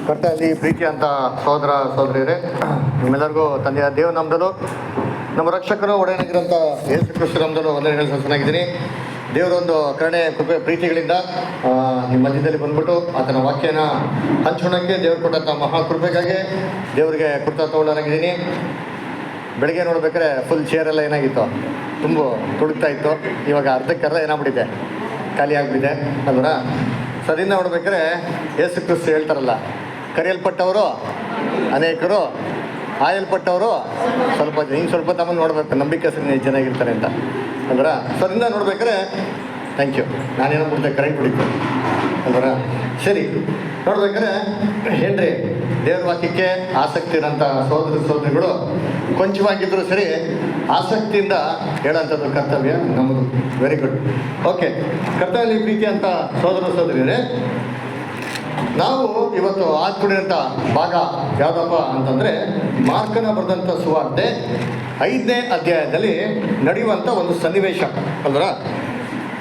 ಕರ್ತನಲ್ಲಿ ಪ್ರೀತಿ ಅಂತ ಸಹೋದರ ಸಹೋದರಿಯರೇ, ನಿಮ್ಮೆಲ್ಲರಿಗೂ ತಂದೆಯ ದೇವ ನಾಮದಲ್ಲೂ ನಮ್ಮ ರಕ್ಷಕರು ಒಡೆಯನಾಗಿರೋಂಥ ಯೇಸು ಕ್ರಿಸ್ತ ನಾಮದಲ್ಲೂ ವಂದನೆಗಳು ಸಲ್ಲಿಸಿದ್ದೀನಿ. ದೇವರೊಂದು ಕರುಣೆ ಕೃಪೆ ಪ್ರೀತಿಗಳಿಂದ ನಿಮ್ಮ ಮಧ್ಯದಲ್ಲಿ ಬಂದ್ಬಿಟ್ಟು ಆತನ ವಾಕ್ಯನ ಹಂಚೋಣಕ್ಕೆ ದೇವರು ಕೊಟ್ಟಂಥ ಮಹಾಕೃಪೆಗಾಗಿ ದೇವರಿಗೆ ಕೃತಜ್ಞನಾಗಿದ್ದೀನಿ. ಬೆಳಗ್ಗೆ ನೋಡ್ಬೇಕಾದ್ರೆ ಫುಲ್ ಚೇರೆಲ್ಲ ಏನಾಗಿತ್ತು, ತುಂಬ ತುಡುಕ್ತಾ ಇತ್ತು. ಇವಾಗ ಅರ್ಧಕ್ಕೆ ಏನಾಗ್ಬಿಟ್ಟಿದೆ, ಖಾಲಿ ಆಗಿಬಿಟ್ಟಿದೆ ಅಲ್ವರ. ಸೊ ಅದರಿಂದ ನೋಡ್ಬೇಕಾದ್ರೆ ಯೇಸು ಕ್ರಿಸ್ತ ಹೇಳ್ತಾರಲ್ಲ, ಕರೆಯಲ್ಪಟ್ಟವರು ಅನೇಕರು, ಆಯಲ್ಪಟ್ಟವರು ಸ್ವಲ್ಪ. ಹಿಂಗೆ ಸ್ವಲ್ಪ ತಮ್ಮನ್ನು ನೋಡ್ಬೇಕು, ನಂಬಿಕೆ ಚೆನ್ನಾಗಿರ್ತಾರೆ ಅಂತ ಅಲ್ವರ. ಸೊ ಅದರಿಂದ ನೋಡ್ಬೇಕಾದ್ರೆ ಥ್ಯಾಂಕ್ ಯು. ನಾನೇನೋ ಬಿಡ್ತೆ, ಕರೆಂಟ್ ಹೊಡಿತು ಅಲ್ವರ. ಸರಿ, ನೋಡ್ಬೇಕಾದ್ರೆ ಏನ್ರಿ, ದೇವ್ರ ವಾಕ್ಯಕ್ಕೆ ಆಸಕ್ತಿ ಇರೋಂಥ ಸಹೋದರ ಸಹೋದರಿಗಳು ಕೊಂಚವಾಗಿದ್ದರೂ ಸರಿ ಆಸಕ್ತಿಯಿಂದ ಹೇಳೋಂಥದ್ದು ಕರ್ತವ್ಯ ನಮ್ಮದು. Very good. ಓಕೆ, ಕರ್ತವ್ಯದಲ್ಲಿ ಪ್ರೀತಿ ಅಂತ ಸಹೋದರ ಸಹೋದರಿಯರೇ, ನಾವು ಇವತ್ತು ಆದ್ಕೊಂಡಿರೋಂಥ ಭಾಗ ಯಾವುದಪ್ಪ ಅಂತಂದರೆ, ಮಾರ್ಕನ ಬರೆದಂಥ ಸುವಾರ್ತೆ 5ನೇ ಅಧ್ಯಾಯದಲ್ಲಿ ನಡೆಯುವಂಥ ಒಂದು ಸನ್ನಿವೇಶ ಅಲ್ವರ.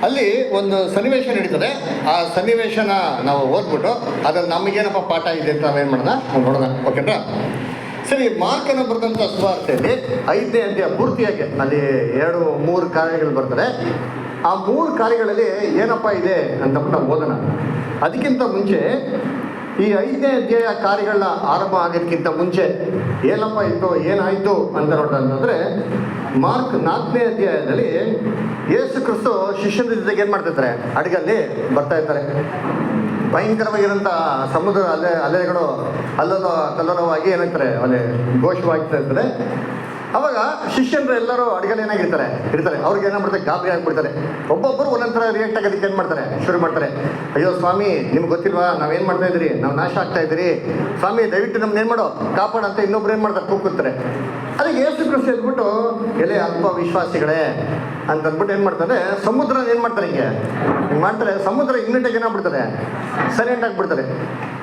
ಅಲ್ಲಿ ಒಂದು ಸನ್ನಿವೇಶ ನಡೀತದೆ. ಆ ಸನ್ನಿವೇಶನ ನಾವು ಓದ್ಬಿಟ್ಟು ಅದ್ರಲ್ಲಿ ನಮಗೇನಪ್ಪ ಪಾಠ ಇದೆ ಅಂತ ನಾವೇನು ಮಾಡೋಣ, ನಾವು ನೋಡೋಣ. ಓಕೆನಾ? ಸರಿ, ಮಾರ್ಕನ ಬರೆದಂಥ ಸುವಾರ್ತೆಯಲ್ಲಿ 5ನೇ ಅಧ್ಯಾಯ ಪೂರ್ತಿಯಾಗಿ ಅಲ್ಲಿ 2-3 ಕಾರ್ಯಗಳು ಬರ್ತದೆ. ಆ 3 ಕಾರ್ಯಗಳಲ್ಲಿ ಏನಪ್ಪ ಇದೆ ಅಂತಬಿಟ್ಟು ನಾವು ಓದೋಣ. ಅದಕ್ಕಿಂತ ಮುಂಚೆ ಈ 5ನೇ ಅಧ್ಯಾಯ ಕಾರ್ಯಗಳನ್ನ ಆರಂಭ ಆಗೋದಕ್ಕಿಂತ ಮುಂಚೆ ಏನಪ್ಪ ಇತ್ತು, ಏನಾಯಿತು ಅಂತ ನೋಡೋದಂತಂದರೆ, ಮಾರ್ಕ್ 4ನೇ ಅಧ್ಯಾಯದಲ್ಲಿ ಯೇಸು ಕ್ರಿಸ್ತು ಶಿಷ್ಯನ ಜೊತೆಗೆ ಏನು ಮಾಡ್ತಿರ್ತಾರೆ, ಹಡಗಲ್ಲಿ ಬರ್ತಾ ಇರ್ತಾರೆ. ಭಯಂಕರವಾಗಿರೋಂಥ ಸಮುದ್ರ ಅಲೆಗಳು ಕಲ್ಲೋಲವಾಗಿ ಏನಾಗ್ತಾರೆ, ಅಲ್ಲಿ ಘೋಷವಾಗ್ತಾ ಇರ್ತಾರೆ. ಅವಾಗ ಶಿಷ್ಯರು ಎಲ್ಲರೂ ಅಡುಗೆಲ್ಲಿ ಇರ್ತಾರೆ. ಅವ್ರಿಗೆ ಏನಾಗ್ಬಿಡ್ತಾರೆ, ಗಾಬರಿ ಆಗಿಬಿಡ್ತಾರೆ. ಒಬ್ಬೊಬ್ಬರು ಒಂದೊಂಥರ ರಿಯಾಕ್ಟ್ ಆಗೋದಕ್ಕೆ ಏನು ಮಾಡ್ತಾರೆ, ಶುರು ಮಾಡ್ತಾರೆ. ಅಯ್ಯೋ ಸ್ವಾಮಿ, ನಿಮ್ಗೆ ಗೊತ್ತಿಲ್ವಾ ನಾವೇನು ಮಾಡ್ತಾ ಇದ್ದೀರಿ, ನಾವು ನಾಶ ಆಗ್ತಾ ಇದ್ದೀರಿ, ಸ್ವಾಮಿ ದಯವಿಟ್ಟು ನಮ್ಗೆ ಏನು ಮಾಡೋ, ಕಾಪಾಡಂತ ಇನ್ನೊಬ್ರು ಏನು ಮಾಡ್ತಾರೆ, ಕೂಗ್ತಾರೆ. ಅದಕ್ಕೆ ಯೇಸು ಕ್ರಿಸ್ತ ಹೇಳ್ಬಿಟ್ಟು, ಎಲೆ ಅಲ್ಪ ವಿಶ್ವಾಸಿಗಳೇ ಅಂತಂದ್ಬಿಟ್ಟು ಏನು ಮಾಡ್ತಾರೆ, ಸಮುದ್ರ ಏನು ಮಾಡ್ತಾರೆ, ಹಿಂಗೆ ಮಾಡ್ತಾರೆ. ಸಮುದ್ರ ಇಮ್ಮಿಡಿಯೇಟಾಗಿ ಏನಾಗ್ಬಿಡ್ತಾರೆ, ಸೈಲೆಂಟ್ ಆಗಿಬಿಡ್ತಾರೆ.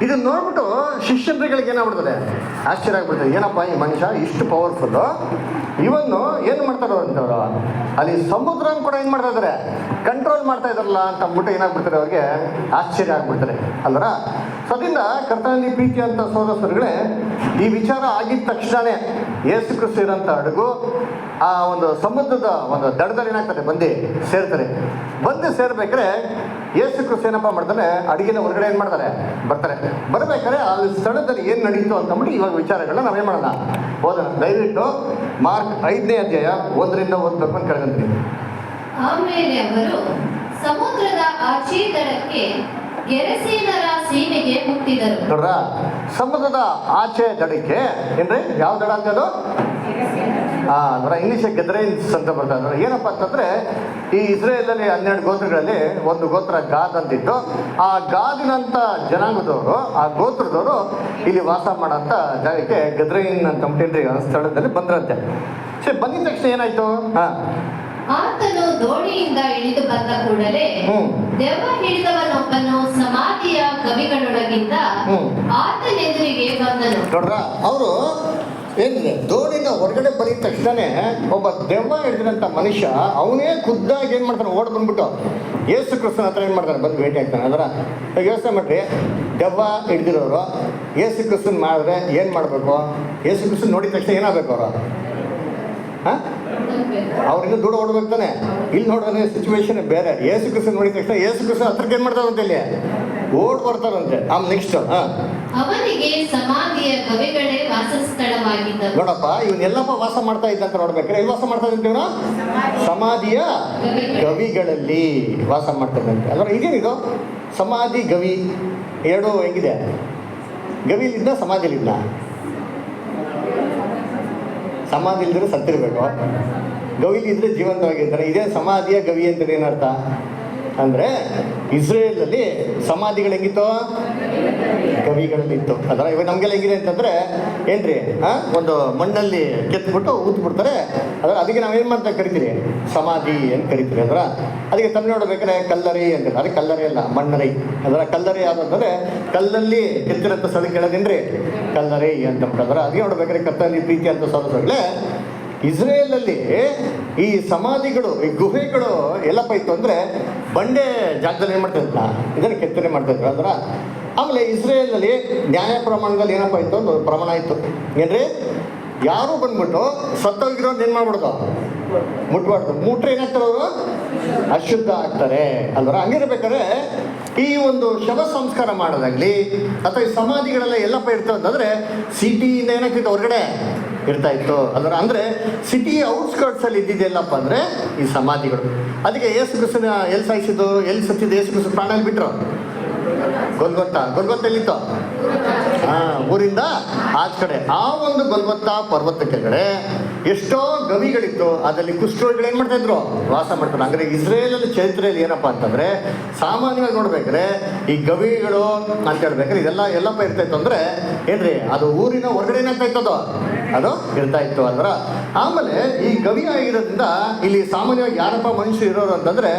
ಇದನ್ನ ನೋಡ್ಬಿಟ್ಟು ಶಿಷ್ಯರಿಗೆ ಏನಾಗ್ಬಿಡ್ತಾರೆ, ಆಶ್ಚರ್ಯ ಆಗ್ಬಿಡ್ತಾರೆ. ಏನಪ್ಪ ಈ ಮನುಷ್ಯ ಇಷ್ಟು ಪವರ್ಫುಲ್ಲು, ಇವನ್ನು ಏನು ಮಾಡ್ತಾರೋ ಅಂತವ್ರು, ಅಲ್ಲಿ ಸಮುದ್ರ ಕೂಡ ಏನು ಮಾಡ್ತಾ ಇದ್ದಾರೆ, ಕಂಟ್ರೋಲ್ ಮಾಡ್ತಾ ಇದ್ದಾರಲ್ಲ ಅಂತ ಅಂದ್ಬಿಟ್ಟು ಏನಾಗ್ಬಿಡ್ತಾರೆ, ಅವ್ರಿಗೆ ಆಶ್ಚರ್ಯ ಆಗ್ಬಿಡ್ತಾರೆ ಅಲ್ವರ. ಸೊ ಅದರಿಂದ ಕರ್ತನಲ್ಲಿ ಪ್ರೀತಿ ಅಂತ ಸಹೋದರಗಳೇ, ಈ ವಿಚಾರ ಆಗಿದ ತಕ್ಷಣವೇ ಯೇಸು ಕ್ರಿಸ್ತ ಇರೋಂಥ ಹಡಗು ಆ ಒಂದು ಸಮುದ್ರದ ಒಂದು ದಡದಲ್ಲಿ ಏನಾಗ್ತದೆ, ಬಂದು ಸೇರ್ತಾರೆ. ಬಂದು ಸೇರ್ಬೇಕಾದ್ರೆ ಯೇಸು ಕ್ರಿಸ್ತ ಏನಪ್ಪ ಮಾಡ್ತಾನೆ, ಅಡುಗೆನ ಹೊರಗಡೆ ಏನು ಮಾಡ್ತಾರೆ, ಬರ್ತಾರೆ. ಬರ್ಬೇಕಾದ್ರೆ ಆ ಸ್ಥಳದಲ್ಲಿ ಏನು ನಡೀತು ಅಂತಂದ್ಬಿಟ್ಟು ಇವಾಗ ವಿಚಾರಗಳನ್ನ ನಾವೇನು ಮಾಡೋಣ, ಓದೋಣ. ದಯವಿಟ್ಟು ಮಾರ್ಕ್ 5ನೇ ಅಧ್ಯಾಯ 1ರಿಂದ ಓದಬೇಕು ಅಂತ ಕೇಳ್ಕೊಂತೀನಿ. ಆಮೇಲೆ ಅವರು ಸಮುದ್ರದ ಆಚೆ ದಡಕ್ಕೆ ಗೆರಸೇನರ ಸೀಮೆಗೆ ಮುಟ್ಟಿದರು. ನೋಡ್ರ, ಸಮುದ್ರದ ಆಚೆ ದಡಕ್ಕೆ ಏನ್ರಿ, ಯಾವ ದಡ ಅಂತ ಅದು? ನೋಡ್ರ, ಇಂಗ್ಲೀಷ್ ಗೆದ್ರೈನ್ಸ್ ಅಂತ ಬರ್ತಾರೆ. ಏನಪ್ಪ ಅಂತಂದ್ರೆ, ಈ ಇಸ್ರೇಲಲ್ಲಿ 12 ಗೋತ್ರಗಳಲ್ಲಿ ಒಂದು ಗೋತ್ರ ಗಾದ್ ಅಂತಿತ್ತು. ಆ ಗಾದಿನಂತ ಜನಾಂಗದವರು, ಆ ಗೋತ್ರದವರು ಇಲ್ಲಿ ವಾಸ ಮಾಡೋಂಥ ಜಾಗಕ್ಕೆ ಗೆದ್ರೈನ್ ಅಂತ ಅಂದ್ಬಿಟ್ಟಿನ್ರಿ ಆ ಸ್ಥಳದಲ್ಲಿ ಬಂದ್ರಂತೆ. ಸರಿ, ಬಂದಿದ ತಕ್ಷಣ ಏನಾಯ್ತು, ಆತನು ದೋಣಿಯಿಂದ ಇಳಿದು ಬಂದ ಕೂಡಲೇ ದೆವ್ವ ಹಿಡಿದವನೊಬ್ಬನು ಸಮಾಧಿಯ ಗವಿಗಳೊಳಗಿಂದ ಆತನೆದುರಿಗೆ ಬಂದನು. ನೋಡ್ರ, ಅವರು ಏನಿದೆ, ದೋಣಿನ ಹೊರಗಡೆ ಬಂದಿದ ತಕ್ಷಣನೇ ಒಬ್ಬ ದೆವ್ವ ಹಿಡಿದಿರಂಥ ಮನುಷ್ಯ ಅವನೇ ಖುದ್ದಾಗಿ ಏನು ಮಾಡ್ತಾನೆ, ಓಡ್ ಬಂದ್ಬಿಟ್ಟು ಯೇಸು ಕ್ರಿಸ್ತನ ಹತ್ರ ಏನು ಮಾಡ್ತಾನೆ, ಬಂದು ಭೇಟಿ ಆಗ್ತಾನೆ. ಅದರ ಯೋಚನೆ ಮಾಡ್ರಿ, ದೆವ್ವ ಹಿಡ್ದಿರೋರು ಯೇಸು ಕ್ರಿಸ್ತನ್ ಮಾಡಿದ್ರೆ ಏನು ಮಾಡಬೇಕು? ಯೇಸು ಕ್ರಿಸ್ತನ್ ನೋಡಿದ ತಕ್ಷಣ ಏನಾಗಬೇಕು ಅವರು? ಅವ್ರಿಂದ ದೂರ ಓಡ್ಬೇಕು ತಾನೆ. ಇಲ್ಲಿ ನೋಡಿದ್ರೆ ಸಿಚುವೇಶನ್ ಬೇರೆ. ಯೇಸು ಕ್ರಿಸ್ತ ನೋಡಿದ ತಕ್ಷಣ ಯೇಸು ಕ್ರಿಸ್ತ ಹತ್ರಕ್ಕೆ ಏನು ಮಾಡ್ತಾರಂತೆ, ಇಲ್ಲಿ ಓಡ್ ಬರ್ತಾರಂತೆ. ನೆಕ್ಸ್ಟ್ ಅವನಿಗೆ ಸಮಾಧಿಯ ಗವಿಗಳೇ ವಾಸಸ್ಥಳವಾಗಿದ್ದವು. ನೋಡಪ್ಪ, ಇವನ್ನೆಲ್ಲಪ್ಪ ವಾಸ ಮಾಡ್ತಾ ಇದ್ದ ಅಂತ ನೋಡ್ಬೇಕಾರೆ ಎಲ್ಲಿ ವಾಸ ಮಾಡ್ತಾ ಇದ್ದೀವಿ, ಸಮಾಧಿಯ ಗವಿಗಳಲ್ಲಿ ವಾಸ ಮಾಡ್ತಾ ಇದ್ದಂತೆ. ಅದರ ಇದೇನಿದು, ಸಮಾಧಿ ಗವಿ ಎರಡು ಹೆಂಗಿದೆ? ಗವಿಲಿದ್ದ ಸಮಾಧಿಲಿದ್ದ? ಸಮಾಧಿ ಇಲ್ದ್ರೆ ಸತ್ತಿರಬೇಕು, ಗವಿಲಿದ್ರೆ ಜೀವಂತವಾಗಿರ್ತಾರೆ. ಇದೇ ಸಮಾಧಿಯ ಗವಿ ಅಂತ ಏನರ್ಥ ಅಂದರೆ, ಇಸ್ರೇಲಲ್ಲಿ ಸಮಾಧಿಗಳು ಹೆಂಗಿತ್ತು, ಗವಿಗಳಲ್ಲಿತ್ತು. ಅದರ ಇವಾಗ ನಮಗೆಲ್ಲ ಹೆಂಗಿದೆ ಅಂತಂದರೆ ಏನ್ರಿ, ಒಂದು ಮಣ್ಣಲ್ಲಿ ಕೆತ್ಬಿಟ್ಟು ಊದ್ಬಿಡ್ತಾರೆ. ಅದಕ್ಕೆ ನಾವೇನು ಮಾಡ್ತಾ ಕರಿತೀರಿ, ಸಮಾಧಿ ಅಂತ ಕರಿತೀರಿ. ಅದರ ಅದಕ್ಕೆ ತಮ್ಮ ನೋಡ್ಬೇಕಾದ್ರೆ ಕಲ್ಲರಿ ಅಂತ, ಅದಕ್ಕೆ ಕಲ್ಲರಿ ಅಲ್ಲ, ಮಣ್ಣರಿ. ಅದರ ಕಲ್ಲರಿ ಯಾವುದಂದ್ರೆ ಕಲ್ಲಲ್ಲಿ ಕೆತ್ತಿರೋಂಥ ಸ್ಥಳಕ್ಕೆ ಹೇಳೋದೇನ್ರಿ, ಕಲ್ಲರಿ ಅಂತ ಬಿಟ್ಟದ್ರ. ಅದಕ್ಕೆ ನೋಡ್ಬೇಕಾದ್ರೆ ಕತ್ತಲ್ಲಿ ಪ್ರೀತಿ ಅಂತ ಸೋದರಗಳೇ, ಇಸ್ರೇಲಲ್ಲಿ ಈ ಸಮಾಧಿಗಳು, ಈ ಗುಹೆಗಳು ಎಲ್ಲಪ್ಪ ಇತ್ತು ಅಂದರೆ ಬಂಡೆ ಜಾಗದಲ್ಲಿ ಏನು ಮಾಡ್ತಾಯಿದ್ದ, ಇದನ್ನು ಕೆತ್ತನೆ ಮಾಡ್ತಾಯಿದ್ರು. ಅಂದ್ರೆ ಆಮೇಲೆ ಇಸ್ರೇಲ್ನಲ್ಲಿ ನ್ಯಾಯ ಪ್ರಮಾಣದಲ್ಲಿ ಏನಪ್ಪ ಇತ್ತು ಒಂದು ಪ್ರಮಾಣ ಇತ್ತು, ಏನ್ರಿ ಯಾರು ಬಂದ್ಬಿಟ್ಟು ಸತ್ತೋಗಿರೋದು ಏನು ಮಾಡ್ಬಿಡ್ದು, ಮುಟ್ಬಾರ್ದು. ಮುಟ್ರೆ ಏನಾಗ್ತಾರೆ ಅವರು ಅಶುದ್ಧ ಆಗ್ತಾರೆ ಅಲ್ವರ. ಹಂಗಿರ್ಬೇಕಾದ್ರೆ ಈ ಒಂದು ಶವ ಸಂಸ್ಕಾರ ಮಾಡೋದಾಗ್ಲಿ ಅಥವಾ ಈ ಸಮಾಧಿಗಳೆಲ್ಲ ಎಲ್ಲಪ್ಪ ಇರ್ತವೆ ಅಂತಂದ್ರೆ ಸಿಟಿಯಿಂದ ಏನಾಗ್ತಿತ್ತು ಹೊರಗಡೆ ಇರ್ತಾ ಇತ್ತು ಅಲ್ವರ. ಅಂದ್ರೆ ಸಿಟಿ ಔಟ್ಸ್ಕರ್ಟ್ಸ್ ಅಲ್ಲಿ ಇದ್ದಿದ್ದೆಲ್ಲಪ್ಪ ಅಂದ್ರೆ ಈ ಸಮಾಧಿಗಳು. ಅದಕ್ಕೆ ಯೇಸು ಕ್ರಿಸ್ತನ ಎಲ್ಲಿ ಸಾಯಿಸಿದ್ದು, ಎಲ್ಲಿ ಸತ್ತಿದ್ದು ಯೇಸು ಕ್ರಿಸ್ತ ಪ್ರಾಣಲ್ಲಿ ಬಿಟ್ರು? ಗೊಲ್ಗೊತ್ತ ಎಲ್ಲಿತ್ತು? ಊರಿಂದ ಆಚ ಕಡೆ ಆ ಒಂದು ಗೊಲ್ಗೊತ್ತ ಪರ್ವತ ಕೆಳಗಡೆ ಎಷ್ಟೋ ಗವಿಗಳಿತ್ತು. ಅದರಲ್ಲಿ ಕುಷ್ಠರೋಗಿಗಳು ಏನ್ ಮಾಡ್ತಾ ಇದ್ರು, ವಾಸ ಮಾಡ್ತಾರೆ. ಅಂದ್ರೆ ಇಸ್ರೇಲಲ್ಲಿ ಚರಿತ್ರೆಯಲ್ಲಿ ಏನಪ್ಪಾ ಅಂತಂದ್ರೆ ಸಾಮಾನ್ಯವಾಗಿ ನೋಡ್ಬೇಕ್ರೆ ಈ ಗವಿಗಳು ಅಂತ ಹೇಳ್ಬೇಕಾದ್ರೆ ಇದೆಲ್ಲ ಎಲ್ಲಪ್ಪ ಇರ್ತಾ ಇತ್ತು ಅಂದ್ರೆ ಏನ್ರಿ ಅದು ಊರಿನ ಹೊರಗಡೆ ಏನಾಗ್ತಾ ಇತ್ತು ಅದು ಇರ್ತಾ ಇತ್ತು ಅಲ್ವರ. ಆಮೇಲೆ ಈ ಗವಿ ಆಗಿರೋದ್ರಿಂದ ಇಲ್ಲಿ ಸಾಮಾನ್ಯವಾಗಿ ಯಾರಪ್ಪ ಮನುಷ್ಯರು ಇರೋರು ಅಂತಂದ್ರೆ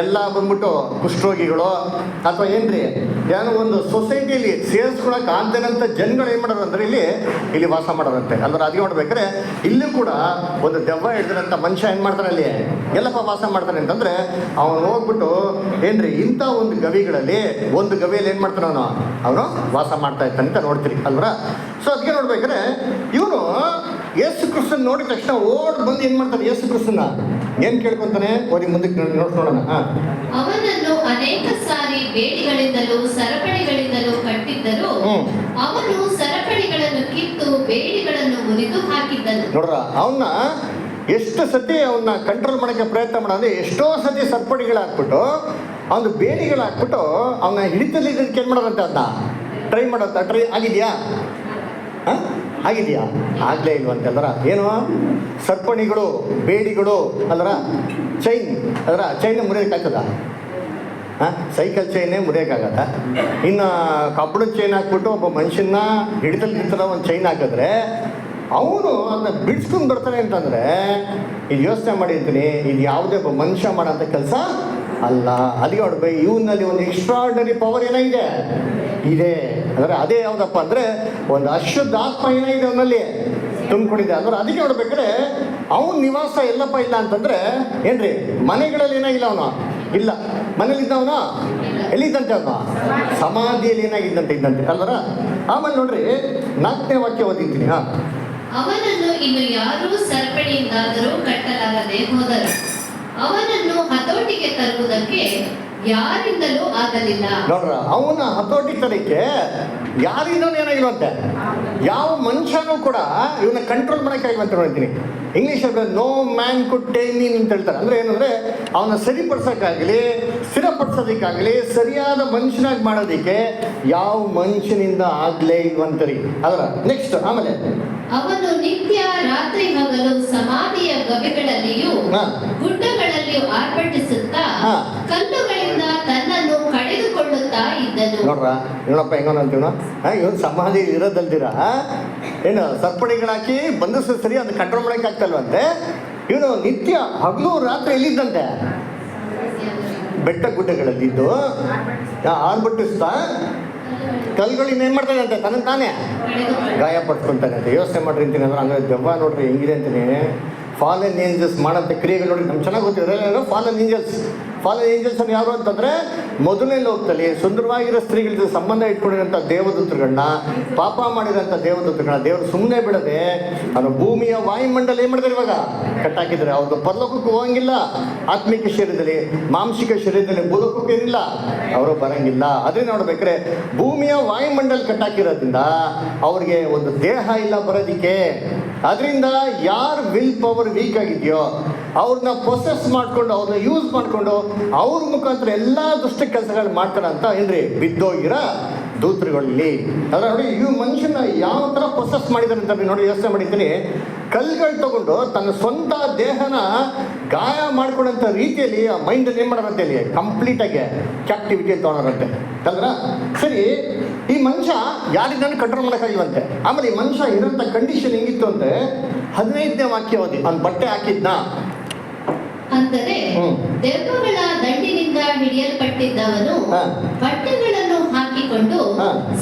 ಎಲ್ಲ ಬಂದ್ಬಿಟ್ಟು ಕುಷ್ಠರೋಗಿಗಳು ಅಥವಾ ಏನ್ರಿ ಏನೋ ಒಂದು ಸೊಸೈಟಿಯಲ್ಲಿ ಸೇರಿಸ್ಕೊಳಕ್ ಆಗ್ದೇನಂತ ಜನಗಳು ಏನ್ ಮಾಡೋರು ಅಂದ್ರೆ ಇಲ್ಲಿ ವಾಸ ಮಾಡೋರಂತೆ ಅಲ್ವರ. ಅದಕ್ಕೆ ನೋಡ್ಬೇಕಾದ್ರೆ ಇಲ್ಲೂ ಕೂಡ ಒಂದು ದೆವ್ವ ಹಿಡಿದ್ರಂತ ಮನುಷ್ಯ ಏನ್ ಮಾಡ್ತಾನೆ ಅಲ್ಲಿ ಎಲ್ಲಪ್ಪ ವಾಸ ಮಾಡ್ತಾನೆ ಅಂತಂದ್ರೆ ಅವನು ಹೋಗ್ಬಿಟ್ಟು ಏನ್ರಿ ಇಂಥ ಒಂದು ಗವಿಗಳಲ್ಲಿ ಒಂದು ಗವಿಯಲ್ಲಿ ಏನ್ ಮಾಡ್ತಾನ ಅವನು ವಾಸ ಮಾಡ್ತಾ ಇರ್ತಾನೆ ಅಂತ ನೋಡ್ತೀರಿ ಅಲ್ವರ. ಸೊ ಅದಕ್ಕೆ ನೋಡ್ಬೇಕಾದ್ರೆ ಇವನು ಯೇಸು ಕ್ರಿಸ್ತನ್ ನೋಡಿದ ತಕ್ಷಣ ಓಡ್ ಬಂದು ಏನ್ ಮಾಡ್ತಾನೆ, ಯೇಸು ಕ್ರಿಸ್ತನ ಏನ್ ಕೇಳ್ಕೊಂತಾನೆ, ಓದಿ ಮುಂದಕ್ಕೆ ನೋಡೋಣ. ಅವನನ್ನು ಅನೇಕ ಸಾರಿ ಬೇಡಿಗಳಿಂದಲೂ ಸರಪಳಿಗಳಿಂದಲೂ ಕಟ್ಟಿದ್ದರು. ಅವನು ಸರಪಳಿಗಳನ್ನು ಕಿತ್ತು ಬೇಡಿಗಳನ್ನು ಮುರಿದು ಹಾಕಿದ್ದನು. ನೋಡ್ರ, ಅವನ್ನ ಎಷ್ಟು ಸತಿ ಅವನ್ನ ಕಂಟ್ರೋಲ್ ಮಾಡಕ್ಕೆ ಪ್ರಯತ್ನ ಮಾಡೋದ್ರೆ ಎಷ್ಟೋ ಸತಿ ಸರಪಳಿಗಳಾಕ್ಬಿಟ್ಟು ಅವನು ಬೇಡಿಗಳಾಕ್ಬಿಟ್ಟು ಅವನ್ನ ಹಿಡಿತಲ್ಲಿ ಇದಕ್ಕೆ ಏನ್ ಮಾಡೋದಂತೆ, ಅದನ್ನ ಟ್ರೈ ಮಾಡೋದ. ಟ್ರೈ ಆಗಿದ್ಯಾ? ಆಗಿದೆಯಾ? ಆಗಲೇ ಇಲ್ವಂತಂದ್ರ ಏನು ಸರ್ಪಣಿಗಳು ಬೇಡಿಗಳು ಅಲ್ರ, ಚೈನ್ ಅಲ್ರ, ಚೈನ್ ಮುರಿಯೋಕ್ಕಾಗ್ತದ? ಸೈಕಲ್ ಚೈನೇ ಮುರಿಯೋಕ್ಕಾಗತ್ತ? ಇನ್ನು ಕಬ್ಬಣದ ಚೈನ್ ಹಾಕ್ಬಿಟ್ಟು ಒಬ್ಬ ಮನುಷ್ಯನ ಹಿಡಿತಲ್ಲಿ ನಿಂತರ ಒಂದು ಚೈನ್ ಹಾಕಿದ್ರೆ ಅವನು ಅದನ್ನ ಬಿಡಿಸ್ಕೊಂಡು ಬರ್ತಾನೆ ಅಂತಂದರೆ ಇದು ಯೋಚನೆ ಮಾಡಿರ್ತೀನಿ, ಇದು ಯಾವುದೇ ಒಬ್ಬ ಮನುಷ್ಯ ಮಾಡೋಂಥ ಕೆಲಸ ಅಲ್ಲ. ಅದಕ್ಕೆ ನೋಡ್ಬೇಕು ಇವನಲ್ಲಿ ಒಂದು ಎಕ್ಸ್ಟ್ರಾರ್ಡನರಿ ಪವರ್ ಏನಾಗಿದೆ ಇದೆ ಅಂದರೆ ಅದೇ ಯಾವುದಪ್ಪ ಅಂದರೆ ಒಂದು ಅಶುದ್ಧ ಆತ್ಮ ಏನಾಗಿದೆ ಅವನಲ್ಲಿ ತುಂಬಿಕೊಂಡಿದೆ ಅಂದ್ರೆ. ಅದಕ್ಕೆ ನೋಡ್ಬೇಕಾದ್ರೆ ಅವನ ನಿವಾಸ ಎಲ್ಲಪ್ಪ ಇಲ್ಲ ಅಂತಂದರೆ ಏನ್ರಿ ಮನೆಗಳಲ್ಲಿ ಏನಾಗಿಲ್ಲ ಅವನು ಇಲ್ಲ, ಮನೇಲಿದ್ದವನು ಎಲ್ಲಿದ್ದಂತೆ ಅವನು ಸಮಾಧಿಯಲ್ಲಿ ಏನಾಗಿದ್ದಂತೆ ಇದ್ದಂತೆ ಅಲ್ವರ. ಆಮೇಲೆ ನೋಡ್ರಿ 4ನೇ ವಾಕ್ಯ ಓದಿದ್ದೀನಿ. ಅವನನ್ನು ಇನ್ನು ಯಾರೂ ಸರಪಳಿಯಿಂದಾದರೂ ಕಟ್ಟಲಾಗದೆ ಹೋದರು. ಅವನನ್ನು ಹತೋಟಿಗೆ ತರುವುದಕ್ಕೆ ಯಾರಿಂದಲೂ ಆಗಲಿಲ್ಲ. ನೋಡ್ರ, ಅವನ ಹತೋಟಿ ತರಕ್ಕೆ ಯಾರಿಂದಲೂ ಏನಾಗಿಲ್ವಂತೆ, ಯಾವ ಮನುಷ್ಯನೂ ಕೂಡ ಇವನ್ನ ಕಂಟ್ರೋಲ್ ಮಾಡಕ್ಕೆ ಆಗಿಲ್ವಂತ ನೋಡ್ತೀನಿ. ಇಂಗ್ಲೀಷಲ್ಲಿ ನೋ ಮ್ಯಾನ್ ಕುಡ್ ಟೇಮ್ ಮೀ ಅಂತ ಹೇಳ್ತಾರೆ. ಅಂದ್ರೆ ಏನಂದ್ರೆ ಅವನ್ನ ಸರಿಪಡಿಸೋಕ್ಕಾಗಲಿ ಸ್ಥಿರಪಡಿಸೋದಕ್ಕಾಗಲಿ ಸರಿಯಾದ ಮನುಷ್ಯನಾಗಿ ಮಾಡೋದಕ್ಕೆ ಯಾವ ಮನುಷ್ಯನಿಂದ ಆಗ್ಲೇ ಇಲ್ವಂತರಿ ಅದರ. ನೆಕ್ಸ್ಟ್ ಆಮೇಲೆ ಅವನು ನಿತ್ಯ ರಾತ್ರಿ ಹಗಲು ಸಮಾಧಿಯ ಗವಿಗಳಲ್ಲಿಯೂ ಗುಡ್ಡಗಳಲ್ಲಿಯೂ ಆರ್ಭಟಿಸುತ್ತಾ ಕಲ್ಲುಗಳಿಂದ ತನ್ನನ್ನು ಕಳೆದುಕೊಳ್ಳುತ್ತಾ ಇದ್ದನು. ನೋಡ್ರ, ಇವನಪ್ಪ ಹೆಂಗಂತೀವ ಇವನು ಸಮಾಧಿ ಇರೋದಲ್ದಿರ ಏನು ಸರಪಣಿಗಳಾಕಿ ಬಂಧಿಸ ಸರಿ ಅದನ್ನ ಕಂಟ್ರೋಲ್ ಮಾಡಕ್ಕೆ ಆಗ್ತಲ್ವಂತೆ. ಇವನು ನಿತ್ಯ ಹಗಲು ರಾತ್ರಿ ಎಲ್ಲಿದ್ದಂತೆ ಬೆಟ್ಟ ಗುಡ್ಡಗಳಲ್ಲಿದ್ದು ಆರ್ಭಟಿಸ್ತಾ ಕಲ್ಗಳಿಂದ ಏನ್ ಮಾಡ್ತಾನೆ ಅಂತೆ ತನ್ನ ತಾನೇ ಗಾಯ ಪಡ್ಕೊಂತಾನೆ ಅಂತ. ಯೋಚನೆ ಮಾಡ್ರಿ ಅಂತೀನಿ ಅಂದ್ರೆ ಹಂಗೆ ದೆವ್ವ ನೋಡ್ರಿ ಹೆಂಗಿದೆ ಅಂತೀನಿ. ಫಾಲನ್ ಏಂಜಲ್ಸ್ ಮಾಡೋಂಥ ಕ್ರಿಯೆಗಳು ನೋಡಿ ನಮ್ಗೆ ಚೆನ್ನಾಗಿ ಗೊತ್ತಿರೋ ಫಾಲನ್ ಏಂಜಲ್ಸ್ ಅನ್ನು ಯಾರು ಅಂತಂದರೆ ಮೊದಲನೇ ಲೋಕದಲ್ಲಿ ಸುಂದರವಾಗಿರೋ ಸ್ತ್ರೀಗಳ ಜೊತೆ ಸಂಬಂಧ ಇಟ್ಕೊಂಡಿರೋಂಥ ದೇವದೂತರುಗಳನ್ನ, ಪಾಪ ಮಾಡಿರೋಂಥ ದೇವದೂತರುಗಳನ್ನ ದೇವರು ಸುಮ್ಮನೆ ಬಿಡದೆ ಅವನು ಭೂಮಿಯ ವಾಯುಮಂಡಲ ಏನು ಮಾಡಿದ್ರೆ ಇವಾಗ ಕಟ್ಟಾಕಿದ್ದಾರೆ. ಅವ್ರದ್ದು ಪರಲೋಕಕ್ಕೂ ಹೋಗಂಗಿಲ್ಲ, ಆತ್ಮಿಕ ಶರೀರದಲ್ಲಿ ಮಾಂಸಿಕ ಶರೀರದಲ್ಲಿ ಭೂಲೋಕಕ್ಕೂ ಏನಿಲ್ಲ ಅವರು ಬರಂಗಿಲ್ಲ. ಅದನ್ನ ನೋಡ್ಬೇಕಾದ್ರೆ ಭೂಮಿಯ ವಾಯುಮಂಡಲ ಕಟ್ಟಾಕಿರೋದ್ರಿಂದ ಅವ್ರಿಗೆ ಒಂದು ದೇಹ ಇಲ್ಲ ಬರೋದಿಕ್ಕೆ. ಅದರಿಂದ ಯಾರು ವಿಲ್ ಪವರ್ ವೀಕ್ ಆಗಿದೆಯೋ ಅವ್ರನ್ನ ಪ್ರೊಸೆಸ್ ಮಾಡಿಕೊಂಡು ಅವ್ರನ್ನ ಯೂಸ್ ಮಾಡಿಕೊಂಡು ಅವ್ರ ಮುಖಾಂತರ ಎಲ್ಲ ದುಷ್ಟ ಕೆಲಸಗಳು ಮಾಡ್ತಾರೆ ಅಂತ ಏನ್ರಿ ಬಿದ್ದೋಗಿರೋ ದೂತರುಗಳಲ್ಲಿ. ಅದ್ರ ನೋಡಿ ಇವು ಮನುಷ್ಯನ ಯಾವ ಥರ ಪ್ರೊಸೆಸ್ ಮಾಡಿದ್ದಾರೆ ಅಂತ ನೋಡಿ ಯೋಚನೆ ಮಾಡಿದ್ದೀನಿ. ಕಲ್ಗಳು ತಗೊಂಡು ತನ್ನ ಸ್ವಂತ ದೇಹನ ಗಾಯ ಮಾಡ್ಕೊಳ್ಳೋಂಥ ರೀತಿಯಲ್ಲಿ ಆ ಮೈಂಡಲ್ಲಿ ಏನು ಮಾಡೋರಂತೆ ಅಲ್ಲಿ ಕಂಪ್ಲೀಟಾಗಿ ಕ್ಯಾಪ್ಟಿವಿಟಿಯಲ್ಲಿ ತೊಗೊಳೋರಂತೆ ಅಲ್ರ. ಸರಿ, ಈ ಮನುಷ್ಯ ಯಾರಿದ್ದಾನೆ ಕಂಟ್ರೋಲ್ ಮಾಡೋಕ್ಕಾಗಿಲ್ವಂತೆ. ಆಮೇಲೆ ಈ ಮನುಷ್ಯ ಇರೋಂಥ ಕಂಡೀಷನ್ ಹೆಂಗಿತ್ತು ಅಂದರೆ 15ನೇ ವಾಕ್ಯ ಓದಿ. ಅವ್ನು ಬಟ್ಟೆ ಹಾಕಿದ್ನ ಅಂದರೆ ದೆವ್ವಗಳ ದಂಡಿನಿಂದ ಹಿಡಿಯಲ್ಪಟ್ಟಿದ್ದವನು ಬಟ್ಟೆಗಳನ್ನು ಹಾಕಿಕೊಂಡು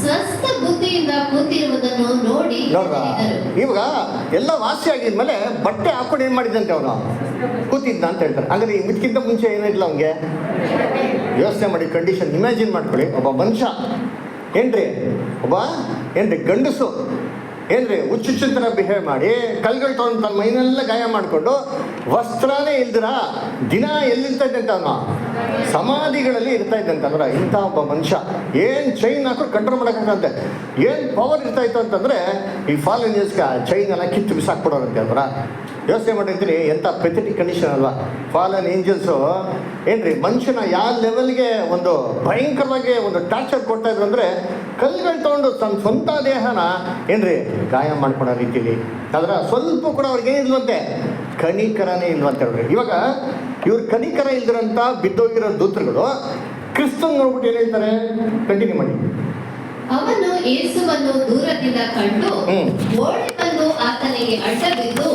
ಸ್ವಸ್ಥ ಬುದ್ಧಿಯಿಂದ ಕೂತಿರುವುದನ್ನು ನೋಡಿ ಇವಾಗ ಎಲ್ಲ ವಾಸಿ ಆಗಿದ್ಮೇಲೆ ಬಟ್ಟೆ ಹಾಕೊಂಡು ಏನ್ ಮಾಡಿದಂತೆ ಅವನು ಕೂತಿದ್ದ ಅಂತ ಹೇಳ್ತಾರೆ. ಅಂದ್ರೆ ಇದಕ್ಕಿಂತ ಮುಂಚೆ ಏನಿಲ್ಲ ಅವನಿಗೆ. ಯೋಚನೆ ಮಾಡಿ, ಕಂಡೀಷನ್ ಇಮ್ಯಾಜಿನ್ ಮಾಡ್ಕೊಳ್ಳಿ. ಒಬ್ಬ ಮನುಷ್ಯ ಏನ್ರಿ ಒಬ್ಬ ಏನ್ರಿ ಗಂಡಸು ಏನ್ರಿ ಹುಚ್ಚುಚ್ಚುತ್ತರ ಬಿಹೇವ್ ಮಾಡಿ ಕಲ್ಗಳು ತೊಗೊಂಡು ತನ್ನ ಮೈನೆಲ್ಲ ಗಾಯ ಮಾಡಿಕೊಂಡು ವಸ್ತ್ರನೇ ಇಲ್ದಿರ ದಿನ ಎಲ್ಲಿರ್ತಾ ಇದ್ದಂತ ಅವನು ಸಮಾಧಿಗಳಲ್ಲಿ ಇರ್ತಾ ಇದ್ದಂತಂದ್ರೆ ಇಂಥ ಒಬ್ಬ ಮನುಷ್ಯ ಏನು ಚೈನ್ ಹಾಕೊಂಡು ಕಂಟ್ರೋಲ್ ಮಾಡೋಕ್ಕಂತೆ ಏನು ಪವರ್ ಇರ್ತಾ ಇತ್ತು ಅಂತಂದರೆ ಈ ಫಾಲ್ ಏಂಜಲ್ಸ್ಗೆ ಚೈನ್ ಎಲ್ಲ ಕಿತ್ತು ಬಿಸಾಕ್ಬಿಡೋರಂತೆ ಅಲ್ವರ. ಯೋಚನೆ ಮಾಡಿರ್ತೀನಿ ಎಂಥ ಪೆಥೆಟಿಕ್ ಕಂಡೀಷನ್ ಅಲ್ವಾ. ಫಾಲನ್ ಏಂಜಲ್ಸು ಏನ್ರಿ ಮನುಷ್ಯನ ಯಾವ ಲೆವೆಲ್ಗೆ ಒಂದು ಭಯಂಕರವಾಗಿ ಒಂದು ಟಾರ್ಚರ್ ಕೊಡ್ತಾ ಇದ್ರು ಅಂದರೆ ಕಲ್ಲುಗಳು ತೊಗೊಂಡು ತನ್ನ ಸ್ವಂತ ದೇಹನ ಏನ್ರಿ ಗಾಯ ಮಾಡ್ಕೊಡೋ ರೀತಿಲಿ. ಅದರ ಸ್ವಲ್ಪ ಕೂಡ ಅವ್ರಿಗೆ ಏನಿಲ್ವಂತೆ, ಕನಿಕರನೇ ಇಲ್ವಂತೆ ಅವ್ರಿಗೆ. ಇವಾಗ ಇವ್ರ ಕನಿಕರ ಇಲ್ದಿರಂತ ಬಿದ್ದೋಗಿರೋ ದೂತರುಗಳು ಕ್ರಿಸ್ತನ್ ನೋಡ್ಬಿಟ್ಟು ಏನು ಹೇಳ್ತಾರೆ, ಕಂಟಿನ್ಯೂ ಮಾಡಿ. ಅವನು ಯೇಸುವನ್ನು ದೂರದಿಂದ ಕಂಡು ಓಡಿ ಬಂದು ಆತನಿಗೆ ಅಡ್ಡ ಬಿದ್ದು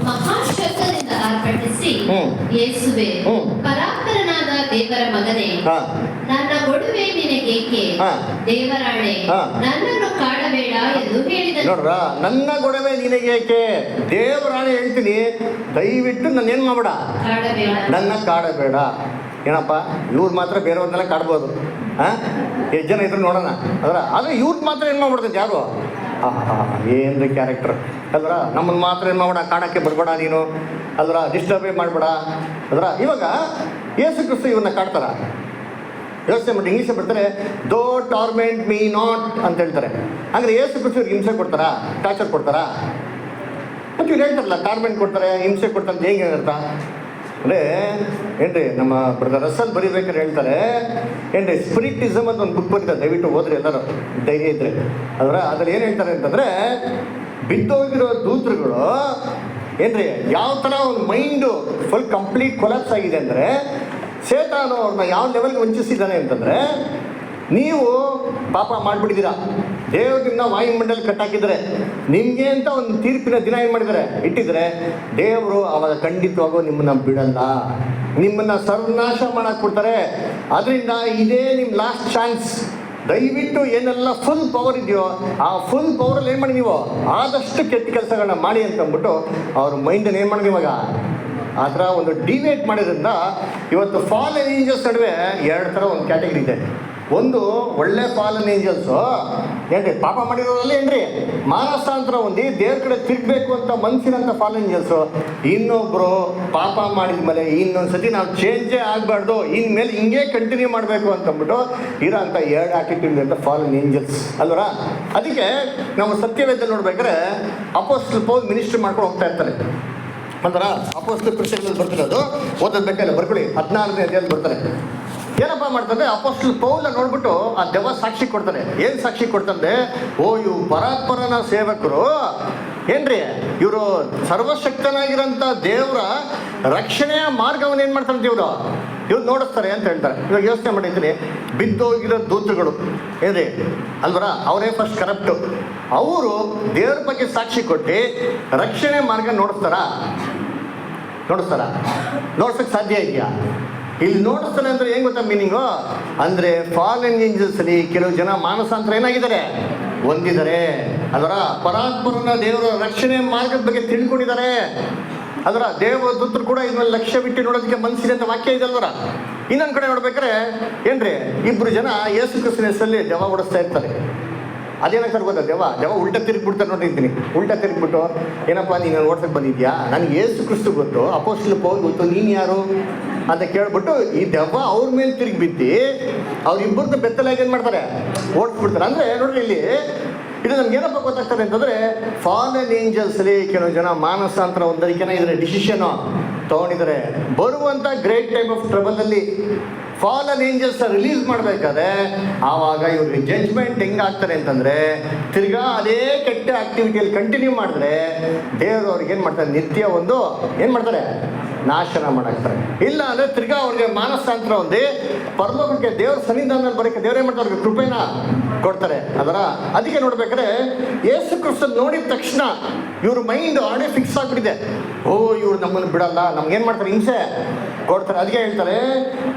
ಮಹಾಶಬ್ದದಿಂದ ಆರ್ಭಟಿಸಿ, ಯೇಸುವೆ, ಪರಾತ್ಪರನಾದ ದೇವರ ಮಗನೇ, ನನ್ನ ಗೊಡುವೆ ನಿನಗೇಕೆ? ದೇವರಾಣೆ, ನನ್ನನ್ನು ಕಾಡಬೇಡ ಎಂದು ಹೇಳಿದನು. ನೋಡ್ರ, ನನ್ನ ಗೊಡವೆ ನಿನಗೇಕೆ? ದೇವರಾಣೆ ಹೇಳ್ತೀನಿ, ದಯವಿಟ್ಟು ನನ್ನ ಏನ್ ಮಾಡಬೇಡ, ನನ್ನ ಕಾಡಬೇಡ. ಏನಪ್ಪ ಇವ್ರು ಮಾತ್ರ ಬೇರೆಯವ್ರನ್ನೆಲ್ಲ ಕಾಡ್ಬೋದು, ಎಷ್ಟು ಜನ ಇದ್ರು ನೋಡೋಣ ಅದರ. ಆದರೆ ಇವ್ರಿಗೆ ಮಾತ್ರ ಏನು ಮಾಡ್ಬಿಡ್ತೈತೆ ಯಾರು, ಏನ್ರಿ ಕ್ಯಾರೆಕ್ಟರ್ ಅಲ್ರ. ನಮ್ಮನ್ನು ಮಾತ್ರ ಏನು ಮಾಡ್ಬೇಡ, ಕಾಣಕ್ಕೆ ಬರಬೇಡ ನೀನು ಅಲ್ರ, ಡಿಸ್ಟರ್ಬೇ ಮಾಡಬೇಡ ಅದರ. ಇವಾಗ ಯೇಸು ಕ್ರಿಸ್ತ ಇವನ್ನ ಕಾಡ್ತಾರ. ಯೋಚನೆ ಮಾಡಿ, ಇಂಗ್ಲೀಷ್ ಬರ್ತಾರೆ ದೋ ಟಾರ್ಮೆಂಟ್ ಮೀ ನಾಟ್ ಅಂತ ಹೇಳ್ತಾರೆ. ಅಂದರೆ ಯೇಸು ಕ್ರಿಸ್ತ ಇವ್ರಿಗೆ ಹಿಂಸೆ ಕೊಡ್ತಾರಾ, ಟಾರ್ಚರ್ ಕೊಡ್ತಾರಾ? ಮತ್ತು ಇವ್ರು ಹೇಳ್ತಾರಲ್ಲ ಟಾರ್ಮೆಂಟ್ ಕೊಡ್ತಾರೆ, ಹಿಂಸೆ ಕೊಡ್ತಾರೆ ಅಂತ ಹೆಂಗೆ ಅರ್ಥ ಅಂದರೆ ಏನ್ರಿ, ನಮ್ಮ ಬ್ರದರ್ ರಸಲ್ ಬರಿಬೇಕಾದ್ರೆ ಹೇಳ್ತಾರೆ ಏನ್ರಿ, ಸ್ಪಿರಿಟಿಸಮ್ ಅಂತ ಒಂದು ಬುಕ್ ಬರೀತಾರೆ, ದಯವಿಟ್ಟು ಓದ್ರಿ ಎಲ್ಲರೂ ಧೈರ್ಯ ಇದ್ರೆ ಅದರ. ಅದ್ರಲ್ಲಿ ಏನು ಹೇಳ್ತಾರೆ ಅಂತಂದರೆ, ಬಿದ್ದೋಗಿರೋ ದೂತರುಗಳು ಏನ್ರಿ ಯಾವ ಥರ ಒಂದು ಮೈಂಡು ಫುಲ್ ಕಂಪ್ಲೀಟ್ ಕೊಲಾಪ್ಸ್ ಆಗಿದೆ ಅಂದರೆ, ಸೇತಾನು ಅವ್ರನ್ನ ಯಾವ ಲೆವೆಲ್ಗೆ ವಂಚಿಸಿದ್ದಾನೆ ಅಂತಂದರೆ, ನೀವು ಪಾಪ ಮಾಡಿಬಿಟ್ಟಿದ್ದೀರಾ, ದೇವ್ರನ್ನ ವಾಯುಮಂಡಲ ಕಟ್ಟಾಕಿದ್ರೆ ನಿಮಗೆ ಅಂತ ಒಂದು ತೀರ್ಪಿನ ದಿನ ಏನು ಮಾಡಿದ್ದಾರೆ ಇಟ್ಟಿದ್ರೆ, ದೇವರು ಅವಾಗ ಖಂಡಿತವಾಗೂ ನಿಮ್ಮನ್ನ ಬಿಡಲ್ಲ, ನಿಮ್ಮನ್ನು ಸರ್ವನಾಶ ಮಾಡಾಕ್ಬಿಡ್ತಾರೆ. ಅದರಿಂದ ಇದೇ ನಿಮ್ಮ ಲಾಸ್ಟ್ ಚಾನ್ಸ್. ದಯವಿಟ್ಟು ಏನೆಲ್ಲ ಫುಲ್ ಪವರ್ ಇದೆಯೋ ಆ ಫುಲ್ ಪವರಲ್ಲಿ ಏನು ಮಾಡಿ ನೀವು ಆದಷ್ಟು ಕೆಟ್ಟ ಕೆಲಸಗಳನ್ನ ಮಾಡಿ ಅಂತಂದ್ಬಿಟ್ಟು ಅವ್ರ ಮೈಂಡನ್ನು ಏನು ಮಾಡಿ ಇವಾಗ ಆ ಥರ ಒಂದು ಡಿವೇಟ್ ಮಾಡೋದ್ರಿಂದ ಇವತ್ತು ಫಾಲನ್ ಏಂಜಲ್ಸ್ ನಡುವೆ ಎರಡು ಥರ ಒಂದು ಕ್ಯಾಟಗರಿ ಇದೆ. ಒಂದು ಒಳ್ಳೆ ಫಾಲನ್ ಏಂಜಲ್ಸು ಏನ್ರಿ ಪಾಪ ಮಾಡಿರೋರಲ್ಲಿ ಏನ್ರಿ ಮಾನಸಾಂತರ ಹೊಂದಿ ದೇವ್ರ ಕಡೆ ತಿರ್ಗಬೇಕು ಅಂತ ಮನಸ್ಸಿನಂಥ ಫಾಲನ್ ಏಂಜಲ್ಸು. ಇನ್ನೊಬ್ರು ಪಾಪ ಮಾಡಿದ ಮೇಲೆ ಇನ್ನೊಂದ್ಸತಿ ನಾವು ಚೇಂಜೇ ಆಗಬಾರ್ದು, ಇನ್ಮೇಲೆ ಹಿಂಗೆ ಕಂಟಿನ್ಯೂ ಮಾಡಬೇಕು ಅಂತಂದ್ಬಿಟ್ಟು ಇರೋ ಅಂಥ ಎರಡು ಆಟಿಟ್ಯೂಡ್ ಅಂತ ಫಾಲನ್ ಏಂಜಲ್ಸ್ ಅಲ್ವರ. ಅದಕ್ಕೆ ನಾವು ಸತ್ಯವೇದ ನೋಡ್ಬೇಕಾದ್ರೆ ಅಪೋಸ್ಟಲ್ ಪೌಲ್ ಮಿನಿಸ್ಟ್ರಿ ಮಾಡ್ಕೊಂಡು ಹೋಗ್ತಾ ಇರ್ತಾರೆ. ಅಂದ್ರ ಅಪೋಸ್ಟಲ್ ಕೃತ್ಯಗಳಲ್ಲಿ ಬರ್ತಿರೋದು ಓದೋದು ಬೇಕಾಗಿಲ್ಲ, ಬರ್ಕೊಳ್ಳಿ. 14ನೇ ಅಧ್ಯಾಯದಲ್ಲಿ ಬರ್ತಾರೆ. ಏನಪ್ಪ ಮಾಡ್ತಾರೆ, ಅಪೋಸ್ಟಲ್ ಪೌಲ ನೋಡ್ಬಿಟ್ಟು ಆ ದೆವ್ವ ಸಾಕ್ಷಿ ಕೊಡ್ತಾನೆ. ಏನು ಸಾಕ್ಷಿ ಕೊಡ್ತಂದ್ರೆ, ಓ ಇವು ಪರಾತ್ಪರನ ಸೇವಕರು ಏನ್ರಿ, ಇವರು ಸರ್ವಶಕ್ತನಾಗಿರೋಂಥ ದೇವರ ರಕ್ಷಣೆಯ ಮಾರ್ಗವನ್ನು ಏನು ಮಾಡ್ತಾರೆ ಇವ್ರು ನೋಡಿಸ್ತಾರೆ ಅಂತ ಹೇಳ್ತಾರೆ. ಇವಾಗ ಯೋಚನೆ ಮಾಡಿದ್ದೀನಿ, ಬಿದ್ದೋಗಿರೋ ದೂತರುಗಳು ಏನ್ರಿ ಅಲ್ವರ, ಅವರೇ ಫಸ್ಟ್ ಕರಪ್ಟು. ಅವರು ದೇವ್ರ ಬಗ್ಗೆ ಸಾಕ್ಷಿ ಕೊಟ್ಟು ರಕ್ಷಣೆ ಮಾರ್ಗ ನೋಡಿಸ್ತಾರಾ? ನೋಡ್ಸಕ್ಕೆ ಸಾಧ್ಯ ಇದೆಯಾ? ಇಲ್ಲಿ ನೋಡಿಸ್ತಾನೆ ಅಂದರೆ ಏನು ಗೊತ್ತಾ ಮೀನಿಂಗು ಅಂದರೆ, ಫಾಲನ್ ಏಂಜಲ್ಸಲ್ಲಿ ಕೆಲವು ಜನ ಮಾನಸಾಂತರ ಏನಾಗಿದ್ದಾರೆ, ಹೊಂದಿದ್ದಾರೆ. ಅದರ ಪರಾತ್ಪರನ ದೇವರ ರಕ್ಷಣೆ ಮಾರ್ಗದ ಬಗ್ಗೆ ತಿಳ್ಕೊಂಡಿದ್ದಾರೆ. ಅದರ ದೇವದೂತರು ಕೂಡ ಇದ್ರಲ್ಲಿ ಲಕ್ಷ್ಯ ಬಿಟ್ಟು ನೋಡೋದಕ್ಕೆ ಮನಸ್ಸಿದೆ ಅಂತ ವಾಕ್ಯ ಇದೆ ಅಲ್ವರ. ಇನ್ನೊಂದು ಕಡೆ ನೋಡ್ಬೇಕಾರೆ ಏನ್ರಿ, ಇಬ್ಬರು ಜನ ಯೇಸು ಕ್ರಿಸ್ತನ ಹೆಸರಲ್ಲಿ ದೆವ್ವ ಓಡಿಸ್ತಾ ಇರ್ತಾರೆ. ಅದೇನಾಗ್ತಾರೆ ಗೊತ್ತಾ, ದೆವ್ವ ಉಲ್ಟಾ ತಿರುಗಿಬಿಡ್ತಾರೆ ನೋಡಿರ್ತೀನಿ. ಉಲ್ಟಾ ತಿರುಗಿಬಿಟ್ಟು, ಏನಪ್ಪ ನೀನು ಓಡ್ಸಕ್ಕೆ ಬಂದಿದ್ಯಾ, ನನಗೆ ಯೇಸು ಕ್ರಿಸ್ತು ಗೊತ್ತು, ಅಪೋಸ್ಟಲ್ ಪೌಲ್ ಗೊತ್ತು, ನೀನು ಯಾರು ಅಂತ ಕೇಳ್ಬಿಟ್ಟು ಈ ದೆವ್ವ ಅವ್ರ ಮೇಲೆ ತಿರುಗಿ ಬಿದ್ದು ಅವ್ರಿಬ್ಬರದ್ದು ಬೆತ್ತಲಾಗಿ ಏನು ಮಾಡ್ತಾರೆ, ಓಡಿಸ್ಬಿಡ್ತಾರೆ. ಅಂದರೆ ನೋಡ್ರಿ, ಇಲ್ಲಿ ಇದು ನಮ್ಗೆ ಏನಪ್ಪ ಗೊತ್ತಾಗ್ತದೆ ಅಂತಂದರೆ, ಫಾಲನ್ ಏಂಜಲ್ಸಲ್ಲಿ ಕೆಲವು ಜನ ಮಾನಸಾಂತರ ಹೊಂದಲಿಕ್ಕೆ ಇದ್ರೆ ಡಿಸಿಷನ್ ತೊಗೊಂಡಿದ್ದಾರೆ. ಬರುವಂಥ ಗ್ರೇಟ್ ಟೈಮ್ ಆಫ್ ಟ್ರಬಲಲ್ಲಿ ಫಾಲನ್ ಏಂಜಲ್ಸ್ ರಿಲೀಸ್ ಮಾಡಬೇಕಾದ್ರೆ ಆವಾಗ ಇವ್ರಿಗೆ ಜಡ್ಜ್ಮೆಂಟ್ ಹೆಂಗಾಗ್ತಾರೆ ಅಂತಂದರೆ, ತಿರ್ಗಾ ಅದೇ ಕೆಟ್ಟ ಆಕ್ಟಿವಿಟಿಯಲ್ಲಿ ಕಂಟಿನ್ಯೂ ಮಾಡಿದ್ರೆ ದೇವರು ಅವ್ರಿಗೆ ಏನು ಮಾಡ್ತಾರೆ, ನಿತ್ಯ ಒಂದು ಏನು ಮಾಡ್ತಾರೆ, ನಾಶನ ಮಾಡಾಕ್ತಾರೆ. ಇಲ್ಲ ಅಂದರೆ ತಿರ್ಗಾ ಅವ್ರಿಗೆ ಮಾನಸಾಂತರ ಹೊಂದಿ ಪರಲೋಕಕ್ಕೆ ದೇವ್ರ ಸನ್ನಿಧಾನದಲ್ಲಿ ಬರೋಕ್ಕೆ ದೇವ್ರು ಏನು ಮಾಡ್ತಾರೆ, ಅವ್ರಿಗೆ ಕೃಪೆನ ಕೊಡ್ತಾರೆ. ಅದರ ಅದಕ್ಕೆ ನೋಡ್ಬೇಕಾದ್ರೆ ಯೇಸು ಕ್ರಿಸ್ತನ್ ನೋಡಿದ ತಕ್ಷಣ ಇವ್ರ ಮೈಂಡ್ ಆಲ್ರೆಡಿ ಫಿಕ್ಸ್ ಆಗಿಬಿಟ್ಟಿದೆ. ಓ ಇವ್ರು ನಮ್ಮನ್ನು ಬಿಡಲ್ಲ, ನಮ್ಗೇನು ಮಾಡ್ತಾರೆ, ಹಿಂಸೆ ಕೊಡ್ತಾರೆ. ಅದಕ್ಕೆ ಹೇಳ್ತಾರೆ,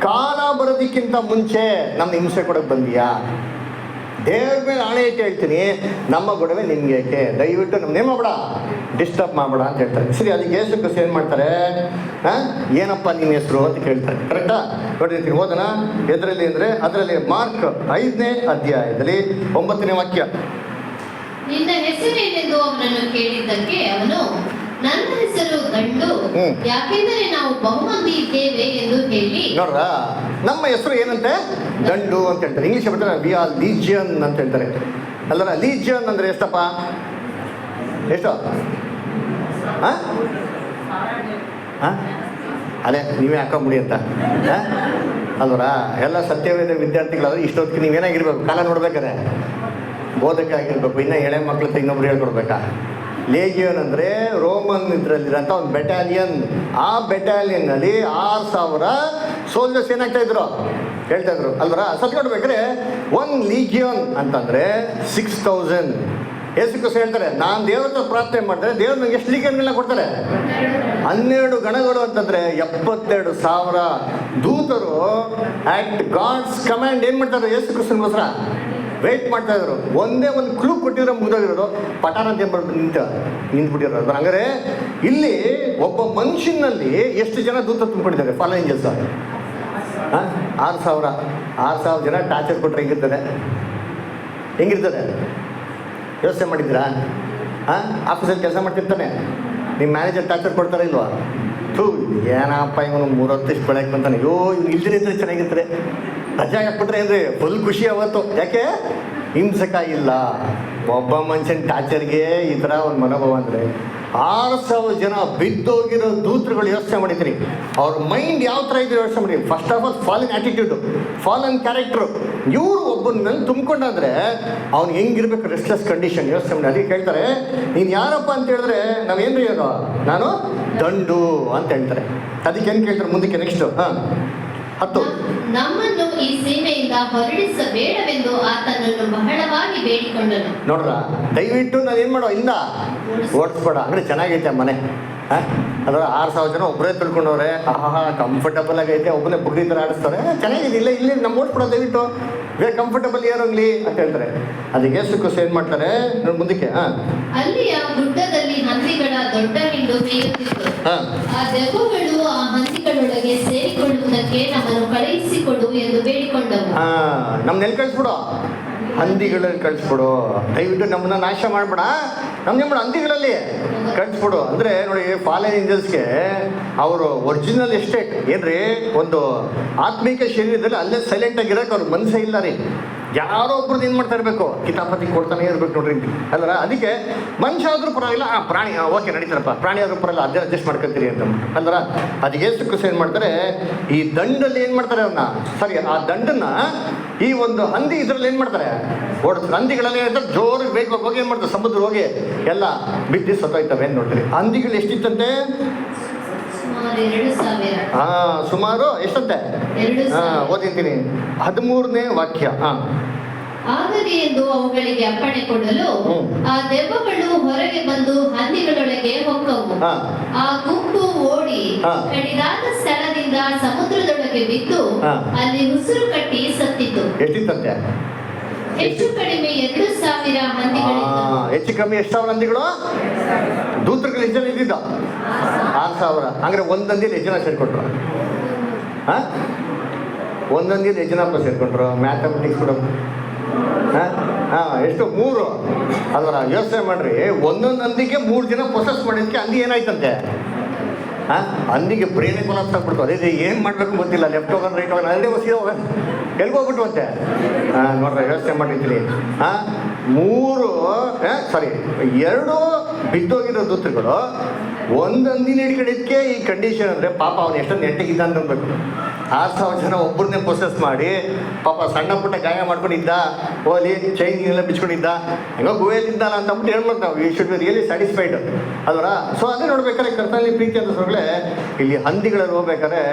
ಕಾಲ ಬರೋದಕ್ಕಿಂತ ಮುಂಚೆ ನಮ್ಗೆ ಹಿಂಸೆ ಕೊಡೋಕೆ ಬಂದೀಯಾ? ದೇವ್ರ ಮೇಲೆ ಆಣೆ ಇಟ್ಟು ಹೇಳ್ತೀನಿ, ನಮ್ಮ ಗೊಡವೆ ನಿಮ್ಗೆ ಏಕೆ, ದಯವಿಟ್ಟು ನಮ್ನೇನು ಮಾಡಬೇಡ, ಡಿಸ್ಟರ್ಬ್ ಮಾಡಬೇಡ ಅಂತ ಹೇಳ್ತಾರೆ. ಸರಿ, ಅದಕ್ಕೆ ಯೇಸು ಕ್ರಿಸ್ತ ಏನು ಮಾಡ್ತಾರೆ, ಏನಪ್ಪ ನಿಮ್ಮ ಹೆಸರು ಅಂತ ಕೇಳ್ತಾರೆ. ಕರೆಕ್ಟಾ? ನೋಡಿರ್ತೀನಿ, ಓದೋಣ. ಎದರಲ್ಲಿ ಅಂದರೆ ಅದರಲ್ಲಿ ಮಾರ್ಕ್ 5ನೇ ಅಧ್ಯಾಯದಲ್ಲಿ 9ನೇ ವಾಕ್ಯ. ನಿನ್ನ ಹೆಸರೇನೆಂದು ಅವನನ್ನು ಕೇಳಿದ್ದಕ್ಕೆ ಅವನು, ನನ್ನ ಹೆಸರು ದಂಡು, ಯಾಕೆಂದರೆ ನಾವು ಬಹುಮಂದಿ ಇದ್ದೇವೆ ಎಂದು ಹೇಳಿ. ನೋಡ್ರ, ನಮ್ಮ ಹೆಸರು ಏನಂತೆ, ದಂಡು ಅಂತ ಹೇಳ್ತಾರೆ. ಇಂಗ್ಲಿಷ್ ಬರ್ತಾರೆ ವಿ ಆರ್ ಲೀಜಿಯನ್ ಅಂತ ಹೇಳ್ತಾರೆ. ಅಲ್ಲರ ಲೀಜಿಯನ್ ಅಂದ್ರೆ ಎಷ್ಟಪ್ಪ, ಎಷ್ಟು? ಅದೇ ನೀವೇ ಹಾಕೊಂಬಿಡಿ ಅಂತ ಅಲ್ವರ. ಎಲ್ಲ ಸತ್ಯವೇದ ವಿದ್ಯಾರ್ಥಿಗಳಾದ್ರೆ ಇಷ್ಟೊತ್ತಿಗೆ ನೀವೇನಾಗಿರ್ಬೇಕು, ಕಾಲ ನೋಡ್ಬೇಕಾರೆ ಬೋಧಕ ಆಗಿರ್ಬೇಕು. ಇನ್ನು ಎಳೆ ಮಕ್ಳು ಇನ್ನೊಬ್ರು ಹೇಳ್ಕೊಡ್ಬೇಕಾ? ಲೇಗಿಯನ್ ಅಂದರೆ ರೋಮನ್ ಇದರಲ್ಲಿರೋಂಥ ಒಂದು ಬೆಟಾಲಿಯನ್. ಆ ಬೆಟಾಲಿಯನ್ನಲ್ಲಿ 6,000 ಸೋಲ್ಜರ್ಸ್ ಏನಾಗ್ತಾ ಇದ್ರು, ಹೇಳ್ತಾ ಇದ್ರು ಅಲ್ವರ. ಸತ್ಕೊಡ್ಬೇಕಾದ್ರೆ 1 ಲೀಗಿಯನ್ ಅಂತಂದರೆ 6,000. ಯೇಸು ಕ್ರಿಸ್ತ ಹೇಳ್ತಾರೆ, ನಾನು ದೇವ್ರ ಹತ್ರ ಪ್ರಾರ್ಥನೆ ಮಾಡ್ತಾರೆ, ದೇವ್ರು ನನಗೆ ಎಷ್ಟು ಲೀಗಿಯನ್ಗಳನ್ನ ಕೊಡ್ತಾರೆ, 12 ಗಣಗಳು ಅಂತಂದರೆ 72,000 ದೂತರು ಆಟ್ ಗಾಡ್ಸ್ ಕಮ್ಯಾಂಡ್ ಏನು ಮಾಡ್ತಾರೆ, ಯೇಸು ಕ್ರಿಸ್ತನಿಗೋಸ್ಕರ ವೆಯ್ಟ್ ಮಾಡ್ತಾ ಇದ್ರು. ಒಂದೇ ಒಂದು ಕ್ಲೂ ಕೊಟ್ಟಿರೋ ಮುಗಿದೋಗಿರೋದು, ಪಟಾರ ಅಂತ ನಿಂತ್ಬಿಟ್ಟಿರೋದು. ಹಂಗಾರೆ ಇಲ್ಲಿ ಒಬ್ಬ ಮನುಷ್ಯನಲ್ಲಿ ಎಷ್ಟು ಜನ ದೂತ ತುಂಬಿಕೊಂಡಿದ್ದಾರೆ, ಫಾಲೋ ಏಂಜಲ್ಸ್? 6,000 ಜನ ಟಾರ್ಚರ್ ಕೊಟ್ಟರೆ ಹೆಂಗಿರ್ತದೆ ಯೋಚನೆ ಮಾಡಿದ್ದೀರಾ? ಆಫೀಸಲ್ಲಿ ಕೆಲಸ ಮಾಡ್ತಿರ್ತಾನೆ, ನಿಮ್ಮ ಮ್ಯಾನೇಜರ್ ಟಾರ್ಚರ್ ಕೊಡ್ತಾರೆ ಇಲ್ವಾ? ಏನಪ್ಪ ಇವನು 30 ಬೆಳಗ್ಗೆ ಬಂತಾನೆ, ಅಯ್ಯೋ ಇವ್ನು ಇಲ್ದಿರಿದ್ರೆ ಚೆನ್ನಾಗಿರ್ತಾರೆ, ರಜೆ ಹಾಕ್ಬಿಟ್ರೆ ಅಂದರೆ ಫುಲ್ ಖುಷಿ ಅವತ್ತು. ಯಾಕೆ? ಹಿಂಸಕ ಇಲ್ಲ. ಒಬ್ಬ ಮನುಷ್ಯನ ಟಾರ್ಚರ್ಗೆ ಈ ಥರ ಒಂದು ಮನೋಭಾವ ಅಂದರೆ 6,000 ಜನ ಬಿದ್ದೋಗಿರೋ ದೂತರುಗಳು ಯೋಚನೆ ಮಾಡಿದ್ದೀನಿ. ಅವ್ರ ಮೈಂಡ್ ಯಾವ ಥರ ಇದ್ರೆ ಯೋಚನೆ ಮಾಡಿ. First of all fallen attitude, fallen character. ಇವರು ಒಬ್ಬನಲ್ಲಿ ತುಂಬಿಕೊಂಡಾದ್ರೆ ಅವ್ನು ಹೆಂಗಿರ್ಬೇಕು, ರೆಸ್ಟ್ಲೆಸ್ ಕಂಡೀಷನ್ ಯೋಚನೆ ಮಾಡಿ. ಅದಕ್ಕೆ ಹೇಳ್ತಾರೆ, ನೀನು ಯಾರಪ್ಪ ಅಂತ ಹೇಳಿದ್ರೆ ನಾವೇನು ಹೇಳೋ, ನಾನು ದಂಡು ಅಂತ ಹೇಳ್ತಾರೆ. ಅದಕ್ಕೆ ಏನು ಕೇಳ್ತಾರೆ ಮುಂದಕ್ಕೆ ನೆಕ್ಸ್ಟು 10. ನಮ್ಮನ್ನು ಈ ಸೀಮೆಯಿಂದ ಹೊರಡಿಸಬೇಡವೆಂದು ಆತನನ್ನು ಬಹಳವಾಗಿ ಬೇಡಿಕೊಂಡನು. ನೋಡ್ರ, ದಯವಿಟ್ಟು ನಾನು ಏನು ಮಾಡೋ ಇಂದ ಓಡಿಸ್ಬೇಡ ಅಂದರೆ ಚೆನ್ನಾಗೈತೆ ಮನೆ. ಅದರ 6,000 ಜನ ಒಬ್ಬರೇ ತಿಳ್ಕೊಂಡವ್ರೆ, ಕಂಫರ್ಟಬಲ್ ಆಗೈತೆ, ಒಬ್ಬನೇ ಬುಗ್ರಿ ಥರ ಆಡಿಸ್ತಾರೆ, ಚೆನ್ನಾಗಿದೆ. ಇಲ್ಲ ಇಲ್ಲಿ ನಮ್ಮ ಓಡಿಸ್ಬಿಡೋ, ದಯವಿಟ್ಟು ವೇ ಕಂಫರ್ಟಬಲ್ ಇರೋಂಗ್ಲಿ ಅಂತ ಹೇಳ್ತಾರೆ. ಅದಕ್ಕೆ ಯೇಸು ಕ್ರಿಸ್ತ ಏನು ಮಾಡ್ತಾರೆ ನೋಡಿ ಮುಂದಕ್ಕೆ. ಅಲ್ಲಿಯ ಗುಡ್ಡದಲ್ಲಿ ಹಂದಿಗಳ ದೊಡ್ಡ ಹಿಂಡು ಮೇಯುತ್ತಿತ್ತು. ಆ ದೆವ್ವಗಳು ಆ ಹಂದಿಗಳೊಳಗೆ ಸೇರಿಕೊಳ್ಳುವುದಕ್ಕೆ ನಮ್ಮನ್ನು ಕಳುಹಿಸಿಕೊಡು ಎಂದು ಬೇಡಿಕೊಂಡವು. ನಮ್ನೆಲ್ಲಿ ಕಳಿಸ್ಬಿಡು, ಹಂದಿಗಳಲ್ಲಿ ಕಳಿಸ್ಬಿಡು, ದಯವಿಟ್ಟು ನಮ್ಮನ್ನ ನಾಶ ಮಾಡಬೇಡ, ನಮ್ಮ ಹಂದಿಗಳಲ್ಲಿ ಕಳಿಸ್ಬಿಡು. ಅಂದರೆ ನೋಡಿ, ಫಾಲನ್ ಏಂಜಲ್ಸ್ಗೆ ಅವರು ಒರಿಜಿನಲ್ ಎಸ್ಟೇಟ್ ಏನ್ರಿ, ಒಂದು ಆತ್ಮಿಕ ಶರೀರದಲ್ಲಿ ಅಲ್ಲೇ ಸೈಲೆಂಟ್ ಆಗಿರೋಕೆ ಅವ್ರಿಗೆ ಮನಸ್ಸೇ ಇಲ್ಲ ರೀ. ಯಾರೋ ಒಬ್ರದ್ದು ಏನು ಮಾಡ್ತಾ ಇರಬೇಕು, ಕಿತಾಪತಿ ಕೊಡ್ತಾನೆ ಇರ್ಬೇಕು ನೋಡ್ರಿ ಅಲ್ಲರ. ಅದಕ್ಕೆ ಮನುಷ್ಯ ಆದರೂ ಪರವಾಗಿಲ್ಲ, ಪ್ರಾಣಿ ಓಕೆ ನಡೀತಾರಪ್ಪ, ಪ್ರಾಣಿ ಆದರೂ ಪರವಾಗಿಲ್ಲ, ಅದೇ ಅಡ್ಜಸ್ಟ್ ಮಾಡ್ಕೊತೀರಿ ಅಂತ ಅಲ್ವರ. ಅದಕ್ಕೆ ಯೇಸು ಕ್ರಿಸ್ತ ಏನು ಮಾಡ್ತಾರೆ, ಈ ದಂಡಲ್ಲಿ ಏನು ಮಾಡ್ತಾರೆ ಅವನ್ನ, ಸರಿ ಆ ದಂಡನ್ನ ಈ ಒಂದು ಹಂದಿ ಇದರಲ್ಲಿ ಏನು ಮಾಡ್ತಾರೆ, ಓಡಿಸ್ತಾರೆ. ಹಂದಿಗಳಲ್ಲಿ ಏನಾಯ್ತಾರೆ, ಜೋರಿಗೆ ಬೇಕು ಹೋಗಿ ಏನು ಮಾಡ್ತಾರೆ, ಸಮುದ್ರ ಹೋಗಿ ಎಲ್ಲ ಬಿದ್ದು ಸತ್ತೋಯ್ತವೆ ಅಂತ ನೋಡ್ತೀರಿ. ಹಂದಿಗಳು ಎಷ್ಟಿತ್ತಂತೆ, ಸುಮಾರು ಎಷ್ಟಂತೆ, ಓದಿರ್ತೀನಿ 13ನೇ ವಾಕ್ಯ. ಆಗಲಿ ಎಂದು ಅವುಗಳಿಗೆ ಅಪ್ಪಣೆ ಕೊಡಲು ಆ ದೆವ್ವಗಳು ಹೊರಗೆ ಬಂದು ಹಂದಿಗಳೊಳಗೆ ಹೊಕ್ಕವು. ಆ ಗುಂಪು ಓಡಿ ಕಡಿದಾದ ಸ್ಥಳದಿಂದ ಸಮುದ್ರದೊಳಗೆ ಬಿದ್ದು ಅಲ್ಲಿ ಉಸಿರು ಕಟ್ಟಿ ಸತ್ತಿತು. ಎಷ್ಟಿತ್ತಂತೆ, ಹೆಚ್ಚು ಕಡಿಮೆ 2,000 ಹಂದಿಗಳು. ಹೆಚ್ಚು ಕಮ್ಮಿ ಎಷ್ಟು ಸಾವಿರ ಹಂದಿಗಳು, ದೂತರುಗಳು ಎಷ್ಟು ಜನ ಇದ್ದಿದ್ದ 6,000. ಹಂಗಾರೆ ಒಂದಂದಿಯಲ್ಲಿ ಎಷ್ಟು ಜನ ಸೇರ್ಕೊಟ್ರು, ಒಂದೊಂದಿಯಲ್ಲಿ ಎಷ್ಟು ಜನಪ್ಪ ಸೇರ್ಕೊಂಡ್ರು, ಮ್ಯಾಥಮೆಟಿಕ್ಸ್ ಕೂಡ ಎಷ್ಟು 3 ಅಲ್ವರ. ಯೋಚನೆ ಮಾಡ್ರಿ, ಒಂದೊಂದು ಹಂದಿಗೆ 3 ಜನ ಪ್ರೊಸೆಸ್ ಮಾಡಿದ್ದಕ್ಕೆ ಹಂದಿ ಏನಾಯ್ತಂತೆ, ಹಂದಿಗೆ ಬ್ರೇನೇ ಕೊಲಾಪ್ಸ್ ಆಗ್ಬಿಡ್ತು. ಅದೇ ಏನು ಮಾಡಬೇಕು ಗೊತ್ತಿಲ್ಲ, ಲೆಫ್ಟ್ ಹೋಗೋಣ ರೈಟ್ ಹೋಗೋಣ, ಅಲ್ಲೇ ಸೀದಾ ಹೋಗೋಣ ಎಲ್ಗೋಗ್ಬಿಟ್ಟು ಅಂತೆ. ನೋಡ್ರಿ ಯೋಚನೆ ಮಾಡಿರ್ತೀನಿ, 2 ಬಿದ್ದೋಗಿರೋ ದೂತರುಗಳು ಒಂದು ಹಂದಿನ ಹಿಡ್ಕೊಂಡಿದ್ದಕ್ಕೆ ಈ ಕಂಡೀಷನ್ ಅಂದರೆ ಪಾಪ ಅವನು ಎಷ್ಟೊಂದು ನೆಟ್ಟಿಗಿದ್ದ ಅಂತ ಅನ್ಬೇಕು. 6,000 ಜನ ಒಬ್ಬರನ್ನೇ ಪ್ರೊಸೆಸ್ ಮಾಡಿ ಪಾಪ ಸಣ್ಣ ಪುಟ್ಟ ಗಾಯ ಮಾಡ್ಕೊಂಡಿದ್ದ, ಓಲಿ ಚೈನ್ ಎಲ್ಲ ಬಿಚ್ಕೊಂಡಿದ್ದ, ಹೆಂಗೋ ಗುಹೆಯಲ್ಲಿದ್ದಲ್ಲ ಅಂತ ಅಂದ್ಬಿಟ್ಟು ಹೇಳ್ಬೋದು ನಾವು. You should be really satisfied ಅಲ್ವರ. ಸೊ ಅದೇ ನೋಡ್ಬೇಕಾದ್ರೆ ಕರ್ತನಲ್ಲಿ ಪ್ರೀತಿ ಅಂತ ಸೊಗಳೆ ಇಲ್ಲಿ ಹಂದಿಗಳಲ್ಲಿ ಹೋಗ್ಬೇಕಾದ್ರೆ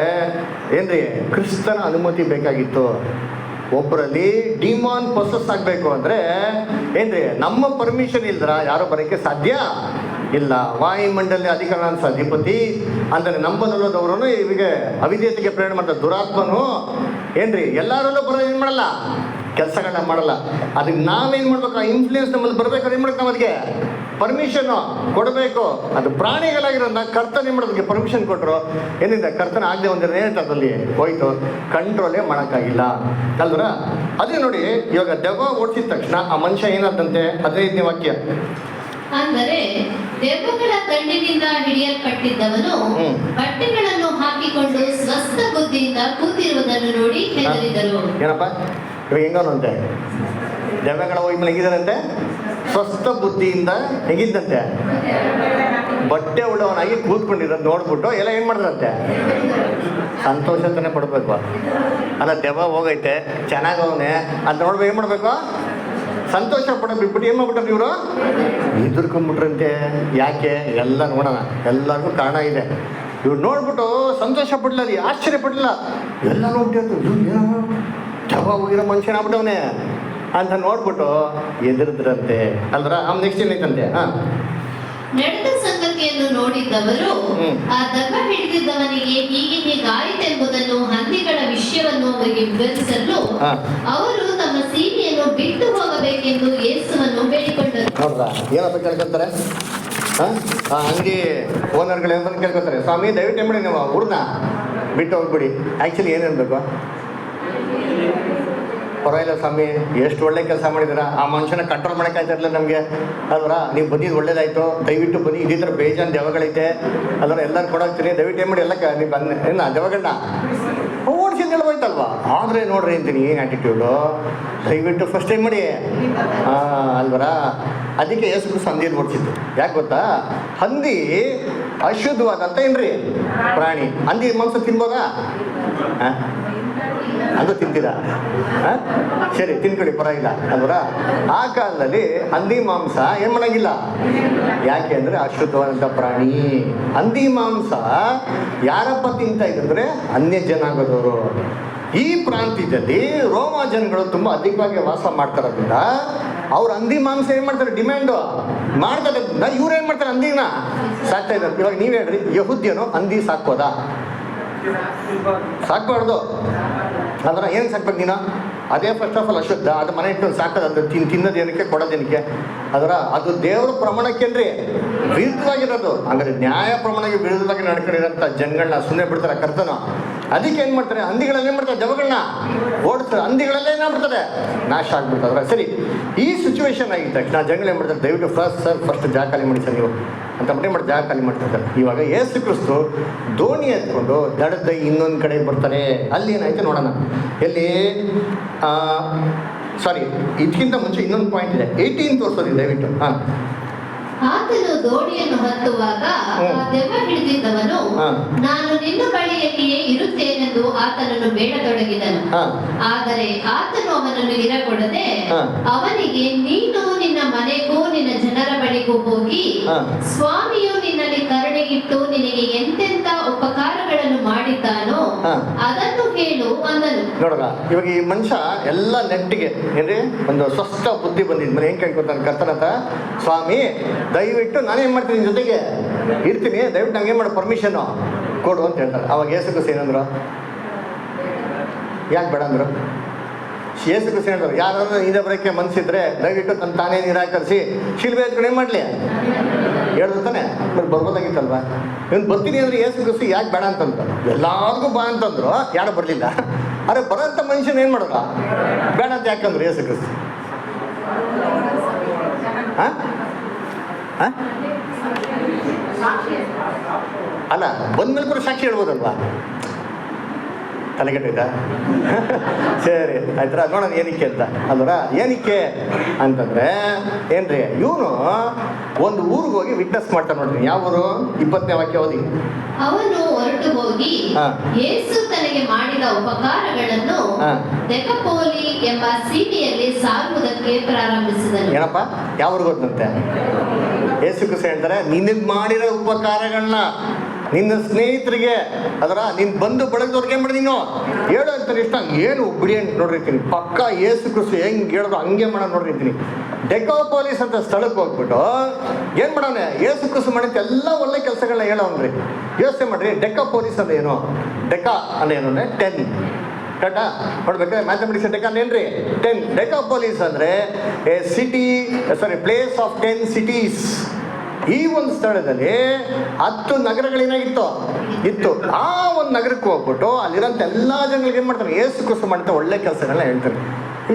ಏನ್ರಿ, ಕ್ರಿಸ್ತನ ಅನುಮತಿ ಬೇಕಾಗಿತ್ತು. ಒಬ್ಬರಲ್ಲಿ ಡಿಮಾನ್ ಪ್ರೊಸೆಸ್ ಆಗಬೇಕು ಅಂದರೆ ಏನ್ರಿ, ನಮ್ಮ ಪರ್ಮಿಷನ್ ಇಲ್ದ್ರ ಯಾರೋ ಬರೋಕ್ಕೆ ಸಾಧ್ಯ ಇಲ್ಲ. ವಾಯುಮಂಡಲ ಅಧಿಕರಣ ಅಧಿಪತಿ ಅಂದರೆ ನಂಬನಲ್ಲದವರು ಇವಿಗೆ ಅವಿಧೇಯತೆಗೆ ಪ್ರೇರಣೆ ಮಾಡ್ತಾರೆ. ದುರಾತ್ಮನು ಏನ್ರಿ ಎಲ್ಲರಲ್ಲೂ ಬರೋ ಏನು ಮಾಡಲ್ಲ, ಕೆಲಸಗಳನ್ನ ಮಾಡಲ್ಲ. ಅದಕ್ಕೆ ನಾವೇನು ಮಾಡ್ಬೇಕು? ಆ ಇನ್ಫ್ಲೂಯೆನ್ಸ್ ನಮ್ಮಲ್ಲಿ ಬರ್ಬೇಕಾದ್ರೆ ಏನು ಮಾಡ್ಬೇಕು? ನಾವು ಅದಕ್ಕೆ ಪರ್ಮಿಷನ್ನು ಕೊಡಬೇಕು. ಅದು ಪ್ರಾಣಿಗಳಾಗಿರೋದನ್ನ ಕರ್ತನ ಏನು ಮಾಡೋದಕ್ಕೆ ಪರ್ಮಿಷನ್ ಕೊಟ್ಟರು. ಏನಿದೆ ಕರ್ತನ ಆಗದೆ ಒಂದಿರೋ ಏನಾಯ್ತದಲ್ಲಿ ಹೋಯ್ತು, ಕಂಟ್ರೋಲೇ ಮಾಡೋಕ್ಕಾಗಿಲ್ಲ ಅಲ್ವರ. ಅದೇ ನೋಡಿ, ಇವಾಗ ದೆವ್ವ ಓಡಿಸಿದ ತಕ್ಷಣ ಆ ಮನುಷ್ಯ ಏನಾದಂತೆ? 15ನೇ ವಾಕ್ಯ. ಅಂದರೆ ದೆವ್ವಗಳ ದಂಡಿನಿಂದ ಹಿಡಿಯಲ್ಪಟ್ಟಿದ್ದವನು ಬಟ್ಟೆಗಳನ್ನು ಹಾಕಿಕೊಂಡು ಸ್ವಸ್ಥ ಬುದ್ಧಿಯಿಂದ ಕೂತಿರುವುದನ್ನು ನೋಡಿ ಹೆದರಿದರು. ಏನಪ್ಪ ಇವಾಗ ಹೆಂಗವನಂತೆ? ದೆವ್ವಗಳ ಹೋಗಿ ಮಲಗಿದಾರಂತೆ, ಸ್ವಸ್ಥ ಬುದ್ಧಿಯಿಂದ ಹೆಂಗಿದ್ದಂತೆ, ಬಟ್ಟೆ ಉಳ್ಳವನಾಗಿ ಕೂತ್ಕೊಂಡಿರೋದು ನೋಡ್ಬಿಟ್ಟು ಎಲ್ಲ ಏನು ಮಾಡಿದ್ರಂತೆ? ಸಂತೋಷತನೇ ಪಡ್ಬೇಕು. ಅಲ್ಲ, ದೆವ್ವ ಹೋಗೈತೆ, ಚೆನ್ನಾಗವನೆ ಅಂತ ನೋಡ್ಬೇಕು, ಏನು ಮಾಡಬೇಕು? ಸಂತೋಷ ಪಡೋ ಬಿಟ್ಬಿಟ್ಟು ಏನು ಮಾಡ್ಬಿಟ್ರೆ ಇವರು ಹೆದರ್ಕೊಂಡ್ಬಿಟ್ರಂತೆ. ಯಾಕೆ? ಎಲ್ಲ ನೋಡೋಣ, ಎಲ್ಲರಿಗೂ ಕಾರಣ ಇದೆ. ಇವ್ರು ನೋಡ್ಬಿಟ್ಟು ಸಂತೋಷ ಪಡಲಿಲ್ಲ, ರೀ ಆಶ್ಚರ್ಯ ಪಡಲಿಲ್ಲ. ಎಲ್ಲ ನೋಡ್ಬಿಟ್ಟು ಏನೋ ದೆವ್ವ ಹೋಗಿರೋ ಮನುಷ್ಯನಾಗ್ಬಿಟ್ಟವನೇ ಅಂತ ನೋಡ್ಬಿಟ್ಟು ಎದುರಿದ್ರಂತೆ ಅಲ್ರ. ನೆಕ್ಸ್ಟ್ ಏನೈತಂತೆ? ನಡೆದ ಸಂಗತಿಯನ್ನು ನೋಡಿದ್ದವರು ಆ ದೆವ್ವ ಹಿಡಿದಿದ್ದವನಿಗೆ ಹೀಗಾಯಿತೆಂಬುದನ್ನು ಹಂದಿಗಳ ವಿಷಯವನ್ನು ಅವರಿಗೆ ವಿವರಿಸಲು ಅವರು ತಮ್ಮ ಸೀಮೆಯನ್ನು ಬಿಟ್ಟು ಹೋಗಬೇಕೆಂದು ಯೇಸುವನ್ನು ಬೇಡಿಕೊಂಡರು. ಹೌದಾ? ಏನಪ್ಪ ಕೇಳ್ಕೊಂತಾರೆ? ಆ ಅಂಗಡಿ ಓನರ್ಗಳು ಏನಂತ ಕೇಳ್ಕೊತಾರೆ, ಸ್ವಾಮಿ ದಯವಿಟ್ಟು ಏನು ಮಾಡಿ ನೀವು ಊರನ್ನ ಬಿಟ್ಟು ಹೋಗ್ಬಿಡಿ. ಆ್ಯಕ್ಚುಲಿ ಏನು ಅನ್ಬೇಕು? ಪರವಾಗಿಲ್ಲ ಸ್ವಾಮಿ, ಎಷ್ಟು ಒಳ್ಳೆ ಕೆಲಸ ಮಾಡಿದ್ದೀರಾ, ಆ ಮನುಷ್ಯನ ಕಂಟ್ರೋಲ್ ಮಾಡೋಕ್ಕಾಯ್ತಾ ಇರಲಿಲ್ಲ ನಮಗೆ ಅಲ್ವರ. ನೀವು ಬಂದಿದ್ದು ಒಳ್ಳೇದಾಯಿತು, ದಯವಿಟ್ಟು ಬನ್ನಿ. ಇದೇ ಥರ ಬೇಜಾನ್ ದೆವ್ವಗಳೈತೆ ಅಲ್ವರ, ಎಲ್ಲರೂ ಕೊಡೋಗ್ತೀನಿ, ದಯವಿಟ್ಟು ಏನು ಮಾಡಿ ಎಲ್ಲ ನೀವು ಬಂದು ಏನು ದೆವ್ವಗಳನ್ನ ಓಡಿಸಿ ಅಂತ ಹೇಳ್ಬೋಯ್ತಲ್ವಾ. ಆದರೆ ನೋಡ್ರಿ ಅಂತೀನಿ ಏನು ಆ್ಯಟಿಟ್ಯೂಡು. ದಯವಿಟ್ಟು ಫಸ್ಟ್ ಟೈಮ್ ಮಾಡಿ ಅಲ್ವರ. ಅದಕ್ಕೆ ಯೇಸು ಕ್ರಿಸ್ತ ಹಂದಿಯನ್ನು ಓಡಿಸಿದ್ದು. ಯಾಕೆ ಗೊತ್ತಾ? ಹಂದಿ ಅಶುದ್ಧವಾದಂಥ ಏನ್ರಿ ಪ್ರಾಣಿ. ಹಂದಿ ಮಾಂಸ ತಿನ್ಬೋದಾ? ಅದು ತಿಂತೀರಾ? ಸರಿ, ತಿನ್ಕೊಳ್ಳಿ, ಪರವಾಗಿಲ್ಲ ಅಲ್ವರ. ಆ ಕಾಲದಲ್ಲಿ ಹಂದಿ ಮಾಂಸ ಏನು ಮಾಡೋಂಗಿಲ್ಲ. ಯಾಕೆ ಅಂದರೆ ಅಶುದ್ಧವಾದಂಥ ಪ್ರಾಣಿ. ಹಂದಿ ಮಾಂಸ ಯಾರಪ್ಪ ತಿಂತಾ ಇದ್ದಂದ್ರೆ ಅನ್ಯ ಜನ ಆಗೋದವರು. ಈ ಪ್ರಾಂತ್ಯದಲ್ಲಿ ರೋಮ ಜನಗಳು ತುಂಬ ಅಧಿಕವಾಗಿ ವಾಸ ಮಾಡ್ತಾರೋದ್ರಿಂದ ಅವ್ರು ಹಂದಿ ಮಾಂಸ ಏನು ಮಾಡ್ತಾರೆ? ಡಿಮ್ಯಾಂಡು ಮಾಡ್ತಾರೆ. ಇವ್ರು ಏನು ಮಾಡ್ತಾರೆ? ಹಂದಿನ ಸಾಕ್ತಾ ಇದ್ದಾರೆ. ಇವಾಗ ನೀವು ಹೇಳ್ರಿ, ಯಹೂದ್ಯನು ಹಂದಿ ಸಾಕ್ಬೋದಾ? ಸಾಕ್ಬಾರ್ದು. ಅದರ ಏನು ಸಾಕ್ಬೇಕು ನೀನು? ಅದೇ ಫಸ್ಟ್ ಆಫ್ ಆಲ್ ಅಶುದ್ಧ. ಅದು ಮನೆ ಇಟ್ಟು ಸಾಕೋದು, ಅದು ತಿನ್ನೋದೇನಕ್ಕೆ, ಕೊಡೋದೇನಕ್ಕೆ? ಅದು ದೇವರ ಪ್ರಮಾಣಕ್ಕೇನ್ರಿ ವಿರುದ್ಧವಾಗಿರೋದು. ಹಾಗಾದ್ರೆ ನ್ಯಾಯ ಪ್ರಮಾಣಕ್ಕೆ ವಿರುದ್ಧವಾಗಿ ನಡ್ಕೊಂಡಿರೋಂಥ ಜನಗಳನ್ನ ಸುಮ್ಮನೆ ಬಿಡ್ತಾರೆ ಕರ್ತನು. ಅದಕ್ಕೆ ಏನು ಮಾಡ್ತಾರೆ? ಹಂದಿಗಳನ್ನ ಏನು ಮಾಡ್ತಾರೆ? ದೆವ್ವಗಳನ್ನ ಓಡಿಸ್ತಾರೆ. ಹಂದಿಗಳೆಲ್ಲ ಏನಾಗ್ಬಿಡ್ತಾರೆ? ನಾಶ ಆಗ್ಬಿಡ್ತಾರೆ. ಸರಿ, ಈ ಸಿಚುವೇಶನ್ ಆಗಿದ್ದ ತಕ್ಷಣ ಜನಗಳು ಏನು ಮಾಡ್ತಾರೆ? ದಯವಿಟ್ಟು ಫಸ್ಟ್ ಜಾಗ ಖಾಲಿ ಮಾಡಿ ಸರ್ ನೀವು ಅಂತ ಮಾಡಿ ಜಾಗ ಖಾಲಿ ಮಾಡ್ತಿರ್ತಾರೆ. ಇವಾಗ ಯೇಸು ಕ್ರಿಸ್ತು ದೋಣಿ ಎತ್ಕೊಂಡು ದಡದ ಇನ್ನೊಂದು ಕಡೆ ಬರ್ತಾರೆ. ಅಲ್ಲಿ ಏನಾಯ್ತು ನೋಡೋಣ. ಎಲ್ಲಿ ಸಾರಿ, ಇದಕ್ಕಿಂತ ಮುಂಚೆ ಇನ್ನೊಂದು ಪಾಯಿಂಟ್ ಇದೆ, 18 ತೋರಿಸೋದು ದಯವಿಟ್ಟು. ಆತನು ದೋಣಿಯನ್ನು ಹತ್ತುವಾಗ ಆ ದೆವ್ವ ಹಿಡಿದಿದ್ದವನು ನಾನು ನಿನ್ನ ಬಳಿಯಲ್ಲಿಯೇ ಇರುತ್ತೇನೆಂದು ಆತನನ್ನು ಬೇಡತೊಡಗಿದನು. ಆದರೆ ಆತನು ಅವನನ್ನು ಇರಕೊಡದೆ ಅವನಿಗೆ, ನೀನು ನಿನ್ನ ಮನೆಗೂ ನಿನ್ನ ಜನರ ಬಳಿಗೂ ಹೋಗಿ ಸ್ವಾಮಿಯು ನಿನ್ನಲ್ಲಿ ಕರುಣೆಗಿಟ್ಟು ನಿನಗೆ ಎಂತೆಂತ ಉಪಕಾರಗಳನ್ನು ಮಾಡಿದ್ದಾನೋ ಅದನ್ನು ಹೇಳು ಅಂದನು. ನೋಡಲ್ಲ, ಇವಾಗ ಈ ಮನುಷ್ಯ ಎಲ್ಲ ನೆಟ್ಟಿಗೆ ಏನ್ರಿ ಒಂದು ಸ್ವಸ್ಥ ಬುದ್ಧಿ ಬಂದಿದ್ಮೇಲೆ ಹೆಂಗ್ ಕೇಳ್ಕೊತಾನೆ ಕರ್ತನಂತ, ಸ್ವಾಮಿ ದಯವಿಟ್ಟು ನಾನೇನು ಮಾಡ್ತೀನಿ, ನಿನ್ನ ಜೊತೆಗೆ ಇರ್ತೀನಿ, ದಯವಿಟ್ಟು ನಂಗೆ ಏನು ಮಾಡೋ ಪರ್ಮಿಷನ್ನು ಕೊಡು ಅಂತ ಹೇಳ್ತಾರೆ. ಅವಾಗ ಯೇಸು ಕ್ರಿಸ್ತ ಏನಂದ್ರು? ಯಾಕೆ ಬೇಡ ಅಂದರು? ಯೇಸು ಕ್ರಿಸ್ತ ಹೇಳಿದ್ರು, ಯಾರಾದ್ರೂ ಇದೇ ಬರೋಕ್ಕೆ ಮನಸ್ಸಿದ್ರೆ ದಯವಿಟ್ಟು ತನ್ನ ತಾನೇ ನಿರಾಕರಿಸಿ ಶಿಲ್ಬೆ ಎತ್ಕೊಂಡು ಏನು ಮಾಡಲಿ ಹೇಳಿದ್ರು ತಾನೆ. ಬರ್ಬೋದಾಗಿತ್ತಲ್ವ? ಇವನು ಬರ್ತೀನಿ ಅಂದರೆ ಯೇಸು ಕ್ರಿಸ್ತ ಯಾಕೆ ಬೇಡ ಅಂತಂದ್ರು? ಎಲ್ಲರಿಗೂ ಬಾ ಅಂತಂದ್ರು, ಯಾರು ಬರಲಿಲ್ಲ. ಆದರೆ ಬರೋಂಥ ಮನುಷ್ಯನ ಏನು ಮಾಡೋಲ್ಲ, ಬೇಡ ಅಂತ ಯಾಕಂದ್ರು ಯೇಸು ಕ್ರಿಸ್ತ? ಅಲ್ಲ, ಬಂದ್ಮೇಲೆ ಕೂಡ ಸಾಕ್ಷಿ ಹೇಳ್ಬೋದಲ್ವಾ? ತಲೆಗೆಟ್ಟಿದ್ದ ಸರಿ ಆಯ್ತರ ನೋಡೋಣ ಏನಕ್ಕೆ ಅಂತ ಅಲ್ವರ. ಏನಕ್ಕೆ ಅಂತಂದ್ರೆ ಏನ್ರಿ, ಇವನು ಒಂದು ಊರಿಗೆ ಹೋಗಿ ವಿಟ್ನೆಸ್ ಮಾಡ್ತಾನೆ ನೋಡ್ರಿ. ಯಾವ ಊರು? 20ನೇ ವಾಕ್ಯ ಓದಿ. ಅವನು ಹೊರಟು ಹೋಗಿ ಯೇಸು ತನಗೆ ಮಾಡಿದ ಉಪಕಾರಗಳನ್ನು ದೆಕಪೋಲಿ ಎಂಬ ಸೀಮೆಯಲ್ಲಿ ಸಾರುವುದಕ್ಕೆ ಪ್ರಾರಂಭಿಸಿದನು. ಏನಪ್ಪ, ಯಾವ ಊರಿಗೆ ಹೋದಂತೆ? ಯೇಸು ಕ್ರಿಸ್ತ ಹೇಳ್ತಾರೆ, ನಿನಗೆ ಮಾಡಿರೋ ಉಪಕಾರಗಳನ್ನ ನಿನ್ನ ಸ್ನೇಹಿತರಿಗೆ, ಅದರ ನಿನ್ನ ಬಂಧು ಬಳಗದವ್ರಿಗೆ ಏನು ಮಾಡಿ ನೀನು ಹೇಳು ಅಂತಾನೆ. ಇಷ್ಟ ಏನು ಬಿಡಿ ಅಂತ ನೋಡಿರ್ತೀನಿ. ಪಕ್ಕ ಯೇಸು ಕ್ರಿಸ್ತ ಹೆಂಗೆ ಹೇಳಿದ್ರು ಹಂಗೆ ಮಾಡೋಣ ನೋಡಿರ್ತೀನಿ. ಡೆಕೋಪೋಲಿಸ್ ಅಂತ ಸ್ಥಳಕ್ಕೆ ಹೋಗ್ಬಿಟ್ಟು ಏನು ಮಾಡೋಣ, ಯೇಸು ಕ್ರಿಸ್ತ ಮಾಡಿದ ಎಲ್ಲ ಒಳ್ಳೆ ಕೆಲಸಗಳನ್ನ ಹೇಳೋನ್ರಿ. ಯೋಚನೆ ಮಾಡ್ರಿ, ಡೆಕೋಪೋಲಿಸ್ ಅಂದ್ರೆ ಏನು? ಡೆಕಾ ಅಂದ್ರೆ ಏನು ಅಂದರೆ 10, ಕರೆಕ್ಟಾ? ನೋಡ್ಬೇಕಾದ್ರೆ ಮ್ಯಾಥಮೆಟಿಕ್ಸ್ ಡೆಕಾನ್ ಏನ್ರಿ 10. ಡೆಕಾಪೊಲಿಸ್ ಅಂದ್ರೆ A city, place of 10 cities. ಈ ಒಂದು ಸ್ಥಳದಲ್ಲಿ 10 ನಗರಗಳೇನಾಗಿತ್ತು ಇತ್ತು. ಆ ಒಂದು ನಗರಕ್ಕೆ ಹೋಗ್ಬಿಟ್ಟು ಅಲ್ಲಿರೋಂಥ ಎಲ್ಲ ಜನಗಳಿಗೆ ಏನು ಮಾಡ್ತಾರೆ, ಏಸು ಕ್ರಿಸ್ತ ಮಾಡ್ತಾರೆ ಒಳ್ಳೆ ಕೆಲಸಗಳನ್ನ ಹೇಳ್ತಾರೆ.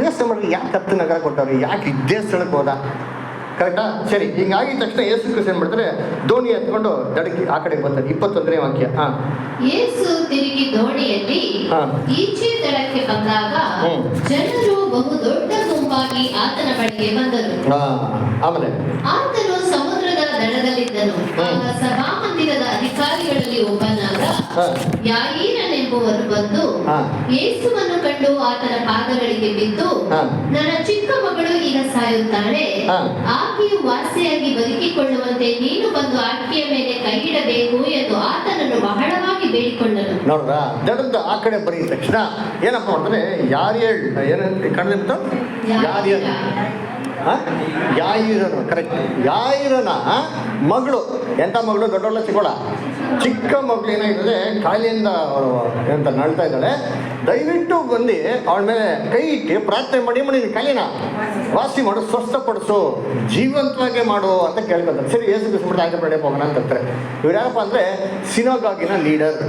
ಯೋಚನೆ ಮಾಡಿ, ಯಾಕೆ 10 ನಗರ ಕೊಟ್ಟವ್ರು, ಯಾಕೆ ಇದ್ದೇ ಸ್ಥಳಕ್ಕೆ ಹೋದ? ಕರೆಕ್ಟಾ? ಸರಿ, ಹಿಂಗಾಗಿದ ತಕ್ಷಣ ಏಸು ಕ್ರಿಸ್ತ ಏನು ಮಾಡ್ತಾರೆ, ದೋಣಿ ಎತ್ಕೊಂಡು ದಡಕ್ಕೆ ಆ ಕಡೆಗೆ ಬರ್ತಾರೆ. 21ನೇ ವಾಕ್ಯ. ಯೇಸು ತಿರುಗಿ ದೋಣಿಯಲ್ಲಿ ಈಚೆ ದಡಕ್ಕೆ ಬಂದಾಗ ಜನರು ಬಹು ದೊಡ್ಡ ಗುಂಪಾಗಿ ಆತನ ಬಳಿಗೆ ಬಂದರು. ಆಮೇಲೆ ಆತನು ಸಮುದ್ರದ ದಡದಲ್ಲಿದ್ದನು. ಆಗ ಸಭಾಮಂದಿರದ ಅಧಿಕಾರಿಗಳಲ್ಲಿ ಒಬ್ಬನಾದ ಯಾಯೀರನೆಂಬುವರು ಬಂದು ಯೇಸುವನ್ನು ಕಂಡು ಆತನ ಪಾದಗಳಿಗೆ ಬಿದ್ದು, ನನ್ನ ಚಿಕ್ಕ ಮಗಳು ಈಗ ಸಾಯುತ್ತಾಳೆ, ಆಕೆಯು ವಾಸಿಯಾಗಿ ಬದುಕಿಕೊಳ್ಳುವಂತೆ ನೀನು ಬಂದು ಆಕೆಯ ಮೇಲೆ ಕೈ ಇಡಬೇಕು ಎಂದು ಆತನನ್ನು ಬಹಳವಾಗಿ ಬೇಡಿಕೊಂಡನು. ನೋಡ್ರ, ದಡದ ಆ ಕಡೆ ಬರೀ ತಕ್ಷಣ ಏನಪ್ಪ ಮಾಡ್ತಾರೆ, ಏನಂತ ಕಂಡು ಯಾಯಿರನು. ಕರೆಕ್ಟ್. ಯಾಯಿರನ ಮಗಳು, ಎಂಥ ಮಗಳು, ದೊಡ್ಡವಳ ಚಿಕ್ಕವಳ? ಚಿಕ್ಕ ಮಗಳು ಏನಾಗಿರ್ತದೆ, ಕಾಯಿಲೆಯಿಂದ ಅವಳು ಎಂತ ನಳ್ತಾ ಇದ್ದಾಳೆ. ದಯವಿಟ್ಟು ಬಂದು ಅವಳ ಮೇಲೆ ಕೈ ಇಟ್ಟು ಪ್ರಾರ್ಥನೆ ಮಾಡಿ ನೀನು ಕಾಯಿಲೆನ ವಾಸಿ ಮಾಡು, ಸ್ವಸ್ಥಪಡಿಸು, ಜೀವಂತವಾಗಿ ಮಾಡು ಅಂತ ಕೇಳ್ಕೊತಾರೆ. ಸರಿ, ಏಸು ಕ್ರಿಸ್ತ ಆಯ್ತು ಪಡೆಯಕ್ಕೆ ಹೋಗೋಣ ಅಂತ ಹೇಳ್ತಾರೆ. ಇವ್ರು ಯಾರಪ್ಪ ಅಂದರೆ ಸಿನಗಾಗಿನ ಲೀಡರ್.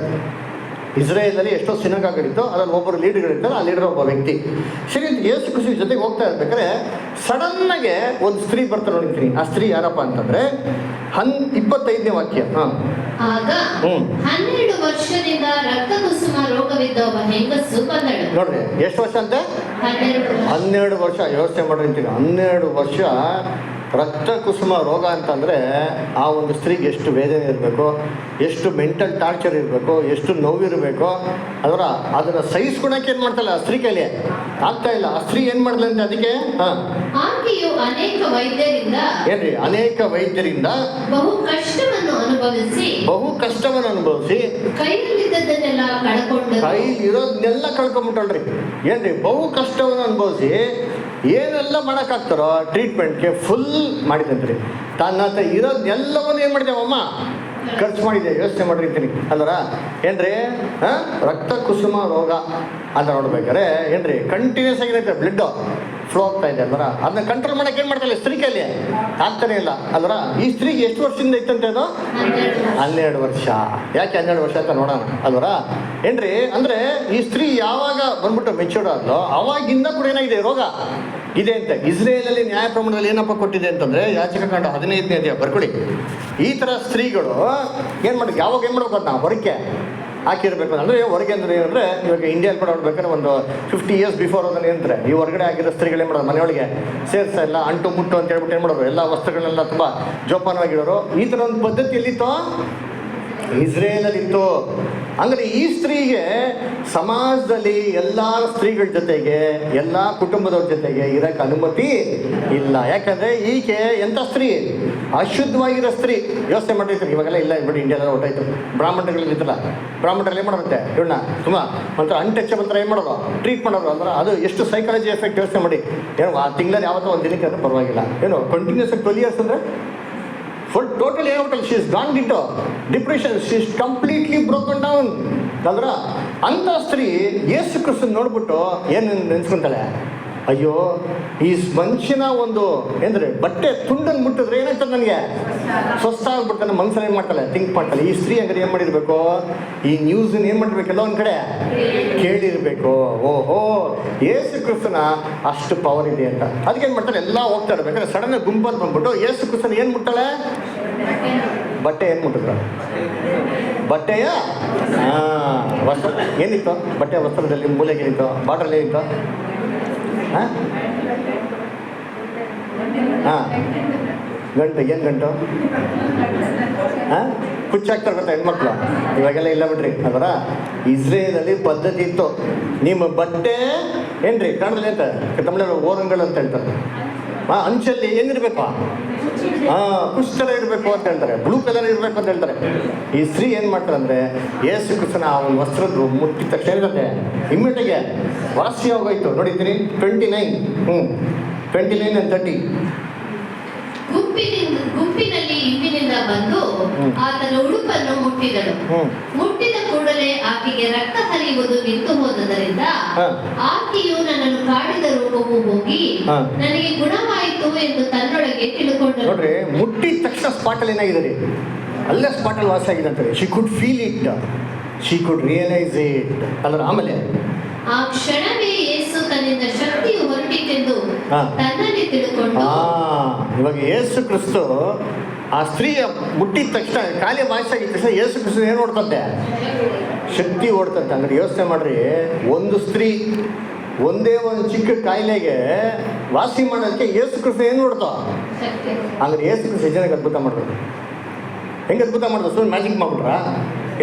ಇಸ್ರೇಲಲ್ಲಿ ಎಷ್ಟೋ ಸಿನಗಾಗಳಿತ್ತು, ಅದ್ರಲ್ಲಿ ಒಬ್ಬರು ಲೀಡರ್ಗಳಿರ್ತಾರೆ. ಆ ಲೀಡರ್ ಒಬ್ಬ ವ್ಯಕ್ತಿ. ಸರಿ, ಯೇಸು ಕ್ರಿಸ್ತ ಜೊತೆಗೆ ಹೋಗ್ತಾ ಇರ್ಬೇಕಾದ್ರೆ ಸಡನ್ನಾಗೆ ಒಂದು ಸ್ತ್ರೀ ಬರ್ತಾರೆ ನೋಡಿರ್ತೀನಿ. ಆ ಸ್ತ್ರೀ ಯಾರಪ್ಪ ಅಂತಂದ್ರೆ 25ನೇ ವಾಕ್ಯ. ಆಗ 12 ವರ್ಷದಿಂದ ರಕ್ತಕುಸುಮ ರೋಗವಿದ್ದ ಒಬ್ಬ ಹೆಂಗಸು ಬಂದಳು. ನೋಡ್ರಿ, ಎಷ್ಟು ವರ್ಷ ಅಂತೆ? 12 ವರ್ಷ. ಯೋಚನೆ ಮಾಡಿರ್ತೀನಿ, 12 ವರ್ಷ ರಕ್ತ ಕುಸುಮ ರೋಗ ಅಂತಂದರೆ ಆ ಒಂದು ಸ್ತ್ರೀಗೆ ಎಷ್ಟು ವೇದನೆ ಇರಬೇಕು, ಎಷ್ಟು ಮೆಂಟಲ್ ಟಾರ್ಚರ್ ಇರಬೇಕು, ಎಷ್ಟು ನೋವಿರಬೇಕು. ಅದನ್ನು ಸಹಿಸ್ಕೊಳಕ್ಕೆ ಏನು ಮಾಡ್ತಾಯಿಲ್ಲ ಆ ಸ್ತ್ರೀ ಕೈಲಿ ಆಗ್ತಾ ಇಲ್ಲ. ಆ ಸ್ತ್ರೀ ಏನು ಮಾಡ್ಲಂತೆ ಅದಕ್ಕೆ? ಆಕೆಯು ಅನೇಕ ವೈದ್ಯರಿಂದ ಏನ್ರಿ, ಅನೇಕ ವೈದ್ಯರಿಂದ ಬಹು ಕಷ್ಟವನ್ನು ಅನುಭವಿಸಿ ಕೈಯಲ್ಲಿದ್ದದನ್ನೆಲ್ಲ ಕೈಲಿರೋದನ್ನೆಲ್ಲ ಕಳ್ಕೊಂಡ್ಬಿಟ್ಟಳ್ರಿ. ಏನ್ರಿ, ಬಹು ಕಷ್ಟವನ್ನು ಅನುಭವಿಸಿ ಏನೆಲ್ಲ ಮಾಡೋಕ್ಕಾಗ್ತಾರೋ ಟ್ರೀಟ್ಮೆಂಟ್ಗೆ ಫುಲ್ ಮಾಡಿದಂತ್ರಿ. ತನ್ನ ಹತ್ರ ಇರೋದೆಲ್ಲವನ್ನೂ ಏನು ಮಾಡಿದ್ದೇವಮ್ಮ ಖರ್ಚು ಮಾಡಿದೆ. ಯೋಚನೆ ಮಾಡಿರ್ತೀನಿ ಅಲ್ವರ ಏನ್ರಿ. ರಕ್ತ ಕುಸುಮ ರೋಗ ಅಂತ ನೋಡ್ಬೇಕಾರೆ ಏನ್ರಿ ಕಂಟಿನ್ಯೂಸ್ ಆಗಿರುತ್ತೆ, ಬ್ಲಡ್ ಫ್ಲೋ ಆಗ್ತಾ ಇದೆ ಅಲ್ವರ. ಅದನ್ನ ಕಂಟ್ರೋಲ್ ಮಾಡೋಕೆ ಏನು ಮಾಡ್ತಾಯಿಲ್ಲ ಸ್ತ್ರೀ ಕೈಲಿ ಆಗ್ತಾನೆ ಇಲ್ಲ ಅಲ್ವರ. ಈ ಸ್ತ್ರೀಗೆ ಎಷ್ಟು ವರ್ಷದಿಂದ ಇತ್ತಂತೆ ಅದು? 12 ವರ್ಷ. ಯಾಕೆ 12 ವರ್ಷ ಅಂತ ನೋಡೋಣ ಅಲ್ವರ ಏನ್ರಿ. ಅಂದರೆ ಈ ಸ್ತ್ರೀ ಯಾವಾಗ ಬಂದ್ಬಿಟ್ಟು ಮೆಚೂರ್ಡ್ ಆದ್ಲೋ ಅವಾಗಿಂದ ಕೂಡ ಏನಾಗಿದೆ, ರೋಗ ಇದೆ ಅಂತ. ಇಸ್ರೇಲಲ್ಲಿ ನ್ಯಾಯ ಪ್ರಮಾಣದಲ್ಲಿ ಏನಪ್ಪ ಕೊಟ್ಟಿದೆ ಅಂತಂದರೆ, ಯಾಚಿಕಾಂಡ 15ನೇ ಅಧ್ಯಾಯ ಬರ್ಕೊಳ್ಳಿ. ಈ ಥರ ಸ್ತ್ರೀಗಳು ಏನು ಮಾಡಿ ಯಾವಾಗ ಏನು ಮಾಡ್ಬೇಕು, ಅದನ್ನ ಹೊರಗೆ ಹಾಕಿರ್ಬೇಕು. ಅಂದರೆ ಹೊರಗೆ ಅಂದರೆ ಏನಂದರೆ, ಇವಾಗ ಇಂಡಿಯಲ್ಲಿ ಕೂಡ ನೋಡ್ಬೇಕಾದ್ರೆ ಒಂದು 50 years ಬಿಫೋರ್ ಅದನ್ನು ಏನಂತಾರೆ, ಈ ಹೊರಗಡೆ ಆಗಿರೋ ಸ್ತ್ರೀಗಳು ಏನು ಮಾಡೋದು, ಮನೆಯೊಳಗೆ ಸೇರಿಸ ಎಲ್ಲ ಅಂಟು ಮುಟ್ಟು ಅಂತ ಹೇಳ್ಬಿಟ್ಟು ಏನು ಮಾಡೋರು, ಎಲ್ಲ ವಸ್ತ್ರಗಳನ್ನೆಲ್ಲ ತುಂಬ ಜೋಪಾನವಾಗಿರೋರು. ಈ ಥರ ಒಂದು ಪದ್ಧತಿ ಎಲ್ಲಿತ್ತೋ, ಇಸ್ರೇಲಲ್ಲಿತ್ತು. ಅಂದರೆ ಈ ಸ್ತ್ರೀಗೆ ಸಮಾಜದಲ್ಲಿ ಎಲ್ಲ ಸ್ತ್ರೀಗಳ ಜೊತೆಗೆ, ಎಲ್ಲ ಕುಟುಂಬದವ್ರ ಜೊತೆಗೆ ಇರೋಕ್ಕೆ ಅನುಮತಿ ಇಲ್ಲ. ಯಾಕಂದರೆ ಈಕೆ ಎಂಥ ಸ್ತ್ರೀ, ಅಶುದ್ಧವಾಗಿರೋ ಸ್ತ್ರೀ. ಯೋಚನೆ ಮಾಡಿರ್ತೀನಿ, ಇವಾಗೆಲ್ಲ ಇಲ್ಲ ಬಿಡಿ, ಇಂಡಿಯಾದಲ್ಲಿ ಹೊಟ್ಟಾಯ್ತು. ಬ್ರಾಹ್ಮಣಗಳಿರ್ತಲ್ಲ, ಬ್ರಾಹ್ಮಣರಲ್ಲಿ ಏನು ಮಾಡೋರುತ್ತೆ ಇವನ್ನ ತುಂಬ ಒಂಥರ ಅನ್ಟಚಬಲ್ ಥರ ಏನು ಮಾಡೋದು, ಟ್ರೀಟ್ ಮಾಡೋದು. ಅಂದ್ರೆ ಅದು ಎಷ್ಟು ಸೈಕಾಲಜಿ ಎಫೆಕ್ಟ್ ಯೋಚನೆ ಮಾಡಿ. ಏನು ಆ ತಿಂಗಳಲ್ಲಿ ಯಾವತ್ತೋ ಒಂದು ದಿನಕ್ಕೆ ಅಂದರೆ ಪರವಾಗಿಲ್ಲ, ಏನು ಕಂಟಿನ್ಯೂಸ್ ಆಗಿ 12 years ಅಂದರೆ ಫುಲ್ ಟೋಟಲ್ ಏನಾಗ್ಬಿಟ್ಟಲ್ಲ, she is gone into depression, she is completely broken down. ಅಂದ್ರೆ ಅಂಥ ಸ್ತ್ರೀ ಯೇಸು ಕ್ರಿಸ್ತನ ನೋಡ್ಬಿಟ್ಟು ಏನು ನೆನೆಸ್ಕೊಂತಾಳೆ, ಅಯ್ಯೋ ಈ ಮನುಷ್ಯನ ಒಂದು ಅಂದರೆ ಬಟ್ಟೆ ತುಂಡನ್ನು ಮುಟ್ಟಿದ್ರೆ ಏನಾಗ್ತದೆ ನನಗೆ ಸ್ವಸ್ಥ ಆಗ್ಬಿಡ್ತಾನೆ. ಮನ್ಸಲ್ಲಿ ಏನು ಮಾಡ್ತಾಳೆ, ಥಿಂಕ್ ಮಾಡ್ತಾಳೆ. ಈ ಸ್ತ್ರೀ ಹಂಗಾರೆ ಏನು ಮಾಡಿರಬೇಕು, ಈ ನ್ಯೂಸನ್ನ ಏನು ಮಾಡಿರ್ಬೇಕೆಲ್ಲ ಒಂದು ಕಡೆ ಕೇಳಿರಬೇಕು. ಓಹೋ, ಯೇಸು ಕ್ರಿಸ್ತನ ಅಷ್ಟು ಪವರ್ ಇದೆ ಅಂತ. ಅದಕ್ಕೆ ಏನು ಮಾಡ್ತಾಳೆ, ಎಲ್ಲ ಹೋಗ್ತಾ ಇರ್ಬೇಕಾದ್ರೆ ಸಡನ್ನಾಗಿ ಗುಂಪಲ್ಲಿ ಬಂದ್ಬಿಟ್ಟು ಯೇಸು ಕ್ರಿಸ್ತನ ಏನು ಮುಟ್ಟಾಳೆ, ಬಟ್ಟೆ ಏನು ಮುಟ್ಟಿದ್ರು, ಬಟ್ಟೆಯ ವಸ್ತ್ರ ಏನಿತ್ತು, ಬಟ್ಟೆಯ ವಸ್ತ್ರದಲ್ಲಿ ಮೂಲೆಗೆ ಏನಿತ್ತು, ಬಾರ್ಡ್ರಲ್ಲಿ ಏನಿತ್ತು, ಹಾಂ ಗಂಟು, ಏನು ಗಂಟು, ಹುಚ್ಚಾಗ್ತಾರೆ ಗೊತ್ತಾ ಹೆಣ್ಮಕ್ಳು. ಇವಾಗೆಲ್ಲ ಇಲ್ಲ ಬಿಡ್ರಿ. ಅದರ ಇಸ್ರೇಲಲ್ಲಿ ಪದ್ಧತಿ ಇತ್ತು, ನಿಮ್ಮ ಬಟ್ಟೆ ಏನ್ರಿ ಕನ್ನಡದಲ್ಲಿ ಅಂತ ತಮಿಳಲ್ಲಿ ಓರಂಗಳು ಅಂತ ಹೇಳ್ತಾರೆ. ಅಂಚಲ್ಲಿ ಏನಿರಬೇಕು, ಕುಷ್ಠರ ಇರಬೇಕು ಅಂತ ಹೇಳ್ತಾರೆ, ಬ್ಲೂ ಕಲರ್ ಇರಬೇಕು ಅಂತ ಹೇಳ್ತಾರೆ. ಈ ಸ್ತ್ರೀ ಏನು ಮಾಡ್ತಾರೆ ಅಂದರೆ, ಯೇಸು ಕ್ರಿಸ್ತನ ಆ ಒಂದು ವಸ್ತ್ರದ್ದು ಮುಟ್ಟಿದ ತಕ್ಷಣ ಇರುತ್ತೆ ಇಮ್ಮಿಡಿಯೇಟ್ಗೆ ವಾಸಿ ಹೋಗೋಯ್ತು. ನೋಡಿದ್ದೀನಿ 29 29 and 30. ಗುಂಪಿನಲ್ಲಿ ಹಿಂದಿನಿಂದ ಬಂದು ಆತನ ಉಡುಪನ್ನು ಮುಟ್ಟಿದಳು. ಮುಟ್ಟಿದ ಕೂಡಲೇ ಆಕೆಗೆ ರಕ್ತ ಹರಿಯುವುದು ನಿಂತು ಹೋದದರಿಂದ ಹಾ. ಆಕೆಯು ನನ್ನನ್ನು ಕಾಡಿದ ರೋಗವು ಹೋಗಿ ಹಾ. ನನಗೆ ಗುಣವಾಯಿತು ಎಂದು ತನ್ನೊಳಗೆ ತಿಳ್ಕೊಂಡಳು. ನೋಡ್ರಿ, ಮುಟ್ಟಿದ ತಕ್ಷಣ ಸ್ಪಾಟಲ್ಲಿ ಏನಾಗಿದೆ ರೀ, ಅಲ್ಲೇ ಸ್ಪಾಟಲ್ಲಿ ವಾಸಿ ಆಗಿದೆ ಅಂತಾರೆ. She could feel it, she could realise it ಅಲ್ಲ. ಆಮೇಲೆ ಆ ಕ್ಷಣವೇ ಯೇಸು ತನ್ನಿಂದ ಶಕ್ತಿಯು ಹೊರಟಿತೆಂದು ಹಾ. ತನ್ನಲ್ಲಿ ತಿಳ್ಕೊಂಡು ಇವಾಗ ಯೇಸು ಕ್ರಿಸ್ತು ಆ ಸ್ತ್ರೀಯ ಮುಟ್ಟಿದ ತಕ್ಷಣ ಕಾಲೇ ವಾಸಿ ಆಗಿದ ತಕ್ಷಣ ಯೇಸು ಕ್ರಿಸ್ತು ಏನು ಓಡ್ತಂತೆ? ಶಕ್ತಿ ಓಡ್ತಂತೆ. ಅಂದ್ರೆ ಯೋಚನೆ ಮಾಡ್ರಿ, ಒಂದು ಸ್ತ್ರೀ ಒಂದೇ ಒಂದು ಚಿಕ್ಕ ಕಾಯಿಲೆಗೆ ವಾಸಿ ಮಾಡೋದಕ್ಕೆ ಯೇಸು ಕ್ರಿಸ್ತು ಏನು ನೋಡ್ತಾವ? ಶಕ್ತಿ. ಅಂದ್ರೆ ಯೇಸು ಕ್ರಿಸ್ತು ಜನಕ್ಕೆ ಅದ್ಭುತ ಮಾಡ್ಬೇಕು. ಹೆಂಗೆ ಅದ್ಭುತ ಮಾಡಿದ್ರು? ಸುಮ್ಮನೆ ಮ್ಯಾಜಿಕ್ ಮಾಡ್ಬಿಟ್ರ?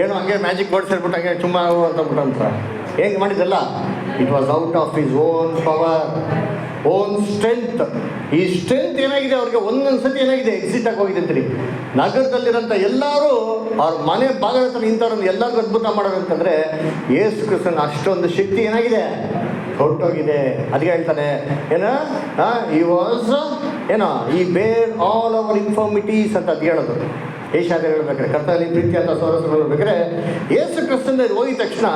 ಏನೋ ಹಂಗೆ ಮ್ಯಾಜಿಕ್ ವರ್ಡ್ಸ್ ಹೇಳ್ಬಿಟ್ಟು ಹಂಗೆ ಚುಮ್ಮ ಅಂತ ಬಿಟ್ರಂತ ಹೆಂಗೆ ಮಾಡಿದ್ದಲ್ಲ? It was out of his own power, own strength. ಈ ಸ್ಟ್ರೆಂತ್ ಏನಾಗಿದೆ ಅವ್ರಿಗೆ, ಒಂದೊಂದು ಸತಿ ಏನಾಗಿದೆ, ಎಕ್ಸಿಟ್ ಆಗಿ ಹೋಗಿದೆ ಅಂತೀರಿ. ನಗರದಲ್ಲಿರೋಂಥ ಎಲ್ಲರೂ ಅವ್ರ ಮನೆ ಭಾಗದ ಹತ್ರ ನಿಂತವ್ರನ್ನ ಎಲ್ಲರಿಗೂ ಅದ್ಭುತ ಮಾಡೋದು ಅಂತಂದರೆ ಯೇಸು ಕ್ರಿಸ್ತನ ಅಷ್ಟೊಂದು ಶಕ್ತಿ ಏನಾಗಿದೆ, ಹೊರಟೋಗಿದೆ. ಅದಕ್ಕೆ ಹೇಳ್ತಾನೆ ಏನೋ, ಈ ವಾಸ್ ಏನೋ ಈ ಬೇರ್ ಆಲ್ ಅವರ್ ಇನ್ಫಾರ್ಮಿಟೀಸ್ ಅಂತ ಅದು ಹೇಳೋದು. ಏಷ್ಯಾದ ಹೇಳ್ಬೇಕಾರೆ ಕರ್ತನಲ್ಲಿ ಪ್ರೀತಿ ಅಂತ ಸೋರಸಗಳು ಹೇಳ್ಬೇಕಾದ್ರೆ ಯೇಸು ಕ್ರಿಸ್ತಂದ ಹೋಗಿದ ತಕ್ಷಣ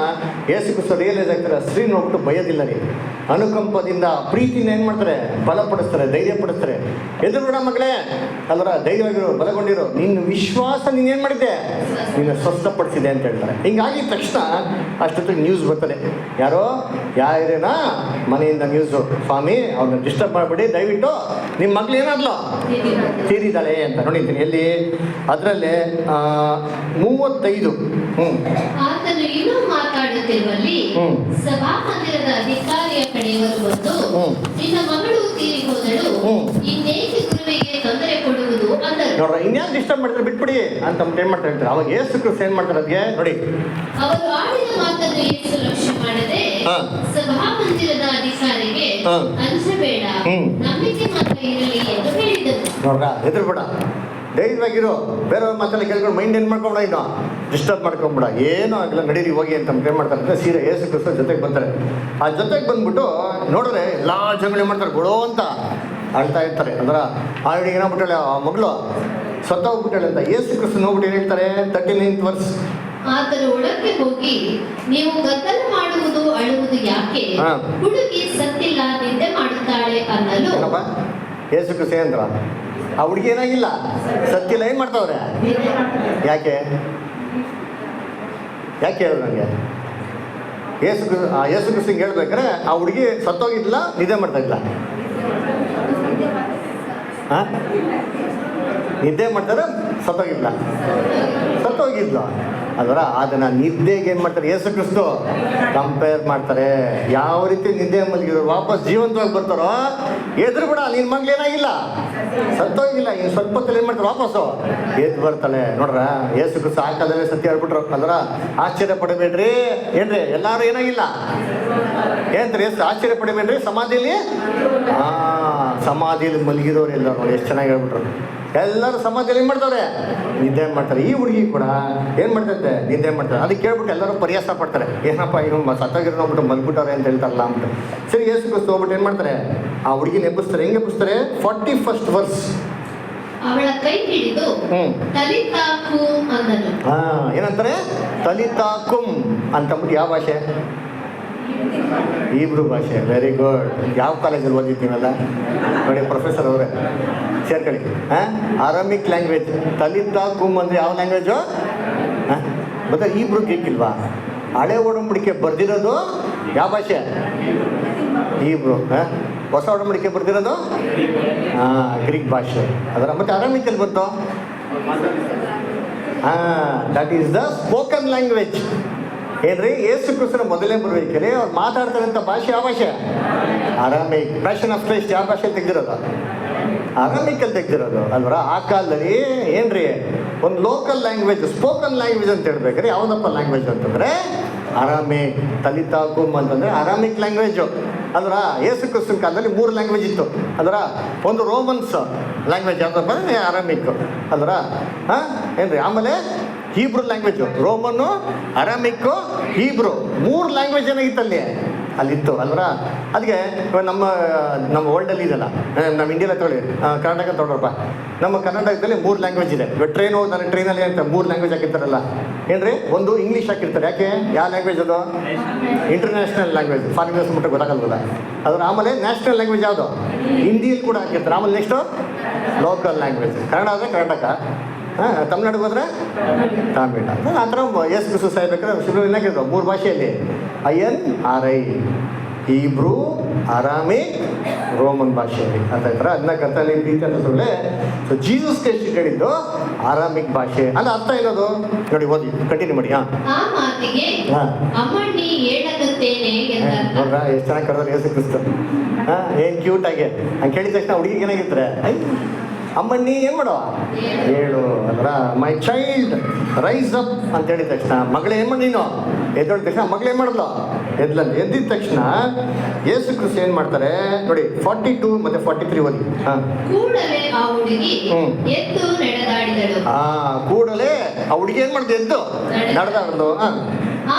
ಯೇಸು ಕ್ರಿಸ್ತ ರಿಯಲೈಸ್ ಆಗ್ತಾರೆ. ಸ್ತ್ರೀ ನೋಡ್ಬಿಟ್ಟು ಭಯದಿಲ್ಲ ರೀ, ಅನುಕಂಪದಿಂದ ಪ್ರೀತಿನ ಏನು ಮಾಡ್ತಾರೆ, ಬಲಪಡಿಸ್ತಾರೆ, ಧೈರ್ಯ ಪಡಿಸ್ತಾರೆ. ಎದುರುಗಡ ಮಗಳೇ ಅಲ್ಲರ, ಧೈರ್ಯವಾಗಿರೋ, ಬಲಗೊಂಡಿರೋ, ನಿನ್ನ ವಿಶ್ವಾಸ ನೀನೇನು ಮಾಡಿದ್ದೆ, ನಿನ್ನ ಸ್ವಸ್ಥಪಡಿಸಿದೆ ಅಂತ ಹೇಳ್ತಾರೆ. ಹಿಂಗಾಗಿದ ತಕ್ಷಣ ಅಷ್ಟೊತ್ತಿಗೆ ನ್ಯೂಸ್ ಬರ್ತದೆ. ಯಾರೋ ಯಾರೇನಾ ಮನೆಯಿಂದ ನ್ಯೂಸು, ಸ್ವಾಮಿ ಅವ್ರನ್ನ ಡಿಸ್ಟರ್ಬ್ ಮಾಡಿಬಿಡಿ, ದಯವಿಟ್ಟು ನಿಮ್ಮ ಮಗಳು ಏನಾದ್ಲು ತೀರಿದ್ದಾಳೆ ಅಂತ ನೋಡಿದ್ದೀನಿ. ಎಲ್ಲಿ? ಅದರಲ್ಲೇ 35. ಆತನು ಇನ್ನೂ ಮಾತಾಡುತ್ತಿರುವಲ್ಲಿ ಸಭಾಮಂದಿರದ ಅಧಿಕಾರಿಯ ಕಡೆಯವರು ಬಂದು, ನಿನ್ನ ಮಗಳು ತೀರಿ ಹೋದಳು, ಇನ್ನೇಕೆ ಗುರುವಿಗೆ ತೊಂದರೆ ಕೊಡುವುದು ಅಂದರು. ನೋಡ್ರ, ಇನ್ಯಾರು ಡಿಸ್ಟರ್ಬ್ ಮಾಡ್ತಾರೆ, ಬಿಟ್ಬಿಡಿ ಅಂತ ಏನ್ ಮಾಡ್ತಾ ಹೇಳ್ತಾರೆ. ಅವಾಗ ಯೇಸು ಕ್ರಿಸ್ತ ಏನ್ ಮಾಡ್ತಾರೆ ಅದಕ್ಕೆ ನೋಡಿ. ಅವರು ಆಡಿದ ಮಾತನ್ನು ಯೇಸು ಲಕ್ಷ್ಯ ಮಾಡದೆ ಸಭಾಮಂದಿರದ ಅಧಿಕಾರಿಗೆ ಅಂಜಬೇಡ, ನಂಬಿಕೆ ಮಾತ್ರ ಇರಲಿ ಎಂದು ಹೇಳಿದರು. ನೋಡ್ರ, ಹೆದರ್ಬೇಡ, ಧೈರ್ಯವಾಗಿರೋ, ಬೇರೆಯವ್ರ ಮಾತೆಲ್ಲ ಕೇಳ್ಕೊಂಡು ಮೈಂಡ್ ಏನು ಮಾಡ್ಕೊಂಬಿಡ, ಇನ್ನು ಡಿಸ್ಟರ್ಬ್ ಮಾಡ್ಕೊಂಬಿಡ, ಏನೂ ಆಗಿಲ್ಲ, ನಡೀರಿ ಹೋಗಿ ಅಂತ ಏನು ಮಾಡ್ತಾರೆ ಅಂದರೆ ಸೀರೆ ಯೇಸು ಕ್ರಿಸ್ತ ಜೊತೆಗೆ ಬರ್ತಾರೆ. ಆ ಜೊತೆಗೆ ಬಂದ್ಬಿಟ್ಟು ನೋಡಿದ್ರೆ ಎಲ್ಲ ಜಗಳ ಮಾಡ್ತಾರೆ, ಗೊಡೋ ಅಂತ ಅಳ್ತಾ ಇರ್ತಾರೆ. ಅಂದ್ರೆ ಆ ಹುಡುಗಿ ಏನಾಗ್ಬಿಟ್ಟಾಳೆ, ಆ ಮಗಳು ಸತ್ತೋಗ್ಬಿಟ್ಟಾಳೆ ಅಂತ. ಯೇಸು ಕ್ರಿಸ್ತ ನೋಡ್ಬಿಟ್ಟು ಏನು ಹೇಳ್ತಾರೆ, 39th verse. ಆತನು ಒಳಕ್ಕೆ ಹೋಗಿ, ನೀವು ಗದ್ದಲ ಮಾಡುವುದು ಅಳುವುದು ಯಾಕೆ, ಹುಡುಗಿ ಸತ್ತಿಲ್ಲ, ನಿದ್ದೆ ಮಾಡುತ್ತಾಳೆ ಅನ್ನಲು. ಏನಪ್ಪ ಯೇಸು ಕ್ರಿಸ್ತ ಏನಂದ್ರ, ಆ ಹುಡುಗಿ ಏನಾಗಿಲ್ಲ, ಸತ್ತಿಲ್ಲ, ಏನು ಮಾಡ್ತಾವ್ರೆ, ಯಾಕೆ ಯಾಕೆ ಹೇಳು ನನಗೆ? ಯೇಸು ಕ್ರಿಸ್ತಂಗೆ ಹೇಳ್ಬೇಕಾರೆ ಆ ಹುಡುಗಿ ಸತ್ತೋಗಿದ್ಲ, ನಿದ್ದೆ ಮಾಡ್ತಾ ಇದ್ಲ? ಹಾಂ, ನಿದ್ದೆ ಮಾಡ್ತಾರೆ, ಸತ್ತೋಗಿದ್ಲ? ಸತ್ತೋಗಿದ್ಲ ಅಲ್ವರ. ಅದನ್ನು ನಿದ್ದೆಗೆ ಏನು ಮಾಡ್ತಾರೆ ಯೇಸು ಕ್ರಿಸ್ತು ಕಂಪೇರ್ ಮಾಡ್ತಾರೆ. ಯಾವ ರೀತಿ ನಿದ್ದೆ ಮಲಗಿದ್ರು ವಾಪಸ್ ಜೀವಂತವಾಗಿ ಬರ್ತಾರೋ, ಎದ್ರು ಬಿಡ, ನಿನ್ನ ಮಗ್ಳು ಏನಾಗಿಲ್ಲ, ಸತ್ತೋಗಿಲ್ಲ, ಇನ್ನು ಸ್ವಲ್ಪ ಹೊತ್ತಲ್ಲಿ ಏನು ಮಾಡ್ತಾರೆ, ವಾಪಸ್ಸು ಎದ್ದು ಬರ್ತಾಳೆ. ನೋಡ್ರ, ಯೇಸು ಕ್ರಿಸ್ತು ಆ ಕಾಲದಲ್ಲೇ ಸತ್ಯ ಹೇಳ್ಬಿಟ್ರು ಅಲ್ವರ. ಆಶ್ಚರ್ಯ ಪಡಬೇಡ್ರಿ, ಏನ್ರಿ ಎಲ್ಲರೂ ಏನಾಗಿಲ್ಲ ಏನಂತಾರೆ ಯೇಸು, ಆಶ್ಚರ್ಯ ಪಡಬೇಡ್ರಿ, ಸಮಾಧಿಯಲ್ಲಿ ಸಮಾಧಿಯಲ್ಲಿ ಮಲಗಿರೋರು ಎಲ್ಲರೂ ನೋಡಿ ಎಷ್ಟು ಚೆನ್ನಾಗಿ ಹೇಳ್ಬಿಟ್ರು. ಎಲ್ಲರೂ ಸಮಾಧಿಯಲ್ಲಿ ಏನು ಮಾಡ್ತಾರೆ, ನಿದ್ದೆ ಮಾಡ್ತಾರೆ. ಈ ಹುಡುಗಿ ಕೂಡ ಏನು ಮಾಡ್ತೈತೆ, ನಿದ್ದೆ ಮಾಡ್ತಾರೆ. ಅದಕ್ಕೆ ಕೇಳ್ಬಿಟ್ಟು ಎಲ್ಲರೂ ಪರಿಹಾಸ ಪಡ್ತಾರೆ, ಏನಪ್ಪ ಇನ್ನು ಸತ್ತಾಗಿರೋ ನೋಡ್ಬಿಟ್ಟು ಮಲ್ಬಿಟ್ಟವ್ರೆ ಅಂತ ಹೇಳ್ತಾರಲ್ಲ ಅಂದ್ಬಿಟ್ಟು. ಸರಿ, ಯೇಸು ಕ್ರಿಸ್ತು ಹೋಗ್ಬಿಟ್ಟು ಏನು ಮಾಡ್ತಾರೆ, ಆ ಹುಡುಗಿನ ಎಬ್ಬಿಸ್ತಾರೆ. ಹೆಂಗೆ ಎಬ್ಬಿಸ್ತಾರೆ? 41st verse. ಅವಳ ಕೈ ಹಿಡಿದು ತಲಿತಾಕು ಅಂದನು. ಏನಂತಾರೆ? ತಲಿತಾಕುಂ ಅಂತಂದ್ಬಿಟ್ಟು ಯಾವ ಭಾಷೆ? ಹೀಬ್ರೂ ಭಾಷೆ. Very good. ಯಾವ ಕಾಲೇಜಲ್ಲಿ ಓದಿದ್ದೀನಲ್ಲ ನೋಡಿ, ಪ್ರೊಫೆಸರ್ ಅವರೇ ಸೇರ್ಕೊಳ್ಳಿ. Aramaic language. ತಲಿತಾಕುಂ ಅಂದರೆ ಯಾವ ಲ್ಯಾಂಗ್ವೇಜು? ಮತ್ತೆ ಹೀಬ್ರೂ ಗ್ರೀಕಿಲ್ವಾ? ಹಳೆ ಒಡಂಬಡಿಕೆ ಬರ್ದಿರೋದು ಯಾವ ಭಾಷೆ? ಹೀಬ್ರೂ. ಹೊಸ ಒಡಂಬಡಿಕೆ ಬರ್ದಿರೋದು ಗ್ರೀಕ್ ಭಾಷೆ. ಅದರ ಮತ್ತೆ ಅರಾಮಿಕಲ್ಲಿ ಬಂತು. That is the spoken language. ಏನ್ರಿ, ಯೇಸು ಕ್ರಿಸ್ತನ ಮೊದಲೇ ಬರಬೇಕಲ್ಲಿ ಅವ್ರು ಮಾತಾಡ್ತಾರಂಥ ಭಾಷೆ ಯಾವ ಭಾಷೆ? ಅರಾಮಿಕ್. ಪ್ಯಾಷನ್ ಆಫ್ ಕ್ರೈಸ್ಟ್ ಯಾವ ಭಾಷೆ ತೆಗ್ದಿರೋದು? ಅರಾಮಿಕಲ್ಲಿ ತೆಗ್ದಿರೋದು ಅಲ್ವರ. ಆ ಕಾಲದಲ್ಲಿ ಏನ್ರಿ, ಒಂದು ಲೋಕಲ್ ಲ್ಯಾಂಗ್ವೇಜ್, ಸ್ಪೋಕನ್ ಲ್ಯಾಂಗ್ವೇಜ್ ಅಂತ ಹೇಳ್ಬೇಕಾದ್ರೆ ಯಾವುದಪ್ಪ ಲ್ಯಾಂಗ್ವೇಜ್ ಅಂತಂದರೆ ಅರಾಮಿಕ್. ತಲಿತಾಕುಂ ಅಂತಂದರೆ ಅರಾಮಿಕ್ ಲ್ಯಾಂಗ್ವೇಜು ಅಲ್ವರ. ಯೇಸು ಕ್ರಿಸ್ತನ ಕಾಲದಲ್ಲಿ 3 ಲ್ಯಾಂಗ್ವೇಜ್ ಇತ್ತು ಅಲ್ವರ. ಒಂದು ರೋಮನ್ಸ್ ಲ್ಯಾಂಗ್ವೇಜ್ ಯಾವುದಪ್ಪ ಅಂದರೆ ಅರಾಮಿಕ್ ಅಲ್ವರ. ಏನ್ರಿ, ಆಮೇಲೆ ಹೀಬ್ರೂ ಲ್ಯಾಂಗ್ವೇಜು, ರೋಮನ್ನು, ಅರಾಮಿಕ್ಕು, ಹೀಬ್ರೂ 3 ಲ್ಯಾಂಗ್ವೇಜ್ ಏನಾಗಿತ್ತು ಅಲ್ಲಿ ಅಲ್ಲಿತ್ತು ಅಲ್ವರ. ಅದಕ್ಕೆ ಇವಾಗ ನಮ್ಮ ವರ್ಲ್ಡಲ್ಲಿ ಇದೆಯಲ್ಲ, ನಮ್ಮ ಇಂಡಿಯಾದಲ್ಲಿ ತೊಗೊಳ್ಳಿ, ಕರ್ನಾಟಕ ತೊಗೊಳ್ರಪ್ಪ. ನಮ್ಮ ಕರ್ನಾಟಕದಲ್ಲಿ 3 ಲ್ಯಾಂಗ್ವೇಜ್ ಇದೆ. ಇವಾಗ ಟ್ರೈನ್ ಹೋದಾನೆ, ಟ್ರೈನಲ್ಲಿ ಅಂತ 3 ಲ್ಯಾಂಗ್ವೇಜ್ ಹಾಕಿರ್ತಾರಲ್ಲ ಏನ್ರಿ, ಒಂದು ಇಂಗ್ಲೀಷ್ ಹಾಕಿರ್ತಾರೆ. ಯಾಕೆ? ಯಾವ ಲ್ಯಾಂಗ್ವೇಜ್ ಅದು? ಇಂಟರ್ನ್ಯಾಷನಲ್ ಲ್ಯಾಂಗ್ವೇಜ್, ಫಾರಿನರ್ಸ್ ಮುಟ್ಟ ಗೊತ್ತಾಗಲ್ವಲ್ಲ ಅದ್ರ. ಆಮೇಲೆ ನ್ಯಾಷನಲ್ ಲ್ಯಾಂಗ್ವೇಜ್ ಯಾವುದು? ಹಿಂದಿಯಲ್ಲಿ ಕೂಡ ಹಾಕಿರ್ತಾರೆ. ಆಮೇಲೆ ನೆಕ್ಸ್ಟು ಲೋಕಲ್ ಲ್ಯಾಂಗ್ವೇಜ್. ಕನ್ನಡ ಆದರೆ ಕರ್ನಾಟಕ, ತಮಿಳ್ನಾಡಿಗೆ ಹೋದ್ರೆ ತಮಿಳು. ಆ ಥರ ಯೇಸು ಕ್ರಿಸ್ತ ಸಾಯ್ಬೇಕಾದ್ರೆ ಶುರು ಏನಾಗಿದ್ರು 3 ಭಾಷೆಯಲ್ಲಿ, INRI, ಹೀಬ್ರೂ, ಅರಾಮಿಕ್, ರೋಮನ್ ಭಾಷೆಯಲ್ಲಿ ಅಂತ ಇರ್ತಾರೆ. ಅದನ್ನ ಕರ್ತನಲ್ಲಿ ಪ್ರೀತಿ ಅಂತ ಸುಳ್ಳೆ. ಸೊ ಜೀಸಸ್ ಕ್ರೈಸ್ಟ್ ಹೇಳಿದ್ದು ಅರಾಮಿಕ್ ಭಾಷೆ. ಅಲ್ಲ ಅರ್ಥ ಏನದು ನೋಡಿ, ಓದಿ, ಕಂಟಿನ್ಯೂ ಮಾಡಿ. ಆ ಮಾತಿಗೆ ಅಮ್ಮಣ್ಣಿ ಹೇಳಕತ್ತೇನೆ ಎಂದರ್ಥ. ನೋಡ್ರ ಎಷ್ಟು ಚೆನ್ನಾಗಿ ಕರೆದ್ರೆ ಯೇಸು ಕ್ರಿಸ್ತ. ಏನು ಕ್ಯೂಟ್ ಆಗಿ ಹಂಗೆ ಕೇಳಿದ ತಕ್ಷಣ ಹುಡುಗಿಗೆ ಏನಾಗಿರ್ತಾರೆ, ಅಮ್ಮಣ್ಣಿ ಏನು ಮಾಡೋ ಹೇಳು ಅಲ್ರ. ಮೈ ಚೈಲ್ಡ್ ರೈಸ್ ಅಪ್ ಅಂತ ಹೇಳಿದ ತಕ್ಷಣ ಮಗಳು ಏನು ಮಾಡಿ, ನೀನು ಎದ್ದೊಳಿದ ತಕ್ಷಣ ಮಗಳು ಏನು ಮಾಡಿದ್ಲು, ಎದ್ಲಂತ. ಎದ್ದಿದ ತಕ್ಷಣ ಯೇಸು ಕ್ರಿಸ್ತ ಏನು ಮಾಡ್ತಾರೆ ನೋಡಿ, 42 ಮತ್ತು 43 ಓದಿ. ಕೂಡಲೇ ಆ ಹುಡುಗಿ ಎದ್ದು ನಡೆದಾಡಿದಳು. ಕೂಡಲೇ ಆ ಹುಡುಗಿ ಏನು ಮಾಡ್ದು, ಎದ್ದು ನಡೆದಾಡಲು.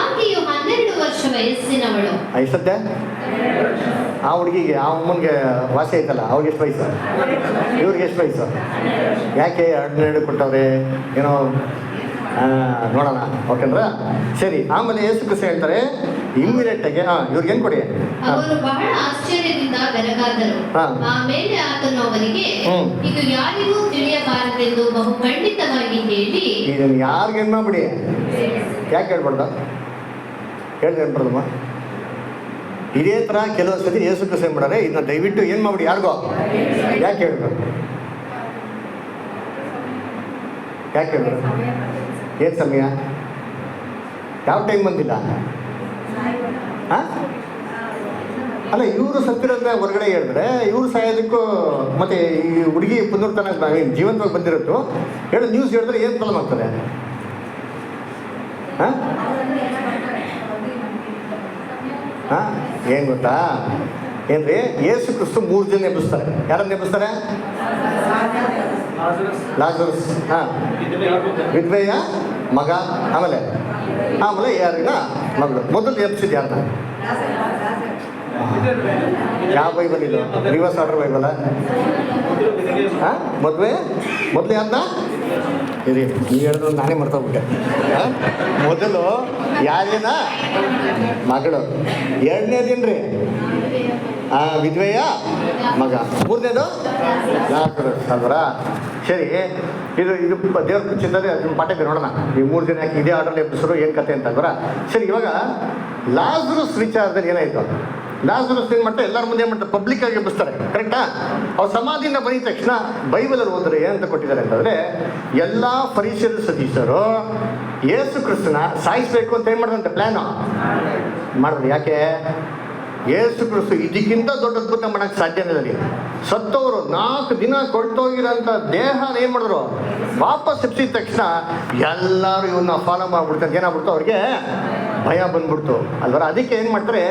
ಆಕೆಯು 12 ವರ್ಷ ವಯಸ್ಸಿನವಳು. ಎಷ್ಟತ್ತೆ ಆ ಹುಡುಗಿಗೆ? ಆ ಅಮ್ಮನಿಗೆ ವಾಸಿ ಐತಲ್ಲ, ಅವ್ರಿಗೆ ಎಷ್ಟು ವಯಸ್ಸು, ಇವ್ರಿಗೆ ಎಷ್ಟು ವಯಸ್ಸು? ಯಾಕೆ 12 ಕೊಟ್ಟವ್ರೆ ಏನೋ ನೋಡೋಣ, ಓಕೆಂದ್ರ ಸರಿ. ಆಮೇಲೆ ಯೇಸು ಕ್ರಿಸ್ತ ಹೇಳ್ತಾರೆ ಇಮ್ಮಿಡಿಯೇಟಾಗಿ ಇವ್ರಿಗೆ ಏನು ಕೊಡಿ. ಅವರು ಬಹಳ ಆಶ್ಚರ್ಯದಿಂದ ಬೆರಗಾದರು. ಆಮೇಲೆ ಆತನು ಅವರಿಗೆ ಇದು ಯಾರಿಗೂ ತಿಳಿಯಬಾರದೆಂದು ಬಹು ಖಂಡಿತವಾಗಿ ಹೇಳಿ, ಇದನ್ನು ಯಾರಿಗೆ ಏನು ಮಾಡ್ಬಿಡಿ, ಯಾಕೆ ಹೇಳ್ಬಾರ್ದು, ಹೇಳ್ಬಾರ್ದಮ್ಮ. ಇದೇ ಥರ ಕೆಲವು ಸತಿ ಯೇಸು ಕ್ರಿಸ್ತ ಏನು ಮಾಡ್ತಾರೆ, ಇದನ್ನ ದಯವಿಟ್ಟು ಏನು ಮಾಡ್ಬಿಡಿ ಯಾರಿಗೋ, ಯಾಕೆ ಹೇಳ್ಬೇಕು, ಯಾಕೆ ಹೇಳ್ಬೇಕು? ಏನು ಸಮಯ, ಯಾವ ಟೈಮ್ ಬಂದಿಲ್ಲ? ಅಲ್ಲ, ಇವರು ಸತ್ತಿರೋದನ್ನ ಹೊರಗಡೆ ಹೇಳಿದ್ರೆ ಇವರು ಸಾಯೋದಕ್ಕೂ ಮತ್ತೆ ಈ ಹುಡುಗಿ ಪುನರ್ತನ ಜೀವಂತವಾಗಿ ಬಂದಿರೋದು ಹೇಳೋ ನ್ಯೂಸ್ ಹೇಳಿದ್ರೆ ಏನು ಪ್ರಾಬ್ಲಮ್ ಆಗ್ತದೆ? ಏನು ಗೊತ್ತಾ ಏನ್ರಿ, ಯೇಸು ಕ್ರಿಸ್ತ 3 ಜನ ಎಬ್ಬಿಸ್ತಾರೆ. ಯಾರನ್ನ ಎಬ್ಬಿಸ್ತಾರೆ? ಲಾಜರಸ್, ವಿಧವೆಯ ಮಗ, ಆಮೇಲೆ ಯಾರಿನ ಮಗಳು. ಮೊದಲು ಎಬ್ಸಿದ್ ಯಾರನ್ನ? ಯಾವ ಬೈಬಲ್ ಇದು? ರಿವರ್ಸ್ ಆರ್ಡರ್ ಬೈಬಲ? ಮೊದಲು ಯಾರನ್ನ? ಇರಿ, ನೀವು ಹೇಳಿದ್ರು ನಾನೇ ಮರ್ತೋಗ್ಬಿಟ್ಟೆ. ಮೊದಲು ಯಾರೇನ ಮಗಳು, ಎರಡನೇದೇನ್ರಿ ವಿಧವೆಯ ಮಗ, ಮೂರನೇದು ಲಾಜರಸ್ ಅಲ್ವರ. ಸರಿ, ಇದು ದೇವ್ರ ಚಿಂತನೆ ಅದನ್ನ ಪಾಠಕ್ಕೆ ನೋಡೋಣ. ಈ 3 ಜನ ಯಾಕೆ ಇದೇ ಆರ್ಡರ್ಲಿ ಎಬ್ಬಿಸ್ರು, ಏನು ಕತೆ ಅಂತ ಅಲ್ವರ. ಸರಿ, ಇವಾಗ ಲಾಜರಸ್ ವಿಚಾರದಲ್ಲಿ ಏನಾಯಿತು? ಲಾಜರಸ್ ಏನು ಮಾಡ್ತಾರೆ, ಎಲ್ಲರ ಮುಂದೆ ಏನು ಮಾಡ್ತಾರೆ, ಪಬ್ಲಿಕ್ ಆಗಿ ಎಬ್ಬಿಸ್ತಾರೆ, ಕರೆಕ್ಟಾ? ಅವ್ರು ಸಮಾಧಿಯಿಂದ ಬಂದಿದ ತಕ್ಷಣ ಬೈಬಲಲ್ಲಿ ಹೋದರೆ ಏನಂತ ಕೊಟ್ಟಿದ್ದಾರೆ ಅಂತಂದರೆ, ಎಲ್ಲ ಫರಿಸೇಯರು ಸದಸ್ಯರು ಯೇಸು ಕ್ರಿಸ್ತನ ಸಾಯಿಸಬೇಕು ಅಂತ ಏನು ಮಾಡಿದಂತೆ ಪ್ಲ್ಯಾನು ಮಾಡಿದ್ರು. ಯಾಕೆ? ಯೇಸು ಕ್ರಿಸ್ತ ಇದಕ್ಕಿಂತ ದೊಡ್ಡ ಅದ್ಭುತ ಮಾಡೋಕ್ಕೆ ಸಾಧ್ಯನೇ ಇಲ್ಲ. ಸತ್ತವರು 4 ದಿನ ಕೊಳ್ತೋಗಿರೋಂಥ ದೇಹನ ಏನು ಮಾಡಿದ್ರು, ವಾಪಸ್ ಎಬ್ಸಿದ ತಕ್ಷಣ ಎಲ್ಲರೂ ಇವನ್ನ ಫಾಲೋ ಮಾಡ್ಬಿಡ್ತಾರೆ. ಏನಾಗ್ಬಿಡ್ತು, ಅವ್ರಿಗೆ ಭಯ ಬಂದ್ಬಿಡ್ತು ಅಲ್ವರ. ಅದಕ್ಕೆ ಏನು ಮಾಡ್ತಾರೆ,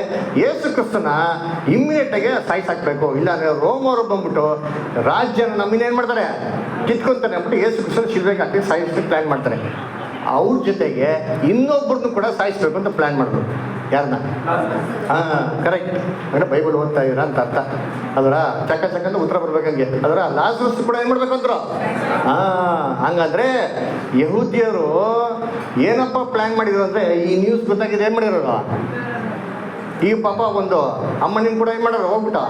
ಯೇಸು ಕ್ರಿಸ್ತನ ಇಮ್ಮಿಡಿಯೇಟಾಗಿ ಸಾಯಿಸಾಕ್ಬೇಕು, ಇಲ್ಲಾಂದರೆ ರೋಮವರು ಬಂದ್ಬಿಟ್ಟು ರಾಜ್ಯನ ನಮ್ಮನ್ನೇನು ಮಾಡ್ತಾರೆ, ಕಿತ್ಕೊಂತಾರೆ ಅಂದ್ಬಿಟ್ಟು ಯೇಸು ಕ್ರಿಸ್ತನ ಶಿಲ್ವೆಗೆ ಹಾಕಿ ಸಾಯಿಸೋಕ್ಕೆ ಪ್ಲ್ಯಾನ್ ಮಾಡ್ತಾರೆ. ಅವ್ರ ಜೊತೆಗೆ ಇನ್ನೊಬ್ಬರನ್ನು ಕೂಡ ಸಾಯಿಸ್ಬೇಕು ಅಂತ ಪ್ಲ್ಯಾನ್ ಮಾಡಿದ್ರು. ಯಾರನ್ನ? ಕರೆಕ್ಟ್. ಅಂದರೆ ಬೈಬಲ್ ಓದ್ತಾ ಇದ್ದೀರಾ ಅಂತ ಅರ್ಥ ಅದರ. ಚಕ್ಕ ಉತ್ತರ ಬರ್ಬೇಕಂಗೆ ಅದರ. ಲಾಜರಸ್ ಕೂಡ ಏನು ಮಾಡ್ಬೇಕಂದ್ರು. ಹಂಗಂದ್ರೆ ಯಹೂದ್ಯರು ಏನಪ್ಪ ಪ್ಲ್ಯಾನ್ ಮಾಡಿದ್ರು ಅಂದರೆ, ಈ ನ್ಯೂಸ್ ಗೊತ್ತಾಗಿದೆ ಏನು ಮಾಡಿರೋರು, ಈ ಪಾಪ ಒಂದು ಅಮ್ಮನಿನ ಕೂಡ ಏನು ಮಾಡೋರು ಹೋಗ್ಬಿಟ್ಟು.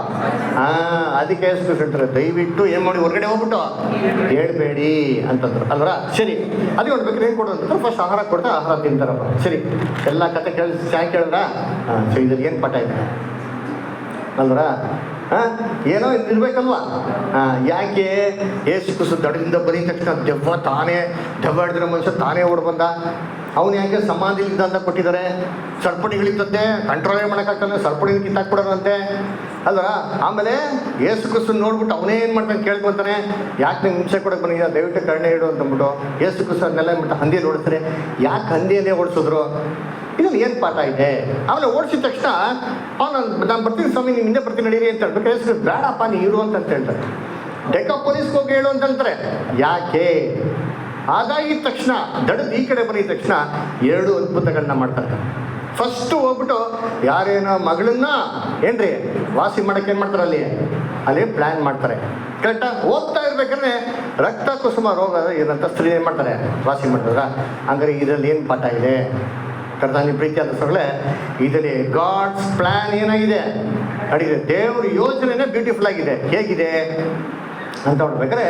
ಅದಕ್ಕೆ ಹೇಳ್ತಾರೆ, ದಯವಿಟ್ಟು ಏನು ಮಾಡಿ ಹೊರಗಡೆ ಹೋಗ್ಬಿಟ್ಟು ಹೇಳ್ಬೇಡಿ ಅಂತಂದ್ರು ಅಲ್ವರ. ಸರಿ, ಅದೇ ಹೊಡ್ಬೇಕಾದ್ರೆ ಏನು ಕೊಡೋದು ಅಂತಂದ್ರೆ ಫಸ್ಟ್ ಆಹಾರ ಕೊಡ್ತಾ ಆಹಾರ ತಿಂತಾರಪ್ಪ. ಸರಿ, ಎಲ್ಲ ಕತೆ ಚೆನ್ನಾಗಿ ಕೇಳಿದ್ರ. ಸರಿ, ಇದ್ರಲ್ಲಿ ಏನು ಪಾಠ ಇದೆ ಅಲ್ವರ? ಏನೋ ಇರ್ಬೇಕಲ್ವಾ? ಯಾಕೆ ಯೇಸು ಕ್ರಿಸ್ತ ದಡದಿಂದ ಬರೀ ತಕ್ಷಣ ದೆವ್ವ ಹಿಡಿದಿರೋ ಮನುಷ್ಯ ತಾನೇ ಓಡ್ ಬಂದ? ಅವನು ಯಾಕೆ ಸಮಾಧಿಲಿದ್ದ ಅಂತ ಕೊಟ್ಟಿದ್ದಾರೆ. ಸರಪಣಿಗಳಿದ್ದಂತೆ, ಕಂಟ್ರೋಲೇ ಮಾಡೋಕ್ಕಾಗ್ತಾನೆ, ಸರಪಣಿನ ಕಿತ್ತಾಕ್ಬಿಡೋರಂತೆ ಅಲ್ವ. ಆಮೇಲೆ ಯೇಸು ಕ್ರಿಸ್ತನ ನೋಡ್ಬಿಟ್ಟು ಅವನೇ ಏನು ಮಾಡ್ತಾನೆ ಕೇಳ್ಕೊತಾನೆ, ಯಾಕೆ ನೀವು ಹಿಂಸೆ ಕೊಡೋಕೆ ಬಂದಿದ್ದೀರಾ, ದಯವಿಟ್ಟು ಕರುಣೆ ಇಡು ಅಂತಂದ್ಬಿಟ್ಟು ಯೇಸು ಕ್ರಿಸ್ತ ಅದನ್ನೆಲ್ಲ ಬಿಟ್ಟು ಹಂದಿಯಲ್ಲಿ ಓಡಿಸ್ತಾರೆ. ಯಾಕೆ ಹಂದಿಯಲ್ಲೇ ಓಡಿಸಿದ್ರು? ಇದರಲ್ಲಿ ಏನು ಪಾಠ ಇದೆ? ಆಮೇಲೆ ಓಡಿಸಿದ ತಕ್ಷಣ ನಾನು ಬರ್ತೀನಿ ಸ್ವಾಮಿ, ನೀವು ಹಿಂದೆ ಬರ್ತೀನಿ ನಡೀರಿ ಅಂತ ಹೇಳ್ಬೇಕು. ಯೇಸು ಕ್ರಿಸ್ತ ಬೇಡಪ್ಪ ನೀ ಇರು ಅಂತ ಹೇಳ್ತಾರೆ. ಡೆಕಾಪೊಲಿಸ್ಗೆ ಹೋಗಿ ಹೇಳು ಅಂತ ಹೇಳ್ತಾರೆ. ಯಾಕೆ? ಅದಾಗಿದ ತಕ್ಷಣ ದಡದ ಈ ಕಡೆ ಬಂದಿದ ತಕ್ಷಣ 2 ಅದ್ಭುತಗಳನ್ನ ಮಾಡ್ತಾರೆ. ಫಸ್ಟ್ ಹೋಗ್ಬಿಟ್ಟು ಯಾರೇನೋ ಮಗಳನ್ನ ಏನ್ರಿ ವಾಸಿ ಮಾಡಕ್ಕೆ ಏನು ಮಾಡ್ತಾರೆ ಅಲ್ಲಿ ಪ್ಲ್ಯಾನ್ ಮಾಡ್ತಾರೆ. ಕರೆಕ್ಟಾ? ಹೋಗ್ತಾ ಇರ್ಬೇಕಾದ್ರೆ ರಕ್ತ ಕುಸುಮ ರೋಗ ಇರೋಂಥ ಸ್ತ್ರೀ ಏನು ಮಾಡ್ತಾರೆ ವಾಸಿ ಮಾಡ್ತಾರ. ಹಂಗಾರೆ ಇದರಲ್ಲಿ ಏನು ಪಾಠ ಇದೆ ಕರ್ತನ ಪ್ರೀತಿಯಾದ ಸೊಗಳೆ? ಇದರಲ್ಲಿ ಗಾಡ್ಸ್ ಪ್ಲ್ಯಾನ್ ಏನಾಗಿದೆ ಅಡಿಗೆ ದೇವ್ರ ಯೋಜನೆನೇ ಬ್ಯೂಟಿಫುಲ್ ಆಗಿದೆ. ಹೇಗಿದೆ ಅಂತ ನೋಡ್ಬೇಕಾದ್ರೆ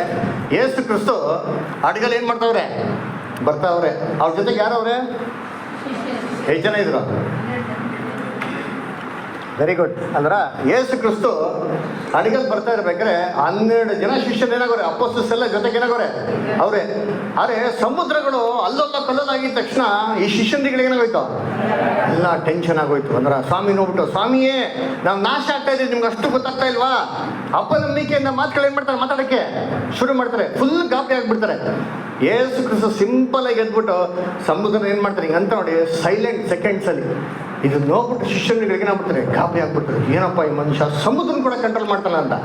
ಯೇಸು ಕ್ರಿಸ್ತು ಅಡಿಗೆಲ್ಲಿ ಏನು ಮಾಡ್ತಾವ್ರೆ ಬರ್ತಾವ್ರೆ. ಅವ್ರ ಜೊತೆಗೆ ಯಾರವ್ರೆ? 8 ಜನ ಇದ್ರು. Very good. ಅಂದ್ರೆ ಯೇಸು ಕ್ರಿಸ್ತು ಅಡಿಗೆಲ್ ಬರ್ತಾ ಇರ್ಬೇಕಾದ್ರೆ 12 ಜನ ಶಿಷ್ಯರು ಏನಾಗೋರೆ, ಅಪೊಸ್ತಲರು ಎಲ್ಲ ಜೊತೆಗೆ ಏನಾಗೋರೆ ಅವರೇ. ಆದರೆ ಸಮುದ್ರಗಳು ಅಲ್ಲೊಲ್ಲ ಕಲ್ಲೊಲ್ಲಾಗಿದ ತಕ್ಷಣ ಈ ಶಿಷ್ಯಂದಿಗಳಿಗೆ ಏನಾಗೋಯ್ತು, ಎಲ್ಲ ಟೆನ್ಷನ್ ಆಗೋಯ್ತು. ಅಂದ್ರೆ ಸ್ವಾಮಿ ನೋಡ್ಬಿಟ್ಟು, ಸ್ವಾಮಿಯೇ ನಾವು ನಾಶ ಆಗ್ತಾ ಇದ್ದೀವಿ, ನಿಮ್ಗೆ ಅಷ್ಟು ಗೊತ್ತಾಗ್ತಾ ಇಲ್ವಾ? ಅಪನಂಬಿಕೆಯಿಂದ ಮಾತುಗಳು ಏನು ಮಾಡ್ತಾರೆ, ಮಾತಾಡೋಕ್ಕೆ ಶುರು ಮಾಡ್ತಾರೆ. ಫುಲ್ ಗಾಬರಿ ಆಗಿಬಿಡ್ತಾರೆ. ಯೇಸು ಕ್ರಿಸ್ತು ಸಿಂಪಲ್ ಆಗಿ ಎದ್ಬಿಟ್ಟು ಸಮುದ್ರ ಏನು ಮಾಡ್ತಾರೆ ಹಿಂಗಂತ ನೋಡಿ, ಸೈಲೆಂಟ್ ಸೆಕೆಂಡ್ಸಲ್ಲಿ ಇದು ನೋಡ್ಬಿಟ್ಟು ಶಿಷ್ಯರುಗಳಿಗೆ ಏನಾಗ್ಬಿಡ್ತಾರೆ, ಗಾಬರಿ ಆಗ್ಬಿಡ್ತಾರೆ. ಏನಪ್ಪ ಈ ಮನುಷ್ಯ ಸಮುದ್ರನ ಕೂಡ ಕಂಟ್ರೋಲ್ ಮಾಡ್ತಾನೆ ಅಂತ.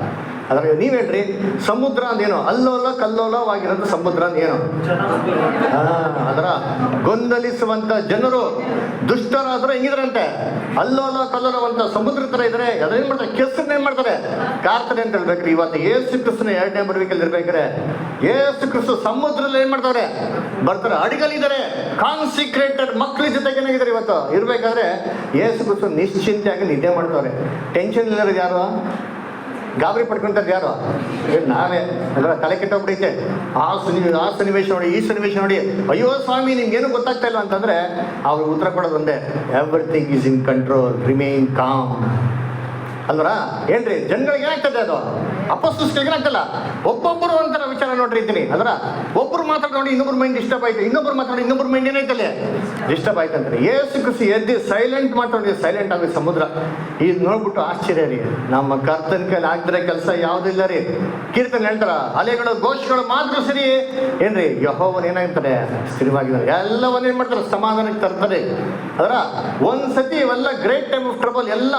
ಅದ್ರ ನೀವೇನ್ರಿ ಸಮುದ್ರ ಅಂದೇನು, ಅಲ್ಲೋಲ ಕಲ್ಲೋಲವಾಗಿರೋದು ಸಮುದ್ರ ಅಂದೇನು? ಅದರ ಗೊಂದಲಿಸುವಂತ ಜನರು ದುಷ್ಟರಾದ್ರೆ ಹೆಂಗಿದ್ರಂತೆ, ಅಲ್ಲೋಲ ಕಲ್ಲೋಲವಂತ ಸಮುದ್ರ ತರ ಇದ್ರೆ ಅದೇನ್ ಮಾಡ್ತಾರೆ, ಕೆಸರನ್ನ ಏನ್ ಮಾಡ್ತಾರೆ ಕಾರ್ತಾರೆ ಅಂತ ಹೇಳ್ಬೇಕ್ರಿ. ಇವತ್ತು ಯೇಸು ಕ್ರಿಸ್ತನ 2ನೇ ಬರುವಿಕೆಯಲ್ಲಿ ಇರ್ಬೇಕ್ರೆ ಯೇಸು ಕ್ರಿಸ್ತು ಸಮುದ್ರದಲ್ಲಿ ಏನ್ ಮಾಡ್ತಾರೆ ಬರ್ತಾರೆ, ಅಡಿಗಲಿದ್ದಾರೆ. ಕಾನ್ಸಿಕ್ರೇಟೆಡ್ ಮಕ್ಳ ಜೊತೆಗೆ ಏನಾಗಿದ್ದಾರೆ ಇವತ್ತು ಇರ್ಬೇಕಾದ್ರೆ ಯೇಸು ಕ್ರಿಸ್ತು ನಿಶ್ಚಿಂತೆಯಾಗಿ ನಿದ್ದೆ ಮಾಡ್ತಾರೆ. ಟೆನ್ಷನ್ ಇಲ್ಲರು ಯಾರು, ಗಾಬರಿ ಪಡ್ಕೊಂತಾರೆ ಯಾರು? ನಾವೇ. ಅಂದ್ರೆ ತಲೆ ಕೆಟ್ಟೋಗ್ಬಿಡೈತೆ. ಆ ಸನ್ನಿವೇಶ ನೋಡಿ, ಈ ಸನ್ನಿವೇಶ ನೋಡಿ, ಅಯ್ಯೋ ಸ್ವಾಮಿ ನಿಮ್ಗೇನು ಗೊತ್ತಾಗ್ತಾ ಇಲ್ಲ ಅಂತಂದ್ರೆ ಅವ್ರು ಉತ್ತರ ಕೊಡೋದು ಒಂದೇ, everything is in control, remain com. ಅಲ್ವರ ಏನ್ರಿ ಜನಗಳಿಗೆ ಏನಾಗ್ತದೆ, ಅದು ಅಪೊಸ್ತಲರಿಗೆ ಏನಾಗ್ತಲ್ಲ. ಒಬ್ಬೊಬ್ಬರು ಒಂಥರ ವಿಚಾರ ನೋಡ್ರಿ ಇದ್ದೀನಿ. ಅದರ ಒಬ್ಬರು ಮಾತಾಡಿ ನೋಡಿ ಇನ್ನೊಬ್ರು ಮೈಂಡ್ ಡಿಸ್ಟರ್ಬ್ ಆಯ್ತು, ಇನ್ನೊಬ್ರು ಮಾತಾಡಿ ಇನ್ನೊಬ್ರು ಮೈಂಡ್ ಏನಾಯ್ತಲ್ಲ ಡಿಸ್ಟರ್ಬ್ ಆಯ್ತು ಅಂತಾರೆ. ಯೇಸು ಕ್ರಿಸ್ತು ಎದ್ದು ಸೈಲೆಂಟ್ ಮಾತಾಡಿ ಸೈಲೆಂಟ್ ಆಗಿ ಸಮುದ್ರ ಇದು ನೋಡ್ಬಿಟ್ಟು ಆಶ್ಚರ್ಯ ರೀ. ನಮ್ಮ ಕರ್ತನ ಕೈಲಿ ಆಗದಿರೋ ಕೆಲಸ ಯಾವುದಿಲ್ಲ ರೀ. ಕೀರ್ತನೆ ಹೇಳ್ತಾರ, ಅಲೆಗಳು ಘೋಷಗಳು ಮಾತ್ರ ಸರಿ ಏನ್ರಿ, ಯೆಹೋವನು ಏನಾಗ್ತಾರೆ ಸ್ಥಿರವಾಗಿದ್ದಾರೆ. ಎಲ್ಲವನ್ನ ಏನ್ ಮಾಡ್ತಾರೆ, ಸಮಾಧಾನಕ್ಕೆ ತರ್ತಾರೆ. ಅದರ ಒಂದ್ಸತಿ ಇವೆಲ್ಲ ಗ್ರೇಟ್ ಟೈಮ್ ಆಫ್ ಟ್ರಬಲ್ ಎಲ್ಲ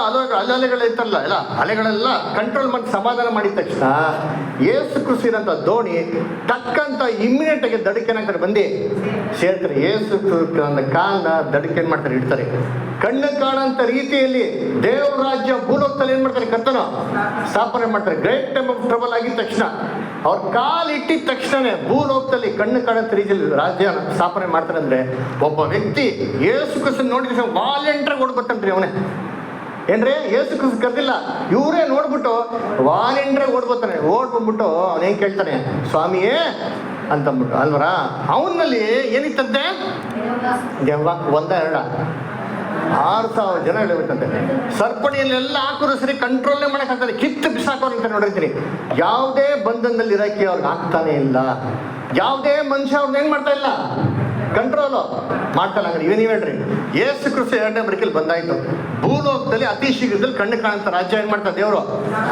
ಅಲೆಗಳು ಇರ್ತಾರಲ್ಲ, ಎಲ್ಲ ಅಲೆಗಳೆಲ್ಲ ಕಂಟ್ರೋಲ್ ಮಾಡಿ ಸಮಾಧಾನ ಮಾಡಿದ ತಕ್ಷಣ ಯೇಸು ಕ್ರಿಸ್ತು ಇರೋಂಥ ದೋಣಿ ಟಕ್ಕಂತ ಇಮ್ಮಿಡಿಯೇಟ್ ಆಗಿ ದಡಕ್ಕೆ ಏನಾಗ್ತಾರೆ ಬಂದು ಸೇರ್ತಾರೆ. ಯೇಸು ಕ್ರಿಸ್ತನ ಕಾಲನ ದಡಕ್ಕೆ ಏನ್ ಮಾಡ್ತಾರೆ ಇಡ್ತಾರೆ. ಕಣ್ಣು ಕಾಣಂತ ರೀತಿಯಲ್ಲಿ ದೇವರ ರಾಜ್ಯ ಭೂಲೋಕದಲ್ಲಿ ಏನ್ ಮಾಡ್ತಾರೆ, ಕರ್ತನ ಸ್ಥಾಪನೆ ಮಾಡ್ತಾರೆ. ಗ್ರೇಟ್ ಟೈಮ್ ಆಫ್ ಟ್ರಬಲ್ ಆಗಿದ ತಕ್ಷಣ ಅವ್ರ ಕಾಲು ಇಟ್ಟಿದ ತಕ್ಷಣನೇ ಭೂಲೋಕದಲ್ಲಿ ಕಣ್ಣು ಕಾಣಂತ ರೀತಿಯಲ್ಲಿ ರಾಜ್ಯ ಸ್ಥಾಪನೆ ಮಾಡ್ತಾರೆ. ಅಂದ್ರೆ ಒಬ್ಬ ವ್ಯಕ್ತಿ ಯೇಸು ಕ್ರಿಸ್ತನ ನೋಡಿದ ವಾಲೆಂಟ್ರಾಗಿ ಓಡ್ಬೇಕಂತ್ರಿ. ಅವನೇ ಏನ್ರಿ, ಯೇಸು ಕ್ರಿಸ್ತು ಕರೆದಿಲ್ಲ, ಇವರೇ ನೋಡ್ಬಿಟ್ಟು ವಾಲೆಂಟ್ರಾಗಿ ಓಡ್ಬೋತಾನೆ. ಓಡ್ಬಂದ್ಬಿಟ್ಟು ಅವನೇನ್ ಕೇಳ್ತಾನೆ, ಸ್ವಾಮಿಯೇ ಅಂತಂದ್ಬಿಟ್ಟು ಅಲ್ವರ. ಅವನಲ್ಲಿ ಏನಿತ್ತಂತೆ, ದೆವ್ವ ಒಂದ ಎರಡ 6,000 ಜನ ಹೇಳಿಬಿಟ್ಟಂತೆ. ಸರಪಣಿಯಲ್ಲೆಲ್ಲ ಹಾಕೋರು ಸರಿ ಕಂಟ್ರೋಲ್ನೇ ಮಾಡೋಕ್ಕಾಗ್ತದೆ, ಕಿತ್ತು ಬಿಸಾಕೋರು ಅಂತ ನೋಡಿರ್ತೀನಿ. ಯಾವುದೇ ಬಂಧನದಲ್ಲಿ ಇರೋಕ್ಕೆ ಅವ್ರಿಗೆ ಆಗ್ತಾನೆ ಇಲ್ಲ. ಯಾವುದೇ ಮನುಷ್ಯ ಅವ್ರನ್ನ ಏನ್ ಮಾಡ್ತಾ ಇಲ್ಲ, ಕಂಟ್ರೋಲು ಮಾಡ್ತಾನೆ. ಹಂಗಾರೆ ನೀವು ಹೇಳ್ರಿ, ಯೇಸು ಕ್ರಿಸ್ತು 2ನೇ ಬರುವಿಕೆಯಲ್ಲಿ ಬಂದಾಯ್ತು. ಭೂಲೋಕದಲ್ಲಿ ಅತಿ ಶೀಘ್ರದಲ್ಲಿ ಕಣ್ಣು ಕಾಣಂತ ರಾಜ್ಯ ಏನ್ ಮಾಡ್ತಾರೆ, ದೇವರು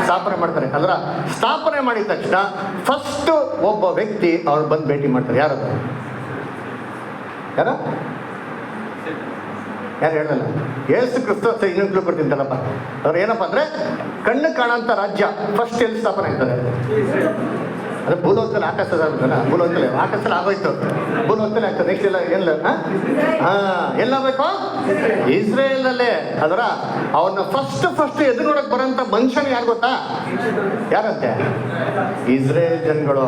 ಸ್ಥಾಪನೆ ಮಾಡ್ತಾರೆ. ಅದರ ಸ್ಥಾಪನೆ ಮಾಡಿದ ತಕ್ಷಣ ಫಸ್ಟ್ ಒಬ್ಬ ವ್ಯಕ್ತಿ ಅವ್ರು ಬಂದು ಭೇಟಿ ಮಾಡ್ತಾರೆ. ಯಾರದು? ಯಾರು ಹೇಳಲ್ಲ. ಯೇಸು ಕ್ರಿಸ್ತು ಇನ್ನೊಂದು ಕ್ಲೂ ಕೊಡ್ತಿಂತಲ್ಲಪ್ಪ. ಅವ್ರು ಏನಪ್ಪ ಅಂದ್ರೆ ಕಣ್ಣು ಕಾಣಂತ ರಾಜ್ಯ ಫಸ್ಟ್ ಎಲ್ಲಿ ಸ್ಥಾಪನೆ ಆಗ್ತದೆ? ಅದು ಭೂಲೋಕದಲ್ಲಿ ಆಕಾಶದ ಭೂಲೋಕದಲ್ಲಿ ಆಕಾಶದಲ್ಲಿ ಆಗೋಯ್ತು, ಭೂಲೋಕದಲ್ಲಿ ಆಗ್ತದೆ. ನೆಕ್ಸ್ಟ್ ಎಲ್ಲ ಎಲ್ಲ ಎಲ್ಲ ಬೇಕು ಇಸ್ರೇಲಲ್ಲೇ. ಅದರ ಅವ್ರನ್ನ ಫಸ್ಟ್ ಎದುರು ನೋಡಕ್ ಬರೋಂಥ ಮನುಷ್ಯನ ಯಾರು ಗೊತ್ತಾ? ಯಾರಂತೆ? ಇಸ್ರೇಲ್ ಜನಗಳು.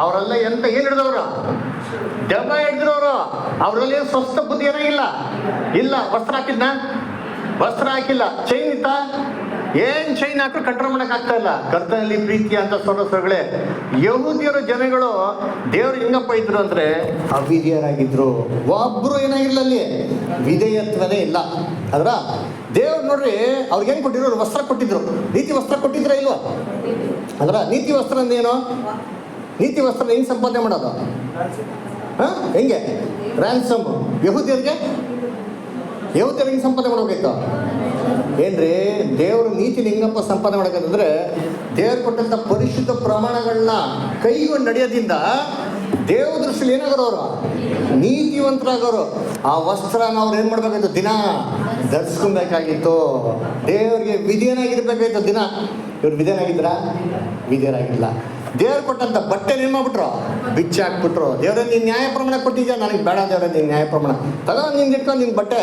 ಅವರೆಲ್ಲ ಎಂತ ಏನ್ ಹಿಡಿದವರು? ದೆವ್ವ ಹಿಡಿದ್ರವರು. ಅವರಲ್ಲಿ ಸ್ವಸ್ಥ ಬುದ್ಧಿ ಏನಾಗಿಲ್ಲ ಇಲ್ಲ. ವಸ್ತ್ರ ಹಾಕಿದ್ನ? ವಸ್ತ್ರ ಹಾಕಿಲ್ಲ. ಚೈನ್ ಇತ್ತ? ಏನ್ ಚೈನ್ ಹಾಕಿ ಕಂಟ್ರೋಲ್ ಮಾಡಕ್ ಆಗ್ತಾ ಇಲ್ಲ. ಕರ್ತನಲ್ಲಿ ಪ್ರೀತಿ ಅಂತ ಸೊರಸಗಳೇ, ಯಹೂದ್ಯರು ಜನಗಳು ದೇವ್ರು ಹೆಂಗಪ್ಪ ಇದ್ರು ಅಂದ್ರೆ ಅವಿಧೇಯರಾಗಿದ್ರು. ಒಬ್ರು ಏನಾಗಿಲ್ಲ, ಅಲ್ಲಿ ವಿಧೇಯತ್ವನೇ ಇಲ್ಲ. ಅದ್ರ ದೇವ್ರು ನೋಡ್ರಿ ಅವ್ರಿಗೇನು ಕೊಟ್ಟಿದ್ರು? ವಸ್ತ್ರ ಕೊಟ್ಟಿದ್ರು. ನೀತಿ ವಸ್ತ್ರ ಕೊಟ್ಟಿದ್ರ ಇಲ್ವಾ? ಅದ್ರ ನೀತಿ ವಸ್ತ್ರ ಅಂದೇನು? ನೀತಿ ವಸ್ತ್ರ ಹೆಂಗ್ ಸಂಪಾದನೆ ಮಾಡೋದು? ಹೆಂಗೆ? ರ್ಯಾನ್ಸಮ್. ಯಹೂದ್ಯರಿಗೆ ಹೆಂಗ್ ಸಂಪಾದನೆ ಮಾಡ್ಬೇಕಾಯ್ತು? ಏನ್ರಿ, ದೇವ್ರ ನೀತಿ ಲಿಂಗಪ್ಪ ಸಂಪಾದನೆ ಮಾಡಬೇಕಂತಂದ್ರೆ ದೇವ್ರು ಕೊಟ್ಟಂತ ಪರಿಶುದ್ಧ ಪ್ರಮಾಣಗಳನ್ನ ಕೈಗೊಂಡು ನಡೆಯೋದ್ರಿಂದ ದೇವ್ರ ದೃಷ್ಟಿಯಲ್ಲಿ ಏನಾಗೋರು, ಅವರು ನೀತಿವಂತರಾಗೋರು. ಆ ವಸ್ತ್ರನ ಅವ್ರು ಏನ್ ಮಾಡ್ಬೇಕಾಯ್ತು? ದಿನ ಧರಿಸ್ಕೊಬೇಕಾಗಿತ್ತು. ದೇವ್ರಿಗೆ ವಿಧೇಯನಾಗಿರ್ಬೇಕಾಯ್ತು ದಿನ. ಇವ್ರು ವಿಧೇಯನಾಗಿದ್ರ? ವಿಧೇಯರಾಗಿಲ್ಲ. ದೇವ್ರು ಕೊಟ್ಟಂತ ಬಟ್ಟೆ ಏನ್ ಮಾಡ್ಬಿಟ್ರು, ಬಿಚ್ಚಿ ಹಾಕ್ಬಿಟ್ರು. ದೇವ್ರ ನೀನ್ ನ್ಯಾಯ ಪ್ರಮಾಣ ಕೊಟ್ಟಿದ್ಯಾ, ನನಗೆ ಬೇಡ ದೇವ್ರ ನೀನ್ ನ್ಯಾಯ ಪ್ರಮಾಣ ತಗೋ, ನಿಂಗೆ ಇಟ್ಕೊಂಡು ನಿನ್ ಬಟ್ಟೆ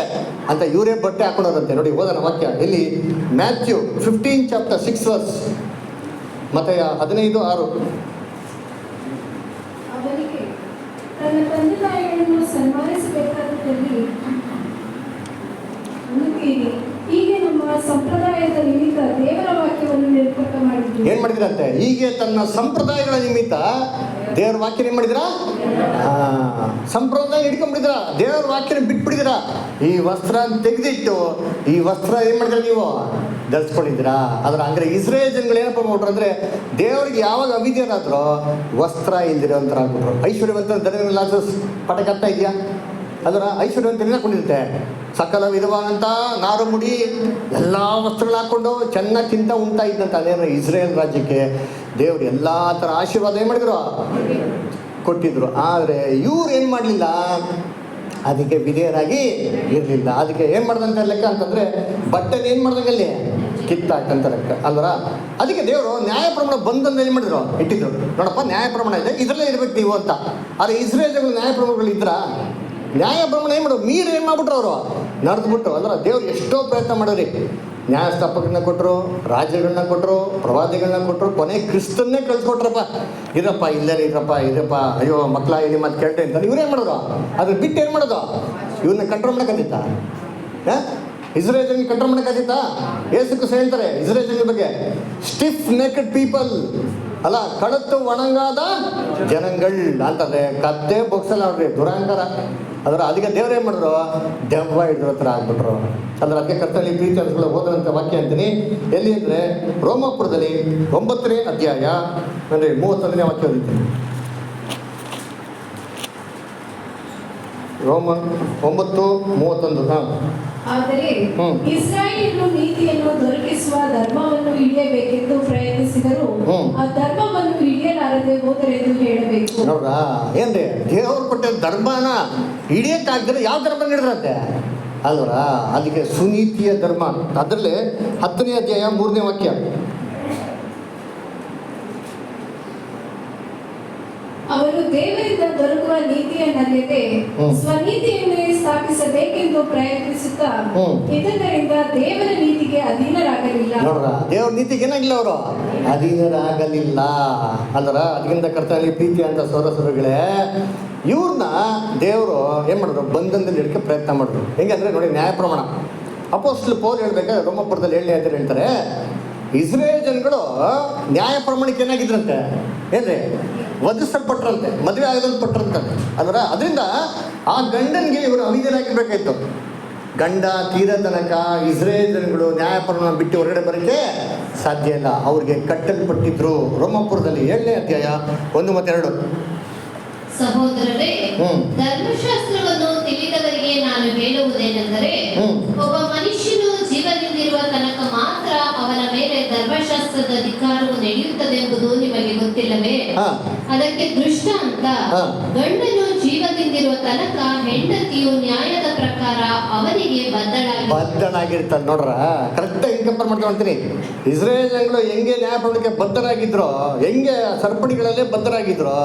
ಅಂತ ಇವರೇ ಬಟ್ಟೆ ಹಾಕೊಳ್ಳೋದಂತೆ. ನೋಡಿ ಓದೋಣ ವಾಕ್ಯ ಇಲ್ಲಿ, ಮ್ಯಾಥ್ಯೂ 15:6 ಮತ್ತೆ 15:6. ಅವರಿಗೆ ತನ್ನ ತಂದೆ ತಾಯಿಗಳನ್ನು ಸನ್ಮಾನಿಸಬೇಕಾದಲ್ಲಿ ಅನುಕೀರಿ, ಹೀಗೆ ನಮ್ಮ ಸಂಪ್ರದಾಯದ ನಿಮಿತ್ತ ದೇವರ ವಾಕ್ಯವನ್ನು ನಿರ್ಪಕ ಮಾಡಿದ್ರು. ಏನ್ ಮಾಡಿದ್ರಂತೆ? ಹೀಗೆ ತನ್ನ ಸಂಪ್ರದಾಯಗಳ ನಿಮಿತ್ತ ದೇವ್ರ ವಾಕ್ಯ ಏನ್ ಮಾಡಿದ್ರ, ಸಂಪ್ರದಾಯ ಹಿಡ್ಕೊಂಡ್ಬಿಡಿದ್ರ, ದೇವ್ರ ವಾಕ್ಯನ ಬಿಟ್ಬಿಡಿದ್ರ. ಈ ವಸ್ತ್ರ ತೆಗೆದಿಟ್ಟು ಈ ವಸ್ತ್ರ ಏನ್ ಮಾಡಿದ್ರ ನೀವು ಧರಿಸ್ಕೊಂಡಿದ್ದೀರಾ. ಅದ್ರ ಅಂದ್ರೆ ಇಸ್ರೇಲ್ ಜನಗಳು ಏನಪ್ಪ ಮಾಡ್ಬಿಟ್ರು ಅಂದ್ರೆ, ದೇವರಿಗೆ ಯಾವಾಗ ಅವಿದ್ಯರಾದ್ರು ವಸ್ತ್ರ ಇಲ್ದಿರೋಂತರ ಆಗ್ಬಿಟ್ರು. ಐಶ್ವರ್ಯವಂತ ಧರ್ಮ ಪಟಕ ಆಗ್ತಾ ಇದೆಯಾ? ಅದರ ಐಶ್ವರ್ಯವಂತ ಹಾಕೊಂಡಿರುತ್ತೆ, ಸಕಲ ವಿಧವಾದಂಥ ನಾರು ಮುಡಿ ಎಲ್ಲ ವಸ್ತ್ರಗಳು ಹಾಕ್ಕೊಂಡು ಚೆನ್ನಾಗಿ ತಿಂತ ಉಂಟಾ ಇದ್ದಂತ ಅದೇನೋ ಇಸ್ರೇಲ್ ರಾಜ್ಯಕ್ಕೆ ದೇವ್ರು ಎಲ್ಲ ಥರ ಆಶೀರ್ವಾದ ಏನು ಮಾಡಿದ್ರು, ಕೊಟ್ಟಿದ್ರು. ಆದರೆ ಇವ್ರು ಏನು ಮಾಡಲಿಲ್ಲ, ಅದಕ್ಕೆ ವಿಧೇಯರಾಗಿ ಇರಲಿಲ್ಲ. ಅದಕ್ಕೆ ಏನು ಮಾಡ್ದಂತ ಲೆಕ್ಕ ಅಂತಂದರೆ, ಬಟ್ಟೆನ ಏನು ಮಾಡ್ದಂಗಲ್ಲಿ ಕಿತ್ತಾಕಂತ ಲೆಕ್ಕ ಅಲ್ವರ. ಅದಕ್ಕೆ ದೇವರು ನ್ಯಾಯ ಪ್ರಮಾಣ ಬಂದಂದು ಏನು ಮಾಡಿದ್ರು, ಇಟ್ಟಿದ್ರು. ನೋಡಪ್ಪ, ನ್ಯಾಯ ಪ್ರಮಾಣ ಇದೆ, ಇದರಲ್ಲೇ ಇರ್ಬೇಕು ನೀವು ಅಂತ. ಆದರೆ ಇಸ್ರೇಲ್ಗಳು ನ್ಯಾಯ ಪ್ರಮಾಣಗಳು ಇದ್ರ, ನ್ಯಾಯ ಪ್ರಮಾಣ ಏನು ಮಾಡೋದು ಮೀರು ಏನು ಮಾಡ್ಬಿಟ್ರು ಅವರು, ನಡೆದ್ಬಿಟ್ಟು. ಅಂದ್ರೆ ದೇವ್ರು ಎಷ್ಟೋ ಪ್ರಯತ್ನ ಮಾಡಿದ್ರಿ. ನ್ಯಾಯಸ್ಥಾಪಕರನ್ನ ಕೊಟ್ಟರು, ರಾಜ್ಯಗಳನ್ನ ಕೊಟ್ಟರು, ಪ್ರವಾದಿಗಳನ್ನ ಕೊಟ್ಟರು, ಕೊನೆ ಕ್ರಿಸ್ತನ್ನೇ ಕಳ್ಸಿಕೊಟ್ರಪ್ಪ. ಇರಪ್ಪ ಇಲ್ಲೇ ಇರಪ್ಪ, ಇದಪ್ಪ, ಅಯ್ಯೋ ಮಕ್ಕಳ ಇಲ್ಲಿ ಮತ್ತೆ ಕೇಳ್ತೆ ಅಂತ ಇವ್ರೇನು ಮಾಡೋದು, ಅದ್ರ ಬಿಟ್ಟು ಏನು ಮಾಡೋದು, ಇವ್ರನ್ನ ಕಂಟ್ರೋಲ್ ಮಾಡೋಕ್ಕಾಗಿತ್ತ? ಇಸ್ರೇಲ್ ಜನರಿಗೆ ಕಂಟ್ರೋಲ್ ಮಾಡೋಕ್ಕಾಗಿತ್ತ? ಏಸಕ್ಕೂ ಹೇಳ್ತಾರೆ ಇಸ್ರೇಲ್ ಜನರ ಬಗ್ಗೆ, ಸ್ಟಿಫ್ ನೆಕ್ಡ್ ಪೀಪಲ್ ಅಲ್ಲ, ಕಳತ್ತು ಒಣಗಾದ ಜನಗಳು ಅಂತಂದ್ರೆ ಕತ್ತೆ ಬೊಕ್ಸಲ್ಲ ನೋಡ್ರಿ, ದುರಂಕಾರ. ಅದರ ಅದಕ್ಕೆ ದೇವ್ರು ಏನು ಮಾಡಿದ್ರು, ದೆವ್ವ ಹಿಡಿದ್ರ ಹತ್ರ ಆಗ್ಬಿಟ್ರು. ಅಂದ್ರೆ ಅದಕ್ಕೆ ಕರ್ತನಲ್ಲಿ ಪ್ರೀತಿ ಅನ್ಸ್ಕೊಳ್ಳೋ ಓದುವಂಥ ವಾಕ್ಯ ಅಂತೀನಿ. ಎಲ್ಲಿ ಅಂದರೆ ರೋಮಾಪುರದಲ್ಲಿ 9ನೇ ಅಧ್ಯಾಯ ಅಂದರೆ 31ನೇ ವಾಕ್ಯ ಓದಿದ್ದೀನಿ. ರೋಮನ್ 9:31. ಆದರೆ ಇಸ್ರಾಯೇಲರು ನೀತಿಯನ್ನು ದೊರಕಿಸುವ ಧರ್ಮವನ್ನು ಹಿಡಿಯಬೇಕೆಂದು ಪ್ರಯತ್ನಿಸಿದರು, ಆ ಧರ್ಮವನ್ನು ಹಿಡಿಯಲಾರದೆ ಹೋದರೆಂದು ಹೇಳಬೇಕು. ನೋಡ್ರ ಏನ್ರಿ, ದೇವ್ರು ಕೊಟ್ಟ ಧರ್ಮನ ಹಿಡಿಯಕ್ಕಾಗ್ದರೆ ಯಾವ ಧರ್ಮ ಹಿಡಿದ್ರಂತೆ ಅಲ್ವರ. ಅದಕ್ಕೆ ಸುನೀತಿಯ ಧರ್ಮ. ಅದರಲ್ಲಿ 10ನೇ ಅಧ್ಯಾಯ 3ನೇ ವಾಕ್ಯ. ಅವರು ದೇವರಿಂದ ದೊರಕುವ ನೀತಿಯನ್ನಲ್ಲದೆ ಸ್ವನೀತಿಯನ್ನೇ ಸ್ಥಾಪಿಸಬೇಕೆಂದು ಪ್ರಯತ್ನಿಸುತ್ತಾ ಇದರಿಂದ ದೇವರ ನೀತಿಗೆ ಅಧೀನರಾಗಲಿಲ್ಲ. ನೋಡ್ರ, ದೇವ್ರ ನೀತಿಗೆ ಏನಾಗಿಲ್ಲ, ಅವರು ಅಧೀನರಾಗಲಿಲ್ಲ ಅಲ್ವರ. ಅದಕ್ಕಿಂತ ಕರ್ತನಲ್ಲಿ ಪ್ರೀತಿ ಅಂತ ಸೋದರಗಳೇ, ಇವ್ರನ್ನ ದೇವರು ಏನು ಮಾಡಿದ್ರು, ಬಂಧನದಲ್ಲಿ ಹಿಡ್ಕೆ ಪ್ರಯತ್ನ ಮಾಡಿದ್ರು. ಹೆಂಗಂದ್ರೆ ನೋಡಿ, ನ್ಯಾಯ ಪ್ರಮಾಣ ಅಪೊಸ್ತಲ ಪೌಲ್ ಹೇಳ್ಬೇಕಾದ್ರೆ ರೋಮಾಪುರದಲ್ಲಿ 7ನೇ ಅಂತ ಹೇಳ್ತಾರೆ, ಇಸ್ರೇಲ್ ಜನಗಳು ನ್ಯಾಯ ಪ್ರಮಾಣಕ್ಕೆ ಏನಾಗಿದ್ರಂತೆ ಏನ್ರಿ, ವಧಿಸಲ್ಪಟ್ರಂತೆ, ಮದುವೆ ಆಗಲ್ಪಟ್ರಂತೆ ಅಲ್ವರ. ಅದರಿಂದ ಆ ಗಂಡನಿಗೆ ಇವರು ಅವಿಧೇಯರಾಗಿರ್ಬೇಕಾಯ್ತು. ಗಂಡ ತೀರ ತನಕ ಇಸ್ರೇಲ್ ಜನಗಳು ನ್ಯಾಯ ಪ್ರಮಾಣ ಬಿಟ್ಟು ಹೊರಗಡೆ ಬರೋಕ್ಕೆ ಸಾಧ್ಯ ಇಲ್ಲ. ಅವ್ರಿಗೆ ಕಟ್ಟಲ್ಪಟ್ಟಿದ್ರು. ರೋಮಾಪುರದಲ್ಲಿ 7ನೇ ಅಧ್ಯಾಯ 1 ಮತ್ತು 2. ಸಹೋದರರೇ, ಧರ್ಮಶಾಸ್ತ್ರವನ್ನು ತಿಳಿದವರಿಗೆ ನಾನು ಹೇಳುವುದೇನೆಂದರೆ, ಒಬ್ಬ ಮನುಷ್ಯನು ಜೀವದಿಂದಿರುವ ತನಕ ಮಾತ್ರ ಅವನ ಮೇಲೆ ಧರ್ಮಶಾಸ್ತ್ರದ ಅಧಿಕಾರವು ನಡೆಯುತ್ತದೆಂಬುದು ನಿಮಗೆ ಗೊತ್ತಿಲ್ಲವೇ? ಅದಕ್ಕೆ ದೃಷ್ಟಾಂತ, ಗಂಡನು ಜೀವದಿಂದಿರುವ ತನಕ ಹೆಂಡತಿಯು ನ್ಯಾಯದ ಪ್ರಕಾರ ಅವನಿಗೆ ಬದ್ಧನಾಗಿರ್ತಾನೆ. ನೋಡ್ರ, ಕರೆಕ್ಟಾಗಿ ಕಂಪೇರ್ ಮಾಡ್ಕೊಂತೀನಿ. ಇಸ್ರೇಲ್ ಜನಗಳು ಹೆಂಗೆ ನ್ಯಾಯ ಪ್ರಮಾಣಕ್ಕೆ ಬದ್ಧರಾಗಿದ್ರು, ಹೆಂಗೆ ಸರಪಣಿಗಳಲ್ಲೇ ಬದ್ಧರಾಗಿದ್ರು,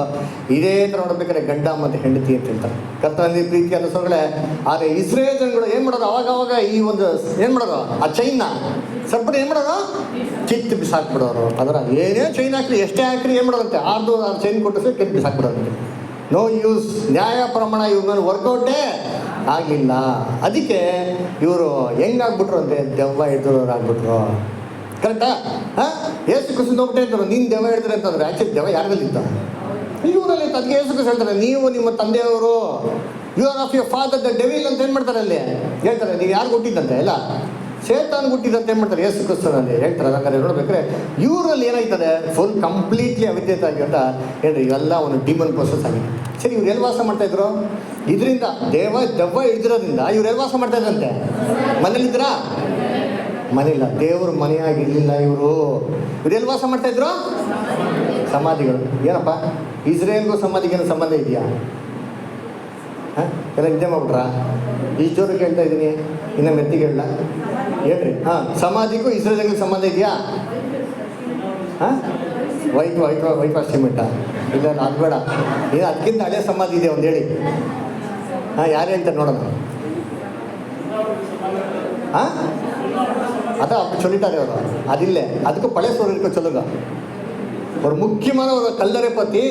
ಇದೇ ತರ ನೋಡ್ಬೇಕಾದ್ರೆ ಗಂಡ ಮತ್ತು ಹೆಂಡತಿ ಅಂತ ಹೇಳ್ತಾರೆ ಕರ್ತನಲ್ಲಿ ಪ್ರೀತಿ ಅನ್ನಿಸೋಗಳೇ. ಆದರೆ ಇಸ್ರೇಲ್ ಜನಗಳು ಏನು ಮಾಡೋದು, ಅವಾಗ ಈ ಒಂದು ಏನು ಮಾಡೋದು, ಆ ಚೈನ್ನ ಸರಪಣಿ ಏನು ಮಾಡೋದು, ಕಿತ್ತು ಬಿಸಾಕ್ಬಿಡೋರು. ಅದರ ಏನೇ ಚೈನ್ ಹಾಕ್ರಿ, ಎಷ್ಟೇ ಹಾಕ್ರಿ, ಏನು ಮಾಡೋದಂತೆ, 6 ಚೈನ್ ಕೊಟ್ಟು ಕಿತ್ತು ಬಿಸಾಕ್ಬಿಡೋದಂತೆ. No use. ನ್ಯಾಯ ಪ್ರಮಾಣ ಇವ್ರ ಮೇಲೆ ವರ್ಕೌಟೇ ಆಗಲಿಲ್ಲ. ಅದಕ್ಕೆ ಇವರು ಹೆಂಗಾಗ್ಬಿಟ್ರು ಅಂದರೆ ದೆವ್ವ ಹಿಡಿದವ್ರು ಆಗ್ಬಿಟ್ರು. ಕರೆಕ್ಟಾ? ಏಸು ಕುಸಿದು ಹೋಗ್ಬಿಟ್ಟೆ ಇದ್ರು, ನೀನು ದೆವ್ವ ಹಿಡಿದ್ರೆ ಅಂತಂದ್ರೆ ಆ್ಯಕ್ಚುಲಿ ದೆವ್ವ ಯಾರಿಗಲ್ಲಿದ್ದ, ಇವರಲ್ಲಿ ಅದಕ್ಕೆ ಏಸು ಕುಸಿ ಹೇಳ್ತಾರೆ, ನೀವು ನಿಮ್ಮ ತಂದೆಯವರು you are of your father the devil ಅಂತ ಏನು ಮಾಡ್ತಾರೆ ಅಲ್ಲಿ ಹೇಳ್ತಾರೆ. ನೀವು ಯಾರು ಹುಟ್ಟಿದ್ದಂತೆ ಇಲ್ಲ, ಸೇತಾನ್ ಹುಟ್ಟಿದಂತೆ ಏನು ಮಾಡ್ತಾರೆ ಯೇಸು ಕ್ರಿಸ್ತನಲ್ಲಿ ಹೇಳ್ತಾರೆ. ಹಾಗಾದ್ರೆ ನೋಡ್ಬೇಕಾದ್ರೆ ಇವರಲ್ಲಿ ಏನಾಯ್ತದೆ, ಫುಲ್ ಕಂಪ್ಲೀಟ್ಲಿ ಅವಿದ್ಯತೆ ಆಗಿಂತ ಹೇಳ್ರಿ, ಇವೆಲ್ಲ ಒಂದು ಡಿಮನ್ ಪ್ರೊಸೆಸ್ ಆಗಿದೆ. ಸರಿ, ಇವ್ರು ಎಲ್ಲಿ ವಾಸ ಮಾಡ್ತಾಯಿದ್ರು? ಇದರಿಂದ ದೆವ್ವ ಹಿಡಿದಿರೋದ್ರಿಂದ ಇವ್ರು ಎಲ್ಲಿ ವಾಸ ಮಾಡ್ತಾ ಇದ್ರಂತೆ? ಮನೇಲಿದ್ರಾ? ಮನೆಯಿಲ್ಲ, ದೇವ್ರ ಮನೆಯಾಗಿರಲಿಲ್ಲ ಇವರು. ಎಲ್ಲಿ ವಾಸ ಮಾಡ್ತಾಯಿದ್ರು? ಸಮಾಧಿಗಳು. ಏನಪ್ಪ ಇಸ್ರೇಲ್ಗೂ ಸಮಾಧಿಗೇನು ಸಂಬಂಧ ಇದೆಯಾ? ಎಲ್ಲ ನಿದ್ದೆ ಮಾಡ್ಬಿಟ್ರ? ಈ ಜೋರು ಕೇಳ್ತಾ ಇದ್ದೀನಿ, ಇನ್ನು ಮೆತ್ತಿಗೆ ಹೇಳ ಹೇಳ್ರಿ. ಸಮಾಧಿಗೂ ಇಸ್ರೇಲ್ಗೂ ಸಂಬಂಧ ಇದೆಯಾ? White wash cement? ಇಲ್ಲ ಅದು ಬೇಡ, ಏನು ಅದಕ್ಕಿಂತ ಹಳೆ ಸಮಾಧಿ ಇದೆ ಒಂದು ಹೇಳಿ. ಹಾಂ, ಯಾರು ಹೇಳ್ತಾರೆ ನೋಡೋಣ. ಹಾಂ, அதான் அப்படி சொல்லிட்டாரு அவர். அது இல்லை, அதுக்கு பழைய சோறு இருக்க சொல்லுங்க. ஒரு முக்கியமான ஒரு கல்லறை பற்றி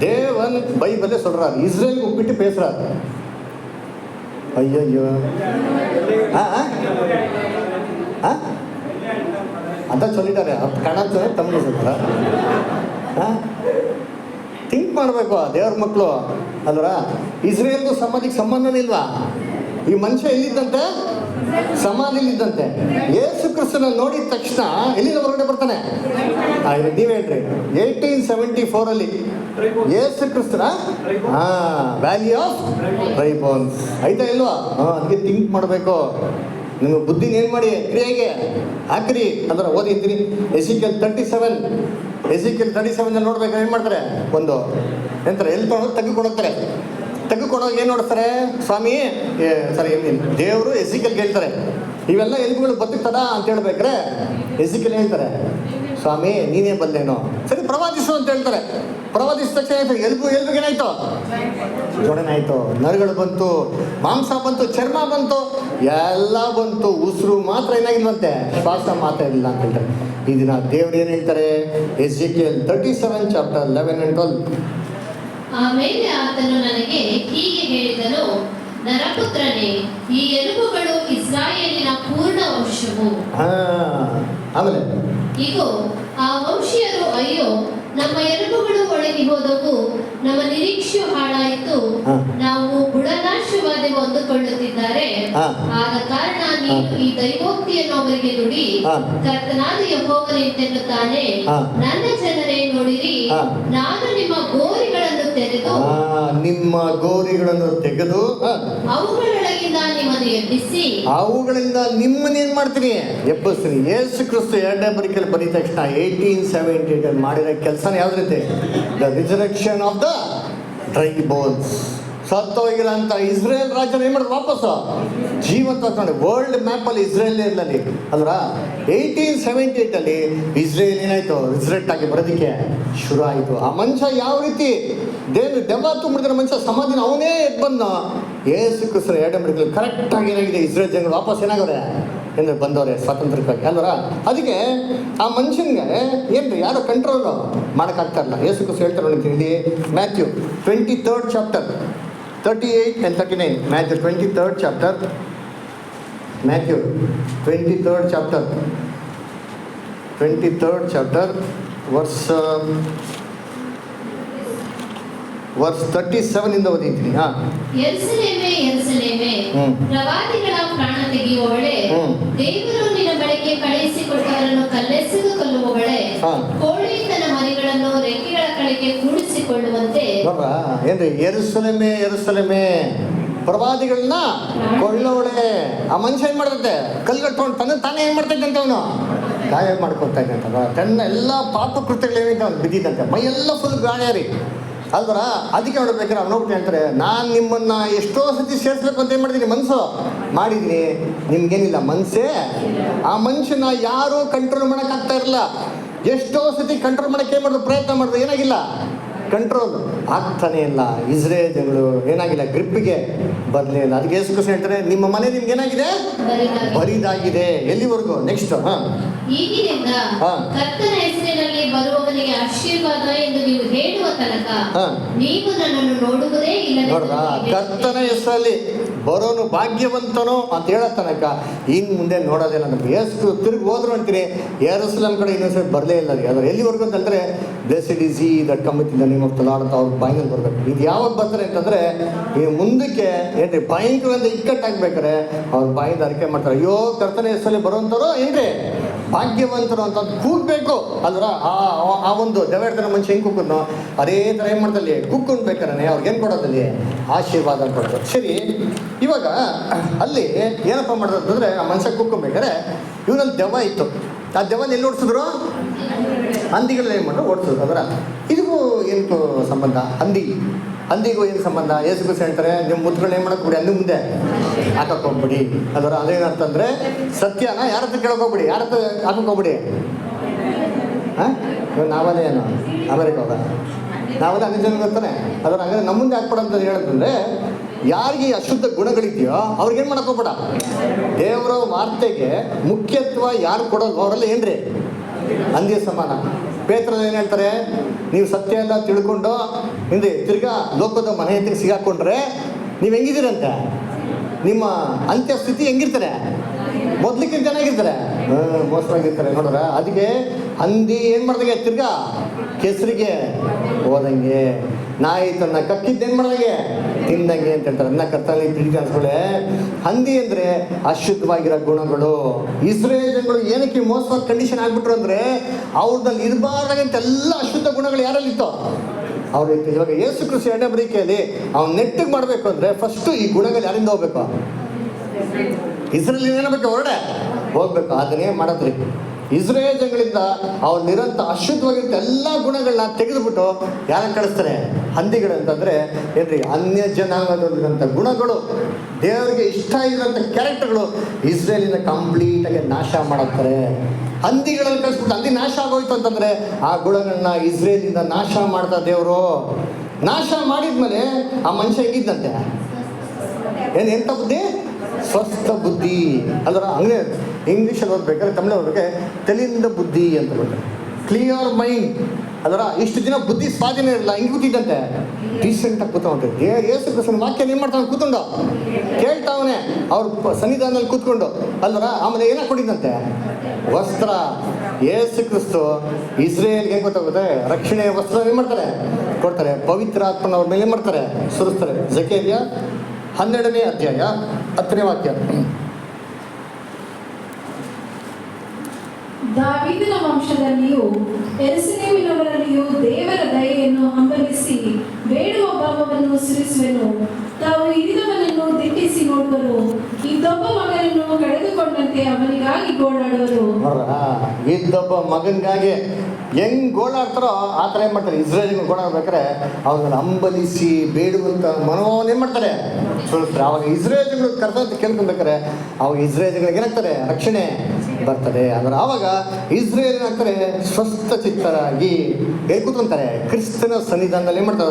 தேவன் பைபிளே சொல்றாரு. இஸ்ரேல் கூப்பிட்டு பேசுறாரு. ஐயோ, அதான் சொல்லிட்டாரு. ಕನ್ನಡ ತಮಿಳು சொல்ற. ಥಿಂಕ್ ಮಾಡಬೇಕು ದೇವ್ರ ಮಕ್ಕಳು ಅಲ್ವರ. ಇಸ್ರೇಲ್ಗೂ ಸಮಾಧಿಗೆ ಸಂಬಂಧನೇ ಇಲ್ವಾ? ಈ ಮನುಷ್ಯ ಎಲ್ಲಿದ್ದಂತೆ? ಸಮಾಧಿಲಿದ್ದಂತೆ. ಯೇಸು ಕ್ರಿಸ್ತನ ನೋಡಿದ ತಕ್ಷಣ ಎಲ್ಲಿಂದ ಹೊರಗಡೆ ಬರ್ತಾನೆ? ನೀವ್ ಹೇಳ್ರಿ. 1874 ಯೇಸು ಕ್ರಿಸ್ತನ ವ್ಯಾಲಿ ಆಫ್ ಡ್ರೈ ಬೋನ್ಸ್ ಆಯ್ತಾ ಇಲ್ವಾ? ಅದಕ್ಕೆ ಥಿಂಕ್ ಮಾಡಬೇಕು. ನಿಮ್ಮ ಬುದ್ಧಿನ ಏನು ಮಾಡಿ ಕ್ರಿಯೆಗೆ ಹಾಕ್ರಿ ಅಂದ್ರೆ ಓದಿರ್ತೀನಿ. ಎಸಿಕೆಲ್ 37 ನೋಡ್ಬೇಕು. ಏನು ಮಾಡ್ತಾರೆ? ಒಂದು ಎಂತಾರೆ ಎಲ್ಲಿ ತೊಗೊಂಡು ತೆಗೆದುಕೊಡೋಗ್ತಾರೆ. ತೆಗೆದುಕೊಂಡೋಗಿ ಏನು ನೋಡ್ತಾರೆ? ಸ್ವಾಮಿ ದೇವರು ಎಸಿಕೆಲ್ಗೆ ಹೇಳ್ತಾರೆ, ಇವೆಲ್ಲ ಎಲುಬುಗಳು ಬದುಕ್ತದ ಅಂತ ಹೇಳ್ಬೇಕ್ರೆ ಎಸಿಕೆಲ್ ಹೇಳ್ತಾರೆ, ಸ್ವಾಮಿ ನೀನೇ ಬಲ್ಲೇನೋ, ಸರಿ ಪ್ರವಾದಿಸು ಅಂತ ಹೇಳ್ತಾರೆ. ಪ್ರವಾದಿಸಿದ ತಕ್ಷಣ ಆಯ್ತು, ಎಲುಬಿಗೆ ಏನಾಯ್ತು? ಜೋಡಣೆ ನರಗಳು ಬಂತು, ಮಾಂಸ ಬಂತು, ಚರ್ಮ ಬಂತು, ಎಲ್ಲ ಬಂತು. ಉಸಿರು ಮಾತ್ರ ಏನಾಗಿಲ್ವಂತೆ, ಶ್ವಾಸ ಮಾತ್ರ ಇಲ್ಲ ಅಂತ ಹೇಳ್ತಾರೆ. ಈ ದಿನ ದೇವ್ರು ಏನು ಹೇಳ್ತಾರೆ? Ezekiel 37 chapter 11 and 12. ಆಮೇಲೆ ಆತನು ನನಗೆ ಹೀಗೆ ಹೇಳಿದನು, ನರಪುತ್ರನೇ, ಈ ಎಲುಬುಗಳು ಇಸ್ರಾಯೇಲಿನ ಪೂರ್ಣ ವಂಶವು. ಆಮೇಲೆ ಇಗೋ, ಆ ವಂಶೀಯರು ಅಯ್ಯೋ, ನಮ್ಮ ಎಲುಬುಗಳು ಒಳಗಿ ಹೋದವು, ನಮ್ಮ ನಿರೀಕ್ಷೆಯು ಹಾಳಾಯಿತು, ನಾವು ಗುಣನಾಶವಾದೆವು ಅಂದುಕೊಳ್ಳುತ್ತಿದ್ದಾರೆ. ಆದ ಕಾರಣ ನೀನು ಈ ದೈವೋಕ್ತಿಯನ್ನು ಅವರಿಗೆ ನುಡಿ, ಕರ್ತನಾದ ಯೆಹೋವನೆಂತೆನ್ನುತ್ತಾನೆ, ನನ್ನ ಜನರೇ ನೋಡಿರಿ, ನಾನು ನಿಮ್ಮ ಗೋರಿಗಳನ್ನು ತೆಗೆದು ಅವುಗಳೊಳಗಿಂದ ನಿಮ್ಮನ್ನು ಎಬ್ಬಿಸಿ ಅವುಗಳಿಂದ ನಿಮ್ಮನ್ನೇನ್ ಮಾಡ್ತೀನಿ? ಎಬ್ಬಿಸ್ತೀನಿ. ಯೇಸು ಕ್ರಿಸ್ತ 2ನೇ ಬರಿಕೆಯಲ್ಲಿ ಬರೀದ ತಕ್ಷಣ 1878 ಮಾಡಿರೋ ಕೆಲಸನ ಯಾವ್ದು ರೀತಿ? The resurrection of the dry bones. ಸತ್ತೋಗಿರೋಂಥ ಇಸ್ರೇಲ್ ರಾಜ್ಯನ ಏನು ಮಾಡೋದು? ವಾಪಸ್ಸು ಜೀವಂತ ನೋಡಿ. ವರ್ಲ್ಡ್ ಮ್ಯಾಪಲ್ಲಿ ಇಸ್ರೇಲ್ ಇರಲಿ ಅಲ್ರ. 1878 ಇಸ್ರೇಲ್ ಏನಾಯ್ತು? ರಿಸರೆಕ್ಟ್ ಆಗಿ ಬರೋದಕ್ಕೆ ಶುರು ಆಯಿತು. ಆ ಮನುಷ್ಯ ಯಾವ ರೀತಿ ದೆವ್ವ ತುಂಬಿಡಿದ್ರೆ ಮನುಷ್ಯ ಸಮಾಧಿನ ಅವನೇ ಎದ್ದು ಬಂದ. ಯೇಸು ಕ್ರಿಸ್ತನ 2ನೇ ಬರಿಕೆಯಲ್ಲಿ ಕರೆಕ್ಟಾಗಿ ಏನಾಗಿದೆ? ಇಸ್ರೇಲ್ ಜನಗಳು ವಾಪಸ್ ಏನಾಗವ್ರೆ ಅಂದರೆ ಬಂದವ್ರೆ ಸ್ವಾತಂತ್ರ್ಯಕ್ಕಾಗಿ ಅಲ್ವರ. ಅದಕ್ಕೆ ಆ ಮನುಷ್ಯನಿಗೆ ಏನ್ರಿ ಯಾರು ಕಂಟ್ರೋಲ್ ಮಾಡೋಕ್ಕಾಗ್ತಾರಲ್ಲ. ಯೇಸು ಕ್ರಿಸ್ತ ಹೇಳ್ತಾರೆ ನೋಡಿ ಇಲ್ಲಿ Matthew 23rd chapter 38 and 39. Matthew 23rd chapter. Matthew 23rd chapter verse 37 ಇಂದ ಓದಿದ್ದೀನಿ. ಯೆರೂಸಲೇಮೇ, ಯೆರೂಸಲೇಮೇ, ಪ್ರವಾದಿಗಳ ಪ್ರಾಣ ತೆಗೆಯುವವಳೇ, ದೇವರು ನಿನ್ನ ಬಳಿಗೆ ಕಳುಹಿಸಿಕೊಟ್ಟವರನ್ನು ಕಲ್ಲೆಸೆದು ಕೊಲ್ಲುವವಳೇ, ಕೋಳಿ ತನ್ನ ಮರಿಗಳನ್ನು ರೆಕ್ಕೆಗಳ ಕೆಳಗೆ ಕೂಡಿಸಿಕೊಳ್ಳುವಂತೆ. ಏನ್ರಿ? ಯೆರೂಸಲೇಮೇ, ಯೆರೂಸಲೇಮೇ, ಪ್ರವಾದಿಗಳನ್ನ ಕೊಳ್ಳೋಳೆ. ಆ ಮನುಷ್ಯ ಏನ್ ಮಾಡ್ತೈತೆ? ಕಲ್ಗಟ್ಕೊಂಡು ತಾನೇ ಏನ್ ಮಾಡ್ತೈತೆ ಅಂತ ಅವನು ಗಾಯ ಮಾಡ್ಕೊತಾ ಇದ್ದಂತ. ತನ್ನ ಎಲ್ಲ ಪಾಪ ಕೃತ್ಯಗಳೇನೈತೆ ಅವ್ನು ಬಿದ್ದಿದ್ದಂತೆ. ಮೈಯೆಲ್ಲ ಫುಲ್ ಗಾಯ ಅಲ್ವರ. ಅದಕ್ಕೆ ನೋಡ್ಬೇಕಾದ್ರೆ ಅವ್ನು ಹೋಗ್ತೀನಿ ಅಂತಾರೆ, ನಾನು ನಿಮ್ಮನ್ನು ಎಷ್ಟೋ ಸತಿ ಸೇರಿಸ್ಬೇಕು ಅಂತ ಏನು ಮಾಡಿದ್ದೀನಿ? ಮನಸ್ಸು ಮಾಡಿದ್ದೀನಿ, ನಿಮ್ಗೇನಿಲ್ಲ ಮನಸ್ಸೇ. ಆ ಮನುಷ್ಯನ ಯಾರೂ ಕಂಟ್ರೋಲ್ ಮಾಡೋಕ್ಕಾಗ್ತಾ ಇರಲಿಲ್ಲ. ಎಷ್ಟೋ ಸತಿ ಕಂಟ್ರೋಲ್ ಮಾಡೋಕ್ಕೆ ಏನು ಮಾಡಿದ್ರು? ಪ್ರಯತ್ನ ಮಾಡಿದ್ರು, ಏನಾಗಿಲ್ಲ, ಕಂಟ್ರೋಲ್ ಆಗ್ತಾನೆ ಇಲ್ಲ. ಇಸ್ರೇಲ್ ಜನಗಳು ಏನಾಗಿಲ್ಲ, ಗ್ರಿಪ್ಪಿಗೆ ಬರಲೇ ಇಲ್ಲ. ಅದಕ್ಕೆ ಯೇಸು ಕ್ರಿಸ್ತ ಹೇಳ್ತಾರೆ, ನಿಮ್ಮ ಮನೆ ನಿಮ್ಗೆ ಏನಾಗಿದೆ? ಬರಿದಾಗಿದೆ. ಎಲ್ಲಿವರೆಗೂ? ನೆಕ್ಸ್ಟ್ ಈಗಿನಿಂದ ಕರ್ತನ ಹೆಸರಿನಲ್ಲಿ ಬರುವವನಿಗೆ ಆಶೀರ್ವಾದ ಎಂದು ನೀವು ಹೇಳುವ ತನಕ ನೀವು ನನ್ನನ್ನು ನೋಡುವುದೇ ಇಲ್ಲ. ನೋಡ್ರ, ಕರ್ತನ ಹೆಸರಲ್ಲಿ ಬರೋನು ಭಾಗ್ಯವಂತನು ಅಂತ ಹೇಳೋ ತನಕ ಇನ್ನು ಮುಂದೆ ನೋಡೋದಿಲ್ಲ. ನಮ್ಗೆ ಎಷ್ಟು ತಿರುಗಿ ಹೋದ್ರು ಅಂತೀರಿ, ಯೆರೂಸಲೇಮ್ ಕಡೆ ಇನ್ನೊಂದ್ಸರಿ ಬರಲೇ ಇಲ್ಲ ರೀ. ಅದ್ರ ಎಲ್ಲಿವರೆಗೂ ಅಂತಂದ್ರೆ blessed is he that cometh in the name of the Lord ಅಂತ ಅವ್ರ ಬಾಯಿನಲ್ಲಿ ಬರ್ಬೇಕು. ಇದು ಯಾವಾಗ ಬರ್ತಾರೆ ಅಂತಂದ್ರೆ ಈ ಮುಂದಕ್ಕೆ ಏನ್ರಿ ಭಯಂಕರದಿಂದ ಇಕ್ಕಟ್ಟಾಗ್ಬೇಕಾರೆ ಅವ್ರ ಬಾಯಿಂದ ಅರಿಕೆ ಮಾಡ್ತಾರೆ, ಅಯ್ಯೋ ಕರ್ತನ ಹೆಸರಲ್ಲಿ ಬರುವಂಥವ್ರು ಏನ್ರಿ ಭಾಗ್ಯವಂತರು ಅಂತ ಕೂಗ್ಬೇಕು. ಅಲ್ರ ಆ ಒಂದು ದೆವ್ವನ ಮನುಷ್ಯ ಹೆಂಗೆ ಕೂಗ್ನು ಅದೇ ಥರ ಏನು ಮಾಡ್ದಲ್ಲಿ ಕೂಗ್ಕೊಂಡು ಬೇಕಾರೆ ಅವ್ರಿಗೆ ಏನು ಕೊಡೋದಲ್ಲಿ ಆಶೀರ್ವಾದ ಕೊಡೋದು. ಸರಿ, ಇವಾಗ ಅಲ್ಲಿ ಏನಪ್ಪ ಮಾಡೋದು ಅಂತಂದರೆ ಆ ಮನುಷ್ಯ ಕೂಗ್ಕೊಬೇಕಾರೆ ಇವನಲ್ಲಿ ದೆವ್ವ ಇತ್ತು. ಆ ದೆವ್ವನ ಎಲ್ಲಿ ಓಡಿಸಿದ್ರು? ಹಂದಿಗಳಲ್ಲಿ ಏನು ಮಾಡೋದು ಓಡಿಸಿದ್ರು. ಅದರ ಇದಕ್ಕೂ ಏನಕ್ಕೂ ಸಂಬಂಧ? ಹಂದಿಗೂ ಏನು ಸಂಬಂಧ? ಯೇಸು ಕ್ರಿಸ್ತ ಹೇಳ್ತಾರೆ, ನಿಮ್ಮ ಮುದ್ದುಗಳನ್ನ ಏನು ಮಾಡೋಕೆ ಬಿಡಿ, ಅಲ್ಲಿ ಮುಂದೆ ಹಾಕಕ್ಕೆ ಹೋಗ್ಬಿಡಿ. ಅದರ ಅದೇನಂತಂದರೆ ಸತ್ಯನ ಯಾರ ಹತ್ರ ಕೇಳಕ್ಕೆ ಹೋಗ್ಬಿಡಿ, ಯಾರ ಹತ್ರ ಹಾಕಕ್ಕೆ ಹೋಗ್ಬಿಡಿ. ಹಾಂ ನಾವಲ್ಲ ಏನು ಅಮೆರಿಕ ಹೋದ ನಾವೆಲ್ಲ ಅನೇಕ ಜನ ಬರ್ತಾನೆ ಅದರ ಹಂಗಾರೆ ನಮ್ಮ ಮುಂದೆ ಹಾಕ್ಬೇಡ ಅಂತ ಹೇಳೋದಂದ್ರೆ ಯಾರಿಗೆ ಅಶುದ್ಧ ಗುಣಗಳಿದೆಯೋ ಅವ್ರಿಗೇನು ಮಾಡಕ್ಕೆ ಹೋಗ್ಬೇಡ. ದೇವರ ವಾರ್ತೆಗೆ ಮುಖ್ಯತ್ವ ಯಾರು ಕೊಡೋದು ಅವರೆಲ್ಲ ಏನ್ರಿ ಅಂದಿಯ ಸಮಾನ. ಪೇತ್ರದಲ್ಲಿ ಏನು ಹೇಳ್ತಾರೆ, ನೀವು ಸತ್ಯ ಎಲ್ಲ ತಿಳ್ಕೊಂಡು ಹಿಂದೆ ತಿರ್ಗಾ ಲೋಕದ ಮನೆ ಹತ್ತಿರ ಸಿಗಾಕೊಂಡ್ರೆ ನೀವು ಹೆಂಗಿದ್ದೀರಂತೆ, ನಿಮ್ಮ ಅಂತ್ಯ ಸ್ಥಿತಿ ಹೆಂಗಿರ್ತಾರೆ, ಮೊದ್ಲಿಕ್ಕಿಂತ ಚೆನ್ನಾಗಿರ್ತಾರೆ, ಮೋಸವಾಗಿರ್ತಾರೆ ನೋಡ್ರ. ಅದಕ್ಕೆ ಹಂದಿ ಏನು ಮಾಡ್ದಂಗೆ ತಿರ್ಗಾ ಕೆಸರಿಗೆ ಹೋದಂಗೆ, ನಾಯಿ ತನ್ನ ಕಕ್ಕಿದ್ದೇನು ಮಾಡ್ದಂಗೆ ತಿಂದಂಗೆ ಅಂತ ಹೇಳ್ತಾರೆ. ಅದನ್ನ ಕರ್ತಲ್ಲಿ ಪ್ರೀತಿ ಅನ್ಸ್ಕೊಳ್ಳೆ. ಹಂದಿ ಅಂದರೆ ಅಶುದ್ಧವಾಗಿರೋ ಗುಣಗಳು. ಇಸ್ರೇಲ್ ಜನಗಳು ಏನಕ್ಕೆ ಮೋಸವಾದ ಕಂಡೀಷನ್ ಆಗ್ಬಿಟ್ರು ಅಂದರೆ ಅವ್ರದಲ್ಲಿ ಇರಬಾರ್ದಾಗಂತ ಎಲ್ಲ ಅಶುದ್ಧ ಗುಣಗಳು ಯಾರಲ್ಲಿತ್ತು ಅವ್ರಿಗೆ. ಇವಾಗ ಯೇಸು ಕ್ರಿಸ್ತ ಎರಡನೇ ಬರಿಕೆಯಲ್ಲಿ ಅವ್ನು ನೆಟ್ಟಿಗೆ ಮಾಡಬೇಕು ಅಂದರೆ ಫಸ್ಟು ಈ ಗುಣಗಳು ಯಾರಿಂದ ಹೋಗ್ಬೇಕು, ಇಸ್ರೇಲ್ ಏನಾಗಬೇಕು, ಹೊರಡೆ ಹೋಗ್ಬೇಕು. ಅದನ್ನೇ ಮಾಡೋದ್ರಿ. ಇಸ್ರೇಲ್ ಜನಗಳಿಂದ ಅವ್ರನ್ನಿರೋಂಥ ಅಶುದ್ಧವಾಗಿರೋ ಎಲ್ಲ ಗುಣಗಳನ್ನ ತೆಗೆದುಬಿಟ್ಟು ಯಾರನ್ನು ಕಳಿಸ್ತಾರೆ, ಹಂದಿಗಳು ಅಂತಂದರೆ ಏನ್ರಿ, ಅನ್ಯ ಜನಾಂಗದಲ್ಲಿರೋಂಥ ಗುಣಗಳು, ದೇವರಿಗೆ ಇಷ್ಟ ಇರೋಂಥ ಕ್ಯಾರೆಕ್ಟರ್ಗಳು ಇಸ್ರೇಲಿನ ಕಂಪ್ಲೀಟಾಗಿ ನಾಶ ಮಾಡುತ್ತಾರೆ. ಹಂದಿಗಳನ್ನು ಕಳಿಸ್ಬಿಟ್ಟು ಹಂದಿ ನಾಶ ಆಗೋಯ್ತು ಅಂತಂದರೆ ಆ ಗುಣಗಳನ್ನ ಇಸ್ರೇಲಿಂದ ನಾಶ ಮಾಡ್ತಾ ದೇವರು. ನಾಶ ಮಾಡಿದ್ಮೇಲೆ ಆ ಮನುಷ್ಯ ಹೆಂಗಿದ್ದಂತೆ, ಎಂಥ ಬುದ್ಧಿ, ಸ್ವಸ್ಥ ಬುದ್ಧಿ. ಅದರ ಹಂಗೆ ಇಂಗ್ಲೀಷಲ್ಲಿ ಓದ್ಬೇಕಾದ್ರೆ ತಮಿಳು ಓದಕ್ಕೆ ತೆಲಿಂದ ಬುದ್ಧಿ ಅಂತ ಬರ್ತಾರೆ, ಕ್ಲಿಯರ್ ಮೈಂಡ್. ಅದರ ಇಷ್ಟು ದಿನ ಬುದ್ಧಿ ಸ್ವಾಧೀನ ಇರಲಿಲ್ಲ, ಹಿಂಗೆ ಕೂತಿದ್ದಂತೆ ಡೀಸೆಂಟಾಗಿ ಕೂತ್ಕೊಂಡ್ರೆ ಯೇಸು ಕ್ರಿಸ್ತನ ವಾಕ್ಯ ಏನು ಮಾಡ್ತಾನೆ, ಕೂತ್ಕೊಂಡು ಕೇಳ್ತಾವನೆ ಅವ್ರ ಸನ್ನಿಧಾನದಲ್ಲಿ ಕೂತ್ಕೊಂಡು ಅಲ್ವರ. ಆಮೇಲೆ ಏನಾಗಿ ಕೊಟ್ಟಿದ್ದಂತೆ, ವಸ್ತ್ರ. ಯೇಸು ಕ್ರಿಸ್ತು ಇಸ್ರೇಲ್ಗೆ ಏನು ಗೊತ್ತಾಗುತ್ತೆ, ರಕ್ಷಣೆಯ ವಸ್ತ್ರ ಏನು ಮಾಡ್ತಾರೆ, ಕೊಡ್ತಾರೆ. ಪವಿತ್ರ ಆತ್ಮನ ಅವ್ರ ಮೇಲೆ ಏನು ಮಾಡ್ತಾರೆ, ಸುರಿಸ್ತಾರೆ. ಜಕರ್ಯ 12ನೇ ಅಧ್ಯಾಯ 10ನೇ ವಾಕ್ಯ. ದಾವೀದನ ವಂಶದಲ್ಲಿಯೂ ಯೆರೂಸಲೇಮಿನವರಲ್ಲಿಯೂ ದೇವರ ದಯೆಯನ್ನು ಹಂಬಲಿಸಿ ಬೇಡುವ ಭಾವವನ್ನು ಸುರಿಸುವೆನು. ತಾವು ಹಿರಿದವನನ್ನು ದಿಟ್ಟಿಸಿ ನೋಡುವರು, ಇದ್ದೊಬ್ಬ ಮಗನನ್ನು ಕಳೆದುಕೊಂಡಂತೆ ಅವನಿಗಾಗಿ ಗೋಳಾಡುವರು. ಇದ್ದೊಬ್ಬ ಮಗನಿಗಾಗಿ ಹೆಂಗ್ ಗೋಳಾಡ್ತಾರೋ ಆ ಥರ ಏನು ಮಾಡ್ತಾರೆ, ಇಸ್ರೇಲಿಗೆ ಗೋಳಾಡ್ಬೇಕಾರೆ ಅವ್ರನ್ನ ಹಂಬಲಿಸಿ ಬೇಡುವಂಥ ಮನೋವನ್ನ ಏನು ಮಾಡ್ತಾರೆ, ಸುರಿಸ್ತಾರೆ. ಅವಾಗ ಇಸ್ರೇಲ್ಗಳು ಕರೆದಂತ ಕೇಳ್ಕೊಬೇಕಾರೆ ಅವಾಗ ಇಸ್ರೇಲ್ಗಳಿಗೆ ಏನಾಗ್ತಾರೆ, ರಕ್ಷಣೆ ಬರ್ತದೆ. ಅಂದ್ರೆ ಆವಾಗ ಇಸ್ರೇಲ್ ಏನಾಗ್ತಾರೆ, ಸ್ವಸ್ಥ ಚಿತ್ತರಾಗಿ ಎಲ್ಲಿ ಕೂತ್ಕೊಂತಾರೆ, ಕ್ರಿಸ್ತನ ಸನ್ನಿಧಾನದಲ್ಲಿ ಏನು ಮಾಡ್ತಾರೆ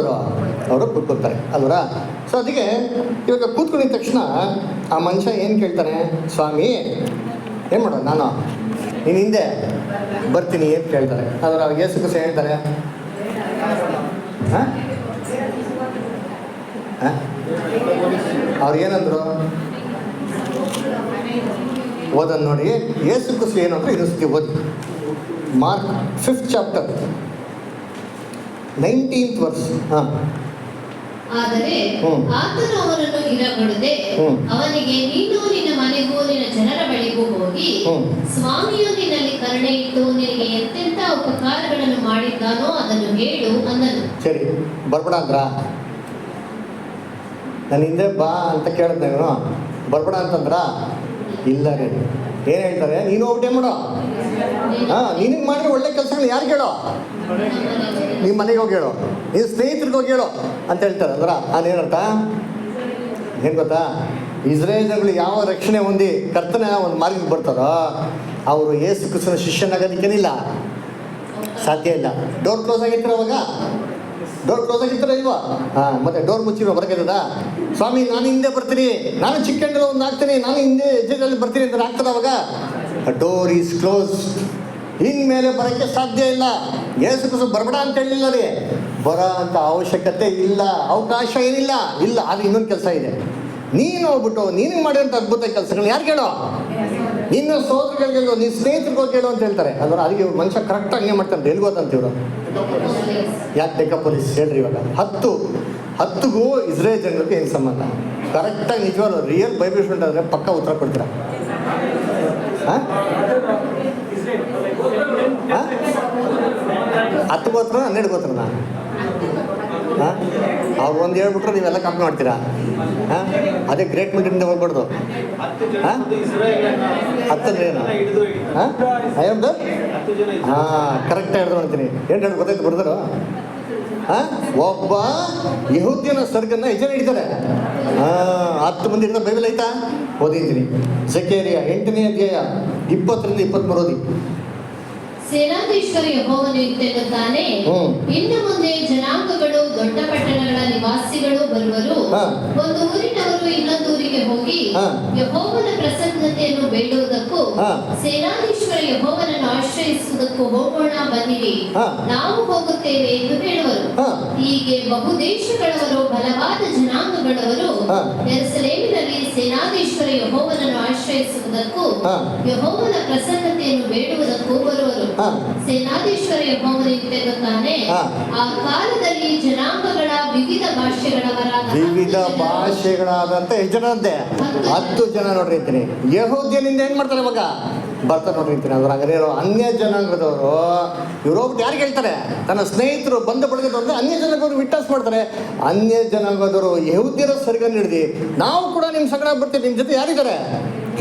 ಅವರು ಕೂತ್ಕೊಳ್ತಾರೆ ಅಲ್ವರ. ಸೊ ಅದಕ್ಕೆ ಇವಾಗ ಕೂತ್ಕೊಂಡಿದ ತಕ್ಷಣ ಆ ಮನುಷ್ಯ ಏನು ಕೇಳ್ತಾನೆ, ಸ್ವಾಮಿ ಏನು ಮಾಡೋದು, ನಾನು ನೀನು ಹಿಂದೆ ಬರ್ತೀನಿ ಅಂತ ಕೇಳ್ತಾರೆ. ಆದ್ರೆ ಅವಾಗ ಯೇಸು ಕ್ರಿಸ್ತ ಹೇಳ್ತಾರೆ, ಹಾಂ ಅವ್ರು ಏನಂದ್ರು ಓದನ್ನು ನೋಡಿ. ಯೇಸು ಕ್ರಿಸ್ತ ಏನಂದ್ರೆ ಇನ್ನೊಂದ್ಸತಿ ಓದಿ, mark 5th chapter 19th verse. ಹಾಂ. ಆದರೆ ಆತನು ಅವರನ್ನು ಇರಗೊಡದೆ ಅವನಿಗೆ, ನೀನು ನಿನ್ನ ಮನೆಗೂ ನಿನ್ನ ಜನರ ಬಳಿಗೂ ಹೋಗಿ ಸ್ವಾಮಿಯು ನಿನ್ನಲ್ಲಿ ಕರುಣೆ ಇಟ್ಟು ನಿನಗೆ ಎಂತೆಂಥ ಉಪಕಾರಗಳನ್ನು ಮಾಡಿದ್ದಾನೋ ಅದನ್ನು ಹೇಳು ಅಂದನು. ಸರಿ, ಬರ್ಬೇಡ ಅಂದ್ರ, ನನ್ನ ಹಿಂದೆ ಬಾ ಅಂತ ಕೇಳಿದ್ದೆ, ಬರ್ಬೇಡ ಅಂತಂದ್ರ ಇಲ್ಲ ರೀ. ಏನು ಹೇಳ್ತಾರೆ, ನೀನು ಹೋಗ್ಬಿಟ್ಟೆ ಮಾಡೋ, ನಿನಗೆ ಮಾಡಿದ್ರೆ ಒಳ್ಳೆ ಕೆಲಸಗಳು ಯಾರು ಹೇಳೋ, ನಿಮ್ಮ ಮನೆಗೆ ಹೋಗಿ ಹೇಳೋ, ನೀನು ಸ್ನೇಹಿತರಿಗೆ ಹೋಗಿ ಹೇಳೋ ಅಂತ ಹೇಳ್ತಾರೆ. ಅಂದ್ರೆ ಅದೇನರ್ಥ ಏನು ಗೊತ್ತಾ, ಇಸ್ರೇಲ್ಗಳು ಯಾವ ರಕ್ಷಣೆ ಹೊಂದಿ ಕರ್ತನ ಒಂದು ಮಾರ್ಗಕ್ಕೆ ಬರ್ತಾರೋ ಅವರು ಯೇಸು ಕ್ರಿಸ್ತನ ಶಿಷ್ಯನಾಗೋದಕ್ಕೇನಿಲ್ಲ, ಸಾಧ್ಯ ಇಲ್ಲ. ಡೋರ್ ಕ್ಲೋಸ್ ಆಗಿರ್ತಾರೆ, ಅವಾಗ ಡೋರ್ ಕ್ಲೋಸ್ ಆಗಿರ್ತಾರೆ ಇಲ್ವಾ, ಹಾಂ. ಮತ್ತೆ ಡೋರ್ ಮುಚ್ಚಿರೋ ಬರಕದ, ಸ್ವಾಮಿ ನಾನು ಹಿಂದೆ ಬರ್ತೀನಿ, ನಾನು ಚಿಕ್ಕಂಡಿರೋ ಒಂದು ಹಾಕ್ತೀನಿ, ನಾನು ಹಿಂದೆ ಹೆಜ್ಜೆಗಳಲ್ಲಿ ಬರ್ತೀನಿ ಅಂತ ಆಗ್ತದೆ. ಅವಾಗ ಡೋರ್ ಈಸ್ ಕ್ಲೋಸ್, ಇನ್ಮೇಲೆ ಬರೋಕ್ಕೆ ಸಾಧ್ಯ ಇಲ್ಲ. ಯೇಸು ಕ್ರಿಸ್ತ ಬರಬೇಡ ಅಂತ ಹೇಳಿಲ್ಲ ರೀ, ಬರೋ ಅಂತ ಅವಶ್ಯಕತೆ ಇಲ್ಲ, ಅವಕಾಶ ಏನಿಲ್ಲ. ಇಲ್ಲ, ಅದು ಇನ್ನೊಂದು ಕೆಲಸ ಇದೆ. ನೀನು ಹೋಗ್ಬಿಟ್ಟು ನೀನು ಮಾಡಿರೋಂಥ ಅದ್ಭುತ ಕೆಲಸಗಳು ಯಾರು ಕೇಳೋ, ನಿನ್ನ ಸೋದರಗಳಿಗೆ ಹೇಳೋ, ನಿನ್ನ ಸ್ನೇಹಿತರಿಗೆ ಹೋಗಿ ಹೇಳೋ ಅಂತ ಹೇಳ್ತಾರೆ. ಅದರ ಅದಕ್ಕೆ ಮನುಷ್ಯ ಕರೆಕ್ಟಾಗಿ ಏನು ಮಾಡ್ತಾರೆ, ಎಲ್ಲಿ ಗೊತ್ತಂತ ಇವರು ಯಾಕೆ ಡೆಕಾಪೊಲಿಸ್ ಹೇಳ್ರಿ. ಇವಾಗ 10ಗೂ ಇಸ್ರೇಲ್ ಜನರಿಗೆ ಏನು ಸಂಬಂಧ, ಕರೆಕ್ಟಾಗಿ ನಿಜವಾದ ರಿಯಲ್ ಬೈಬಲ್ ಸ್ಟೂಡೆಂಟ್ ಆದರೆ ಪಕ್ಕ ಉತ್ತರ ಕೊಡ್ತೀರಾ. ಹಾಂ, 10 ಗೋತ್ರ 12 ಗೋತ್ರನಾ? ಹಾಂ, ಅವ್ರು ಒಂದು ಹೇಳ್ಬಿಟ್ರೆ ನೀವೆಲ್ಲ ಕಾಪಿ ಮಾಡ್ತೀರಾ. ಹಾಂ, ಅದೇ ಗ್ರೇಟ್ ಮಿಟಿಂದ ಹೋಗ್ಬಾರ್ದು. ಹಾಂ, 10 ಏನು? ಹಾಂ, ಐದು, ಹಾಂ ಕರೆಕ್ಟಾಗಿ ಹಿಡಿದು ಅಂತೀನಿ. ಏನು ಹೇಳಿ ಗೊತ್ತಾಯ್ತು ಬರ್ದರು. ಹಾಂ, ಒಬ್ಬ ಯಹೂದ್ಯನ ಸರ್ಗನ್ನ ಜನ ಹಿಡಿತಾರೆ. 10 ಮಂದಿ ಹಿಡಿದ ಬೈಬಲ್ ಆಯ್ತಾ, ಓದಿದ್ದೀನಿ. ಜಕರ್ಯ 8ನೇ ಅಧ್ಯಾಯ 20 ರಿಂದ 23 ಓದಿ. ಸೇನಾಧೀಶ್ವರ ಯೆಹೋವನು ಇಂತೆನ್ನುತ್ತಾನೆ, ಇನ್ನು ಮುಂದೆ ಜನಾಂಗಗಳು ದೊಡ್ಡ ಪಟ್ಟಣಗಳ ನಿವಾಸಿಗಳು ಬರುವರು. ಒಂದು ಊರಿನವರು ಇನ್ನೊಂದು ಊರಿಗೆ ಹೋಗಿ ಯೆಹೋವನ ಪ್ರಸನ್ನತೆಯನ್ನು ಬೇಡುವುದಕ್ಕೂ ಸೇನಾಧೀಶ್ವರ ಯೆಹೋವನನ್ನು ಆಶ್ರಯಿಸುವುದಕ್ಕೂ ಹೋಗೋಣ ಬನ್ನಿರಿ, ನಾವು ಹೋಗುತ್ತೇವೆ ಎಂದು ಹೇಳುವರು. ಹೀಗೆ ಬಹುದೇಶಗಳವರು ಬಲವಾದ ಜನಾಂಗಗಳವರು ಯೆರೂಸಲೇಮಿನಲ್ಲಿ ಸೇನಾಧೀಶ್ವರ ಯೆಹೋವನನ್ನು ಆಶ್ರಯಿಸುವುದಕ್ಕೂ ಯೆಹೋವನ ಪ್ರಸನ್ನತೆಯನ್ನು ಬೇಡುವುದಕ್ಕೂ ಬರುವರು. ಸೇನಾಧೀಶ್ವರ ಯೆಹೋವನು ಇಂತೆನ್ನುತ್ತಾನೆ, ಆ ಕಾಲದಲ್ಲಿ ಜನಾಂಗಗಳ ವಿವಿಧ ಭಾಷೆಗಳಾದಂತ ಎಷ್ಟು ಜನ ಅಂತೆ? 10 ಜನ ನೋಡ್ರಿ ಅಂತೀನಿ. ಯೆಹೂದ್ಯನಿಂದ ಏನ್ ಮಾಡ್ತಾರೆ ಇವಾಗ ಬರ್ತಾರೆ ನೋಡ್ರಿ ಅಂತೀನಿ. ಅದ್ರ ಹಂಗಾರೆ ಅನ್ಯ ಜನಾಂಗದವರು ಇವ್ರು ಹೋಗ್ಬಿಟ್ಟು ಯಾರಿಗೆ ಹೇಳ್ತಾರೆ? ತನ್ನ ಸ್ನೇಹಿತರು ಬಂದ ಬಳಗದವ್ರು ಅನ್ಯ ಜನಾಂಗದವ್ರು ವಿಟ್ಟಾಸ್ ಮಾಡ್ತಾರೆ. ಅನ್ಯ ಜನಾಂಗದವರು ಯೆಹೂದ್ಯರ ಸರಿಗನ್ನು ಹಿಡಿದು ನಾವು ಕೂಡ ನಿಮ್ಮ ಸಂಗಡ ಬರ್ತೀವಿ, ನಿಮ್ಮ ಜೊತೆ ಯಾರಿದ್ದಾರೆ?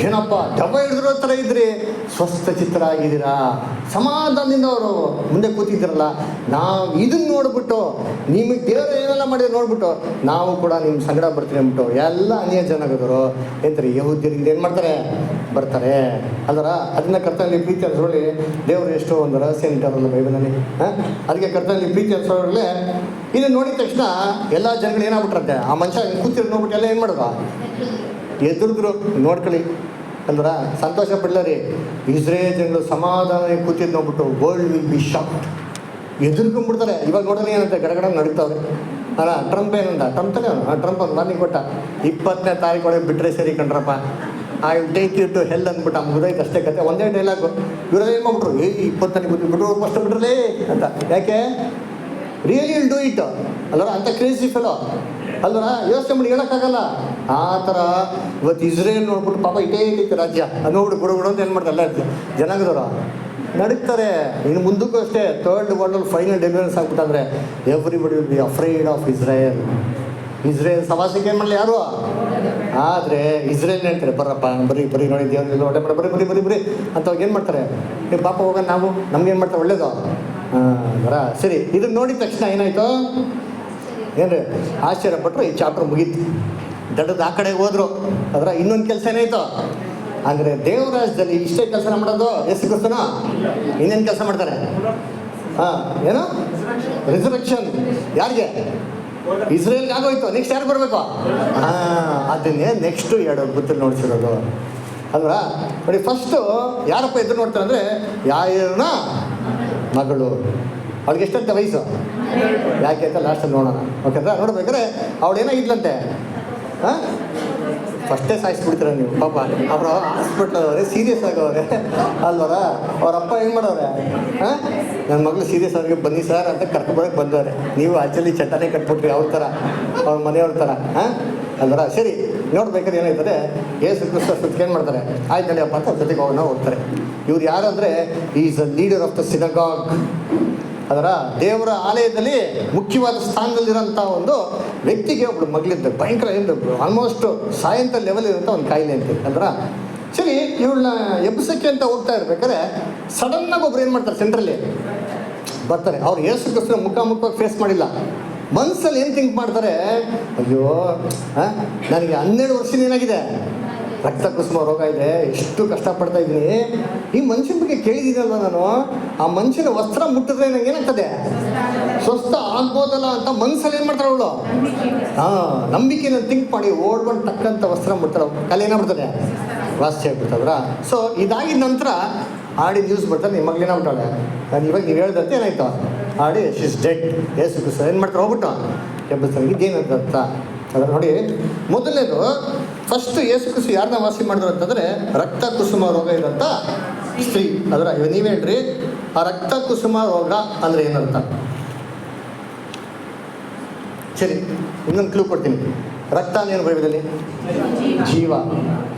ಏನಪ್ಪ ದೆವ್ವ ಹಿಡಿದಿರೋ ಥರ ಇದ್ರಿ, ಸ್ವಸ್ಥ ಚಿತ್ತರಾಗಿದ್ದೀರಾ, ಸಮಾಧಾನದಿಂದ ಅವರು ಮುಂದೆ ಕೂತಿದ್ದೀರಲ್ಲ, ನಾವು ಇದನ್ನ ನೋಡ್ಬಿಟ್ಟು ನಿಮಗೆ ದೇವರು ಏನೆಲ್ಲ ಮಾಡಿದ್ರೆ ನೋಡ್ಬಿಟ್ಟು ನಾವು ಕೂಡ ನಿಮ್ಮ ಸಂಗಡ ಬರ್ತೀವಿ ಅಂದ್ಬಿಟ್ಟು ಎಲ್ಲ ಅನ್ಯ ಜನಾಂಗದವರು ಎಂತಾರೆ ಯೆಹೂದ್ಯರಿಂದ ಏನು ಮಾಡ್ತಾರೆ? ಬರ್ತಾರೆ ಅಲ್ವರ. ಅದನ್ನ ಕರ್ತನಲ್ಲಿ ಪ್ರೀತಿ ಅನ್ಸೋಳಿ ದೇವರು ಎಷ್ಟೋ ಒಂದು ರಹಸ್ಯ ಇಟ್ಟಾರಲ್ಲ ಬೈಬಲಲ್ಲಿ. ಅದಕ್ಕೆ ಕರ್ತನಲ್ಲಿ ಪ್ರೀತಿ ಅನ್ಸೋಳ್ಳೆ ಇದನ್ನು ನೋಡಿದ ತಕ್ಷಣ ಎಲ್ಲ ಜನಗಳು ಏನಾಗ್ಬಿಟ್ರಂತೆ, ಆ ಮನುಷ್ಯ ಕೂತಿರೋ ನೋಡ್ಬಿಟ್ಟು ಎಲ್ಲ ಏನು ಮಾಡೋದು? ಎದುರಿದ್ರು. ನೋಡ್ಕೊಳ್ಳಿ ಅಲ್ವರ, ಸಂತೋಷ ಪಡ್ಲರಿ. ಇಸ್ರೇಲ್ ಜನಗಳು ಸಮಾಧಾನ ಕೂತಿದ್ದು ನೋಡ್ಬಿಟ್ಟು ವರ್ಲ್ಡ್ ವಿಲ್ ಬಿ ಶಾಕ್ಡ್, ಎದುರ್ಕೊಂಡ್ಬಿಡ್ತಾರೆ. ಇವಾಗ ನೋಡೋಣ ಏನಂತೆ ಗಡಗಡ ನಡೀತಾವ್ರೆ. ಅಲ್ಲ ಟ್ರಂಪ್ ಏನಂದ? ಟ್ರಂಪ್ ತಾನೆ ಟ್ರಂಪ್ ಒಂದು ವಾರ್ನಿಂಗ್ ಕೊಟ್ಟ, 20ನೇ ತಾರೀಕು ಒಳಗೆ ಬಿಟ್ಟರೆ ಸರಿ ಕಣ್ರಪ್ಪ, I will take you to hell ಅಂದ್ಬಿಟ್ಟು ಮುಗಿದೈತೆ ಅಷ್ಟೇ ಕತೆ. ಒಂದೇ ಡೈಲಾಗು. ಇವರೆಲ್ಲ ಏನು ಮಾಡ್ಬಿಟ್ರು? 20 ಬಿಟ್ಟರು ಫಸ್ಟ್ ಬಿಟ್ರಲೇ ಅಂತ. ಯಾಕೆ? ರಿಯಲಿ ವಿಲ್ ಡೂ ಇಟ್ ಅಲ್ವರ, ಅಂತ ಕ್ರೇಜಿ ಫೆಲೋ ಅಲ್ವರ. ಯೋಚನೆ ಮಾಡಿ ಹೇಳೋಕ್ಕಾಗಲ್ಲ. ಆ ಥರ ಇವತ್ತು ಇಸ್ರೇಲ್ ನೋಡ್ಬಿಟ್ಟು ಪಾಪ ಇಟೇ ಐತೆ ರಾಜ್ಯ ಅದು ನೋಡ್ಬಿಟ್ಟು ಗುಡು ಅಂತ ಏನು ಮಾಡ್ತಾರೆ ಎಲ್ಲ ಜನಾಂಗದವರು ನಡೀತಾರೆ. ಇನ್ನು ಮುಂದಕ್ಕೂ ಅಷ್ಟೇ ಥರ್ಡ್ ವರ್ಲ್ಡ್ ಫೈನಲ್ ಡೆಲಿವರೆನ್ಸ್ ಆಗ್ಬಿಟ್ಟಂದ್ರೆ everybody will be afraid of Israel. Israel ಸವಾಸಕ್ಕೆ ಏನು ಮಾಡಲಿ ಯಾರು? ಆದರೆ ಇಸ್ರೇಲ್ ಹೇಳ್ತಾರೆ ಬರ್ರಪ್ಪ ಬರೀ ನೋಡಿ ದೇವ್ರ ಹೊಟ್ಟೆ ಮಾಡಿ ಬರೀ ಅಂತ ಏನು ಮಾಡ್ತಾರೆ? ನೀವು ಪಾಪ ಹೋಗೋಣ, ನಾವು ನಮ್ಗೇನು ಮಾಡ್ತಾರೆ ಒಳ್ಳೇದು ಬರ ಸರಿ. ಇದನ್ನ ನೋಡಿದ ತಕ್ಷಣ ಏನಾಯ್ತು? ಏನ್ರಿ ಆಶ್ಚರ್ಯಪಟ್ಟರು. ಈ ಚಾಪ್ಟರ್ ಮುಗೀತು. ದಡ್ಡದ ಆ ಕಡೆಗೆ ಹೋದ್ರು. ಅದರ ಇನ್ನೊಂದು ಕೆಲಸ ಏನಾಯ್ತು ಅಂದರೆ ದೇವರಾಜ್ಯದಲ್ಲಿ ಇಷ್ಟೇ ಕೆಲಸ ಮಾಡೋದು ಯೇಸು ಕ್ರಿಸ್ತನ ಇನ್ನೇನು ಕೆಲಸ ಮಾಡ್ತಾರೆ? ಏನು? ರಿಸರ್ವೆಕ್ಷನ್. ಯಾರಿಗೆ? ಇಸ್ರೇಲ್ಗೆ ಆಗೋಯ್ತು. ನೆಕ್ಸ್ಟ್ ಯಾರು ಬರಬೇಕು? ಅದನ್ನೇ ನೆಕ್ಸ್ಟು 2 ಬುತ್ತಲ್ಲಿ ನೋಡ್ಸಿರೋದು ಅಲ್ವಾ. ನೋಡಿ ಫಸ್ಟು ಯಾರಪ್ಪ ಎದುರು ನೋಡ್ತಾರೆ ಅಂದರೆ ಯಾರನ ಮಗಳು. ಅವ್ಳಿಗೆ ಎಷ್ಟಂತೆ ವಯಸ್ಸು? ಯಾಕೆ ಅಂತ ಲಾಸ್ಟಲ್ಲಿ ನೋಡೋಣ. ಓಕೆಂದ್ರ ನೋಡ್ಬೇಕಾದ್ರೆ ಅವಳೇನಾಗಿದ್ಲಂತೆ? ಫಸ್ಟೇ ಸಾಯಿಸ್ಬಿಡ್ತೀರ ನೀವು ಪಾಪ. ಅವರು ಹಾಸ್ಪಿಟ್ಲವ್ರೆ, ಸೀರಿಯಸ್ ಆಗವ್ರೆ ಅಲ್ವರ. ಅವ್ರಪ್ಪ ಏನು ಮಾಡವ್ರೆ? ನನ್ನ ಮಗಳು ಸೀರಿಯಸ್ ಅವ್ರಿಗೆ ಬನ್ನಿ ಸರ್ ಅಂತ ಕರ್ಕೊಬರಕ್ಕೆ ಬಂದವ್ರೆ. ನೀವು ಆ್ಯಕ್ಚುಲಿ ಚಟ್ಟನೇ ಕಟ್ಬಿಟ್ರಿ ಅವ್ರ ಥರ, ಅವ್ರ ಮನೆಯವ್ರ ಥರ ಅಲ್ವರ. ಸರಿ ನೋಡ್ಬೇಕಾದ್ರೆ ಏನಾಯ್ತದೆ, ಯೇಸು ಕ್ರಿಸ್ತ ಸುತ್ತಿಗೆ ಏನು ಮಾಡ್ತಾರೆ? ಆಯ್ತು ನಡಿಯಪ್ಪ ಅಂತ ಅವ್ರ ಜೊತೆಗೆ ಹೋಗ್ತಾರೆ. ಇವ್ರು ಯಾರಂದರೆ is a leader of the synagogue. ಅದರ ದೇವರ ಆಲಯದಲ್ಲಿ ಮುಖ್ಯವಾದ ಸ್ಥಾನದಲ್ಲಿರೋಂಥ ಒಂದು ವ್ಯಕ್ತಿಗೆ ಒಬ್ಳು ಮಗಳಿದ್ದ ಭಯಂಕರ ಏನು ಆಲ್ಮೋಸ್ಟ್ ಸಾಯಂತ ಲೆವೆಲ್ ಇರೋಂಥ ಒಂದು ಕಾಯಿಲೆ ಅಂತ ಅಂದ್ರೆ. ಸರಿ ಇವಳನ್ನ ಎಬ್ಬಿಸಕ್ಕೆ ಅಂತ ಹೋಗ್ತಾ ಇರ್ಬೇಕಾದ್ರೆ ಸಡನ್ನಾಗಿ ಒಬ್ರು ಏನು ಮಾಡ್ತಾರೆ? ಸೆಂಟ್ರಲ್ಲಿ ಬರ್ತಾರೆ. ಅವ್ರು ಯೇಸು ಕ್ರಿಸ್ತನ ಮುಖಾಮುಖವಾಗಿ ಫೇಸ್ ಮಾಡಿಲ್ಲ. ಮನಸ್ಸಲ್ಲಿ ಏನು ಥಿಂಕ್ ಮಾಡ್ತಾರೆ? ಅಯ್ಯೋ ನನಗೆ 12 ವರ್ಷದಿಂದ ಏನಾಗಿದೆ? ರಕ್ತ ಕುಸುಮ ರೋಗ ಇದೆ, ಎಷ್ಟು ಕಷ್ಟಪಡ್ತಾ ಇದ್ದೀನಿ. ಈ ಮನುಷ್ಯನ ಬಗ್ಗೆ ಕೇಳಿದ್ದೀನಲ್ವ ನಾನು, ಆ ಮನುಷ್ಯನ ವಸ್ತ್ರ ಮುಟ್ಟಿದ್ರೆ ನಂಗೆ ಏನಾಗ್ತದೆ? ಸ್ವಸ್ಥ ಆಗ್ಬೋದಲ್ಲ ಅಂತ ಮನಸ್ಸಲ್ಲಿ ಏನು ಮಾಡ್ತಾರೆ ಅವಳು? ನಂಬಿಕೆನ ಥಿಂಕ್ ಮಾಡಿ ಓಡ್ಕೊಂಡು ತಕ್ಕಂಥ ವಸ್ತ್ರ ಮುಟ್ತಾರೆ. ಕಲೆ ಏನಾಗ್ಬಿಡ್ತದೆ? ವಾಸಿ ಆಗ್ಬಿಡ್ತದ್ರ. ಸೊ ಇದಾಗಿದ ನಂತರ ಆಡಿ ನ್ಯೂಸ್ ಬರ್ತಾರೆ, ನಿಮ್ಮ ಮಗಳು ಏನಾಗ್ಬಿಟ್ಟಾಳೆ? ನಾನು ಇವಾಗ ನೀವು ಹೇಳ್ದಂತೆ ಏನಾಯ್ತು? ಆಡಿ ಶಿಸ್ ಡೆಡ್. ಯೇಸು ಕ್ರಿಸ್ತ ಏನು ಮಾಡ್ತಾರೆ? ಹೋಗ್ಬಿಟ್ಟು ಎಬ್ಬಿಸ್ತಾರೆ. ಇದೇನಂತ ಅರ್ಥ ಅದರ ನೋಡಿ. ಮೊದಲನೇದು ಫಸ್ಟ್ ಯೇಸು ಕ್ರಿಸ್ತ ಯಾರನ್ನ ವಾಸಿ ಮಾಡಿದ್ರು ಅಂತಂದರೆ ರಕ್ತ ಕುಸುಮ ರೋಗ ಇರೋಂಥ ಸ್ತ್ರೀ. ಅದರ ನೀವೇ ಹೇಳ್ರಿ, ಆ ರಕ್ತ ಕುಸುಮ ರೋಗ ಅಂದರೆ ಏನಂತ? ಸರಿ ಇನ್ನೊಂದು ಕ್ಲೂ ಕೊಡ್ತೀನಿ. ರಕ್ತ ಏನು ಬೈಬಲಲ್ಲಿ? ಜೀವ.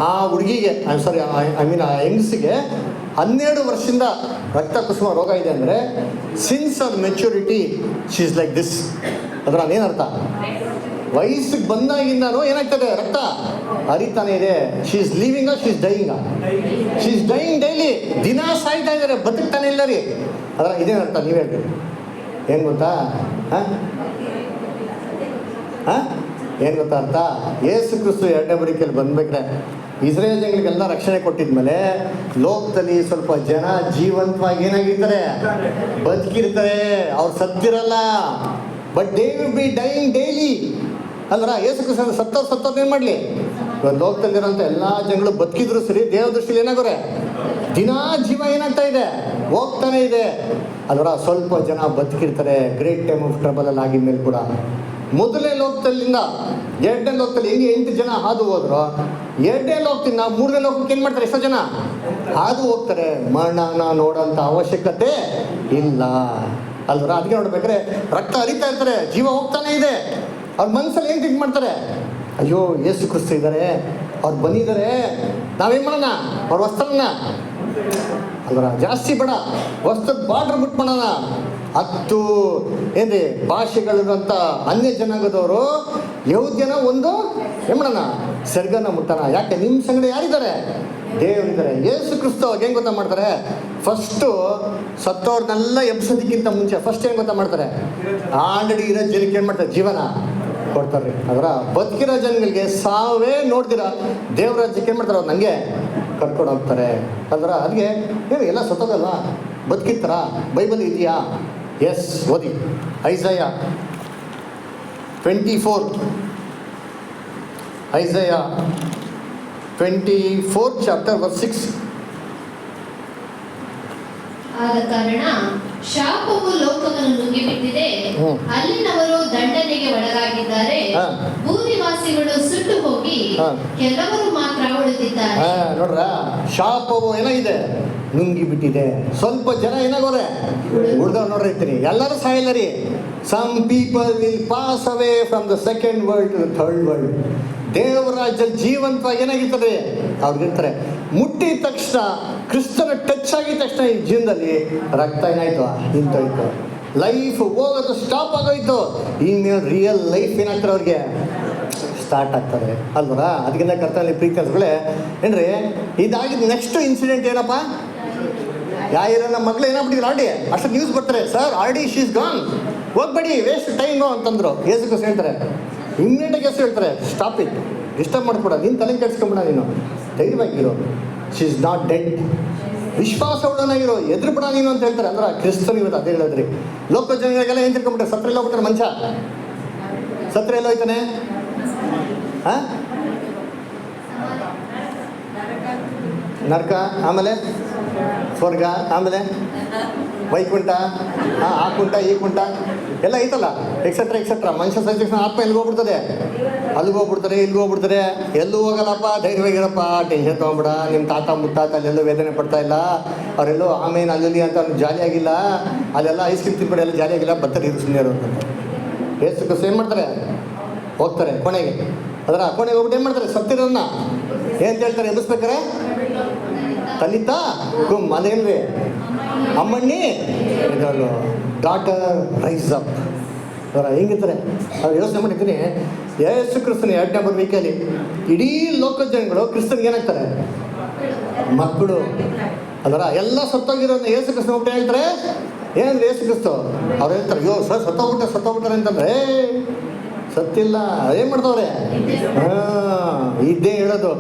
ಆ ಹುಡುಗಿಗೆ ಸಾರಿ ಐ ಮೀನ್ ಆ ಹೆಂಗಸಿಗೆ 12 ವರ್ಷದಿಂದ ರಕ್ತ ಕುಸುಮ ರೋಗ ಇದೆ ಅಂದರೆ since her maturity she is like this. ಅದರ ಏನರ್ಥ? ವಯಸ್ಸಿಗೆ ಬಂದಾಗಿಂದನೂ ಏನಾಗ್ತದೆ? ರಕ್ತ ಹರಿತಾನೆ ಇದೆ. She is living, she is dying? She is dying daily. ದಿನ ಸಾಯ್ತಾ ಇದ್ದಾರೆ, ಬದುಕ್ತಾನೆ ಇಲ್ಲ ರೀ. ಅದರ ಇದೇನರ್ಥ? ನೀವು ಹೇಳ್ರಿ. ಏನು ಗೊತ್ತಾ? ಏನು ಗೊತ್ತಾ ಅರ್ಥ? ಯೇಸು ಕ್ರಿಸ್ತ 2ನೇ ಬರಿಕೆಯಲ್ಲಿ ಬಂದ್ಬೇಕ್ರೆ ಇಸ್ರೇಲ್ ಜನಗಳಿಗೆಲ್ಲ ರಕ್ಷಣೆ ಕೊಟ್ಟಿದ್ಮೇಲೆ ಲೋಕದಲ್ಲಿ ಸ್ವಲ್ಪ ಜನ ಜೀವಂತವಾಗಿ ಏನಾಗಿರ್ತಾರೆ, ಬದುಕಿರ್ತಾರೆ. ಅವ್ರು ಸತ್ತಿರಲ್ಲ, but they will be dying daily. ಅಲ್ರ, ಯೇಸು ಕ್ರಿಸ್ತನ ಸತ್ತವ್ರು ಏನು ಮಾಡಲಿ? ಇವತ್ತು ಲೋಕದಲ್ಲಿರೋಂಥ ಎಲ್ಲ ಜನಗಳು ಬದುಕಿದ್ರು ಸರಿ, ದೇವ್ರ ದೃಷ್ಟಿಲಿ ಏನಾಗೋರೆ, ದಿನಾ ಜೀವ ಏನಾಗ್ತಾ ಇದೆ, ಹೋಗ್ತಾನೆ ಇದೆ. ಅಲ್ವರ, ಸ್ವಲ್ಪ ಜನ ಬದುಕಿರ್ತಾರೆ ಗ್ರೇಟ್ ಟೈಮ್ ಆಫ್ ಟ್ರಬಲಲ್ಲಿ ಆಗಿದ ಮೇಲೆ ಕೂಡ. ಮೊದಲನೇ ಲೋಕದಲ್ಲಿಂದ ಎರಡನೇ ಲೋಕದಲ್ಲಿ ಹೆಂಗೆ 8 ಜನ ಹಾದು ಹೋದ್ರು, ಎರಡನೇ ಲೋಕದಿಂದ ಮೂರನೇ ಲೋಕಕ್ಕೆ ಏನು ಮಾಡ್ತಾರೆ, ಎಷ್ಟೋ ಜನ ಹಾದು ಹೋಗ್ತಾರೆ. ಮರಣನ ನೋಡೋಂಥ ಅವಶ್ಯಕತೆ ಇಲ್ಲ. ಅಲ್ವರ, ಅದಕ್ಕೆ ನೋಡ್ಬೇಕಾದ್ರೆ ರಕ್ತ ಹರಿತಾ ಇರ್ತಾರೆ, ಜೀವ ಹೋಗ್ತಾನೆ ಇದೆ. ಅವ್ರ ಮನಸ್ಸಲ್ಲಿ ಏನು ಥಿಂಕ್ ಮಾಡ್ತಾರೆ, ಅಯ್ಯೋ ಯೇಸು ಕ್ರಿಸ್ತ ಇದ್ದಾರೆ, ಅವ್ರು ಬಂದಿದ್ದಾರೆ, ನಾವೇನು ಮಾಡೋಣ, ಅವ್ರ ವಸ್ತ್ರನ ಅಲ್ವರ ಜಾಸ್ತಿ ಬೇಡ, ವಸ್ತ್ರದ ಬಾರ್ಡ್ರ್ ಬಿಟ್ಬಿಡೋಣ. 10 ಏನ್ರಿ ಭಾಷೆಗಳಿರುವಂಥ ಅನ್ಯ ಜನಾಂಗದವರು ಯಹೂದ್ಯನ ಒಂದು ಏನು ಮಾಡೋಣ, ಸ್ವರ್ಗನ ಮುಟ್ಟೋಣ. ಯಾಕೆ? ನಿಮ್ಮ ಸಂಗಡ ಯಾರಿದ್ದಾರೆ? ದೇವರಿದ್ದಾರೆ. ಯೇಸು ಕ್ರಿಸ್ತ ಅವ್ರಿಗೆ ಏನು ಗೊತ್ತಾ ಮಾಡ್ತಾರೆ, ಫಸ್ಟು ಸತ್ತವ್ರನ್ನೆಲ್ಲ ಎಬ್ಸೋದಕ್ಕಿಂತ ಮುಂಚೆ ಫಸ್ಟ್ ಏನು ಗೊತ್ತಾ ಮಾಡ್ತಾರೆ, ಆಲ್ರೆಡಿ ಇರೋ ಜನಕ್ಕೆ ಏನು ಮಾಡ್ತಾರೆ, ಜೀವನ ಕೊಡ್ತಾರೆ. ಅದರ ಬದುಕಿರೋ ಜನಗಳಿಗೆ ಸಾವೇ ನೋಡ್ದಿರ ದೇವ್ರ ರಾಜ್ಯಕ್ಕೆ ಏನು ಮಾಡ್ತಾರೆ, ಅವ್ರು ನನಗೆ ಕರ್ಕೊಂಡು ಹೋಗ್ತಾರೆ. ಅದರ ಅದಕ್ಕೆ ಏನು ಎಲ್ಲ ಸತ್ತೋಗಲ್ವಾ, ಬದುಕಿರ್ತಾರ? ಬೈಬಲ್ ಇದೆಯಾ? ಎಸ್, ಓದಿ. ಐಸಯ 24, ಐಸಯ 24 ಚಾಪ್ಟರ್ ವರ್ಸ್ 6. ಆದ ಕಾರಣ ಶಾಪವು ಲೋಕವನ್ನು ನುಂಗಿಬಿಟ್ಟಿದೆ, ಅಲ್ಲಿನವರು ದಂಡನೆಗೆ ಒಳಗಾಗಿದ್ದಾರೆ. ಭೂನಿವಾಸಿಗಳು ಸುಟ್ಟು ಹೋಗಿ ಕೆಲವರು ಮಾತ್ರ ಉಳಿದಿದ್ದಾರೆ. ನೋಡ್ರ, ಶಾಪವು ಏನಾಗಿದೆ, ನುಂಗಿ ಬಿಟ್ಟಿದೆ. ಸ್ವಲ್ಪ ಜನ ಏನಾಗೋರೆ, ಉಳ್ದವ್ ನೋಡ್ರಿ. ಎಲ್ಲರೂ ಸಾಯಿಲ್ಲ ರೀ. Some people will pass away from the second world to the third world. ದೇವರ ರಾಜ್ಯದಲ್ಲಿ ಜೀವಂತವಾಗಿ ಏನಾಗಿರ್ತಾರೆ, ಅವ್ರಿಗಿರ್ತಾರೆ. ಮುಟ್ಟಿದ ತಕ್ಷಣ, ಕ್ರಿಸ್ತನ ಟಚ್ ಆಗಿದ ತಕ್ಷಣ ಈ ಜೀವನದಲ್ಲಿ ರಕ್ತ ಏನಾಯ್ತು, ನಿಂತೋಯ್ತು. ಲೈಫ್ ಹೋಗೋದು ಸ್ಟಾಪ್ ಆಗೋಯ್ತು. ಇನ್ಮೇಲೆ ರಿಯಲ್ ಲೈಫ್ ಏನಾಗ್ತಾರೆ ಅವ್ರಿಗೆ ಸ್ಟಾರ್ಟ್ ಆಗ್ತದೆ. ಅಲ್ವರ, ಅದಕ್ಕಿಂತ ಕರ್ತನಲ್ಲಿ ಪ್ರೀತಿಗಳೇ ಏನ್ರಿ, ಇದಾಗಿದ್ದು ನೆಕ್ಸ್ಟ್ ಇನ್ಸಿಡೆಂಟ್ ಏನಪ್ಪ, ಯಾರ ಮಗಳು ಏನಾಗ್ಬಿಟ್ಟಿದ್ರು ಆಲ್ರೆಡಿ, ಅಷ್ಟು ನ್ಯೂಸ್ ಬರ್ತಾರೆ, sir already she is gone, ಹೋಗ್ಬೇಡಿ, ವೇಸ್ಟ್ ಟೈಮು ಅಂತಂದ್ರು. ಯೇಸು ಕ್ರಿಸ್ತ ಹೇಳ್ತಾರೆ, ಇಮ್ಮಿಡಿಯೇಟಾಗಿ ಹೆಸರು ಹೇಳ್ತಾರೆ, ಸ್ಟಾಪ್ ಇಟ್, ಡಿಸ್ಟರ್ಬ್ ಮಾಡ್ಕೊಡ, ನೀನು ತಲೆ ಕೆಡಿಸ್ಕೊಂಬಿಡ, ನೀನು ಧೈರ್ಯವಾಗಿರೋ, ಶಿ ಇಸ್ ನಾಟ್ ಡೆಡ್, ವಿಶ್ವಾಸ ಉಳ್ಳನಾಗಿರೋ, ಎದುರು ಬಿಡ ನೀನು ಅಂತ ಹೇಳ್ತಾರೆ. ಅಂದ್ರೆ ಕ್ರಿಸ್ತನ ಇವತ್ತು ಅದೇ ಹೇಳಿದ್ರಿ. ಲೋಕ ಜನಗಳಿಗೆಲ್ಲ ಏನು ತಿಳ್ಕೊಂಬಿಟ್ರೆ, ಸತ್ರ ಎಲ್ಲ ಹೋಗ್ಬಿಟ್ರೆ, ಮನುಷ್ಯ ಸತ್ರ ಎಲ್ಲ ಹೋಯ್ತಾನೆ, ಹಾಂ, ನರಕ, ಆಮೇಲೆ ಸ್ವರ್ಗ, ಆಮೇಲೆ ವೈಕುಂಠ, ಆ ಕುಂಟ ಈ ಕುಂಟ ಎಲ್ಲ ಐತಲ್ಲ, ಎಕ್ಸೆಟ್ರಾ ಎಕ್ಸೆಟ್ರಾ. ಮನುಷ್ಯ ಸತ್ಯ ಆತ್ಮ ಎಲ್ಲಿಗೆ ಹೋಗ್ಬಿಡ್ತದೆ, ಅಲ್ಲಿಗೆ ಹೋಗ್ಬಿಡ್ತಾರೆ, ಇಲ್ಲಿಗೆ ಹೋಗ್ಬಿಡ್ತಾರೆ. ಎಲ್ಲೂ ಹೋಗಲ್ಲಪ್ಪ, ಧೈರ್ಯವಾಗಿರಪ್ಪ, ಟೆನ್ಷನ್ ತೊಗೊಂಬಿಡ. ನಿಮ್ಮ ತಾತ ಮುತ್ತಾತ ಅಲ್ಲೆಲ್ಲೂ ವೇದನೆ ಪಡ್ತಾ ಇಲ್ಲ, ಅವರೆಲ್ಲೂ ಆಮೇಲೆ ಅಲ್ಲಿ ಅಂತ ಜಾಲಿಯಾಗಿಲ್ಲ, ಅಲ್ಲೆಲ್ಲ ಐಸ್ ಕ್ರೀಮ್ ತಿನ್ಬಿಡಿ, ಎಲ್ಲ ಜಾಲಿಯಾಗಿಲ್ಲ, ಬರ್ತಾರೆ, ಇದು ಸುಮ್ಮನೆ ಅಂತ. ಯೇಸು ಕ್ರಿಸ್ತ ಏನು ಮಾಡ್ತಾರೆ, ಹೋಗ್ತಾರೆ ಕೊನೆಗೆ. ಅದರ ಕೊನೆಗೆ ಹೋಗ್ಬಿಟ್ಟು ಏನು ಮಾಡ್ತಾರೆ, ಸತ್ತಿರೋನ್ನ ಏನು ಹೇಳ್ತಾರೆ, ಎಬ್ಬಿಸ್ಬೇಕಾರೆ ತಲಿತಾ ಗುಮ್, ಅದೇನ್ರಿ, ಅಮ್ಮಣ್ಣಿ ಇದನ್ನು ಡಾಟರ್ ರೈಸ್ ಅಪ್. ಅವರ ಹೆಂಗಿರ್ತಾರೆ, ಅವ್ರು ಯೋಚನೆ ಮಾಡಿದ್ದೀನಿ. ಯೇಸು ಕ್ರಿಸ್ತನ 2ನೇ ಬರುವಿಕೆಯಲ್ಲಿ ಇಡೀ ಲೋಕದ ಜನಗಳು ಕ್ರಿಸ್ತನಿಗೆ ಏನಾಗ್ತಾರೆ, ಮಕ್ಕಳು. ಅದರ ಎಲ್ಲ ಸತ್ತೋಗಿರೋದನ್ನ ಯೇಸು ಕ್ರಿಸ್ತ ಹೋಗ್ಬಿಟ್ಟು ಹೇಳ್ತಾರೆ, ಏನಂದ್ರೆ ಯೇಸು ಕ್ರಿಸ್ತ ಅವ್ರು ಹೇಳ್ತಾರೆ, ಅಯ್ಯೋ ಸರ್ ಸತ್ತೋಗ್ಬಿಟ್ಟಾರೆ ಅಂತಂದ್ರೆ, ಸತ್ತಿಲ್ಲ, ಏನು ಮಾಡ್ತವ್ರೆ, ಇದ್ದೇ ಹೇಳೋದು.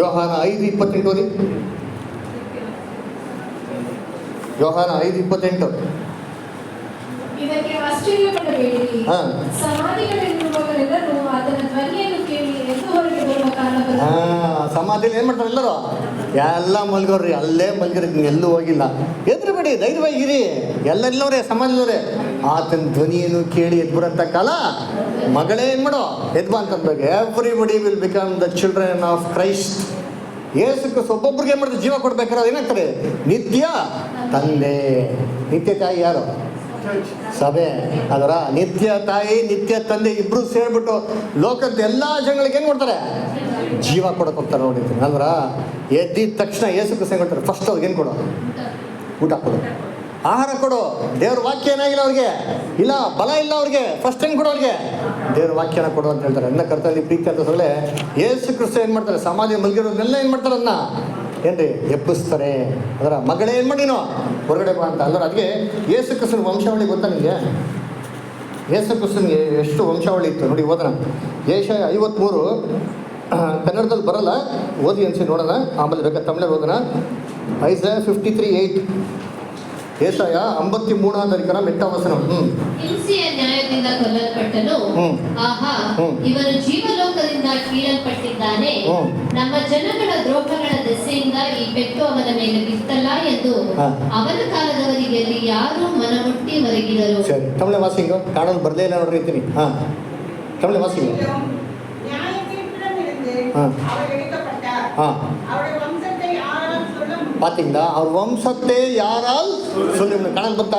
ಯೋಹಾನ 5:28 ಓದಿ. ಯೋಹಾನ 5:28. ಇದಕ್ಕೆ ಆಶ್ಚರ್ಯಪಡಬೇಡಿರಿ, ಸಮಾಧಿಗಳಲ್ಲಿರುವವರೆಲ್ಲರೂ ಆತನ ಧ್ವನಿಯನ್ನು ಕೇಳಿ ಎದ್ದು ಹೊರಗೆ ಬರುವ ಕಾಲ ಬರುತ್ತದೆ. ಸಮಾಧಿಯಲ್ಲಿ ಏನು ಮಾಡ್ತಾರೆ, ಎಲ್ಲರೂ ಎಲ್ಲ ಮಲ್ಗೋರ್ರಿ, ಅಲ್ಲೇ ಮಲ್ಗಿರಿ, ಎಲ್ಲೂ ಹೋಗಿಲ್ಲ. ಎದ್ರುಬೇಡಿ, ಧೈರ್ಯವಾಗಿರಿ, ಎಲ್ಲೆಲ್ಲವರೇ ಸಮಾಜದವರೇ ಆತನ ಧ್ವನಿಯನ್ನು ಕೇಳಿ ಎದ್ಬಿಡಂಥ ಕಾಲ ಮಗಳೇ ಏನು ಮಾಡೋ, ಎದ್ಬಾ ಅಂತಂದಾಗ everybody will become the children of Christ. ಯೇಸು ಕ್ರಿಸ್ತ ಒಬ್ಬೊಬ್ರಿಗೆ ಏನು ಮಾಡ್ತಾರೆ, ಜೀವ ಕೊಡ್ಬೇಕಾದ್ರೆ ಅದೇನಾಗ್ತಾರೆ, ನಿತ್ಯ ತಂದೆ. ನಿತ್ಯ ತಾಯಿ ಯಾರು? ಸಭೆ. ಅದರ ನಿತ್ಯ ತಾಯಿ ನಿತ್ಯ ತಂದೆ ಇಬ್ರು ಸೇರ್ಬಿಟ್ಟು ಲೋಕದ ಎಲ್ಲ ಜನಗಳಿಗೆ ಏನು ಕೊಡ್ತಾರೆ, ಜೀವ ಕೊಡಕ್ಕೆ ಹೋಗ್ತಾರೆ. ನೋಡಿರ್ತೀನಿ ಅಂದ್ರ ಎದ್ದಿದ ತಕ್ಷಣ ಯೇಸು ಕ್ರಿಸ್ತ ಕೊಡ್ತಾರೆ, ಫಸ್ಟ್ ಅವ್ರಿಗೆ ಏನು ಕೊಡು, ಊಟ ಕೊಡು, ಆಹಾರ ಕೊಡು. ದೇವ್ರ ವಾಕ್ಯ ಏನಾಗಿಲ್ಲ ಅವ್ರಿಗೆ, ಇಲ್ಲ ಬಲ ಇಲ್ಲ ಅವ್ರಿಗೆ, ಫಸ್ಟ್ ಏನು ಕೊಡು ಅವ್ರಿಗೆ, ದೇವ್ರ ವಾಕ್ಯನ ಕೊಡು ಅಂತ ಹೇಳ್ತಾರೆ. ಎಲ್ಲ ಕರ್ತನಲ್ಲಿ ಪ್ರೀತಿ ಅಂತ ಸೊಳ್ಳೆ ಯೇಸು ಕ್ರಿಸ್ತ ಏನು ಮಾಡ್ತಾರೆ, ಸಮಾಧಿ ಮಲ್ಗಿರೋದನ್ನೆಲ್ಲ ಏನು ಮಾಡ್ತಾರೆ, ಅದನ್ನ ಏನ್ರಿ ಎಬ್ಬಿಸ್ತಾರೆ. ಅದರ ಮಗಳೇ ಏನು ಮಾಡಿನೋ ಹೊರಗಡೆ ಬಾ ಅಂತ. ಅಲ್ಲರ ಅದಕ್ಕೆ ಯೇಸು ಕ್ರಿಸ್ತನ ವಂಶಾವಳಿ ಗೊತ್ತಾ ನಿಮಗೆ? ಯೇಸು ಕ್ರಿಸ್ತನಿಗೆ ಎಷ್ಟು ವಂಶಾವಳಿ ಇತ್ತು ನೋಡಿ, ಓದೋಣ. ಯೆಶಾಯ 53 ಕನ್ನಡದಲ್ಲಿ ಬರಲ್ಲ, ಓದಿ ಅನ್ಸಿ ನೋಡೋಣ, ಆಮೇಲೆ ಬೇಕಾದ್ರೆ ತಮಿಳಲ್ಲಿ ಹೋಗೋಣ. ಐಸಾಯ 53:8. ಏಸಾಯ 53 ಮೆಟ್ಟವಸನ. ಹಿಂಸೆಯ ನ್ಯಾಯದಿಂದ ಕೊಲ್ಲಲ್ಪಟ್ಟನು. ಆಹಾ, ಇವನು ಜೀವಲೋಕದಿಂದ ಕೀಳಲ್ಪಟ್ಟಿದ್ದಾನೆ. ನಮ್ಮ ಜನಗಳ ದ್ರೋಹಗಳ ದೆಸೆಯಿಂದ ಈ ಪೆಟ್ಟು ಅವನ ಮೇಲೆ ಬಿತ್ತಲ್ಲ ಎಂದು ಅವನ ಕಾಲದವರಿಗೆ ಯಾರು ಮನಮುಟ್ಟಿ ಮರಗಿದರು. ಸರಿ, ತಮಿಳ ವಾಸಿಂಗು ಕಾಣಲು ಬರಲೇ ಇಲ್ಲ ನೋಡ್ರಿ ಅಂತೀನಿ. ತಮಿಳ ವಾಸಿಂಗು. பார்த்தீங்களா, ಅವ್ರ ವಂಶತೆ ಯಾರಾಲ್ சொல்லி ಕಾಣಲ್ ಬಂತ,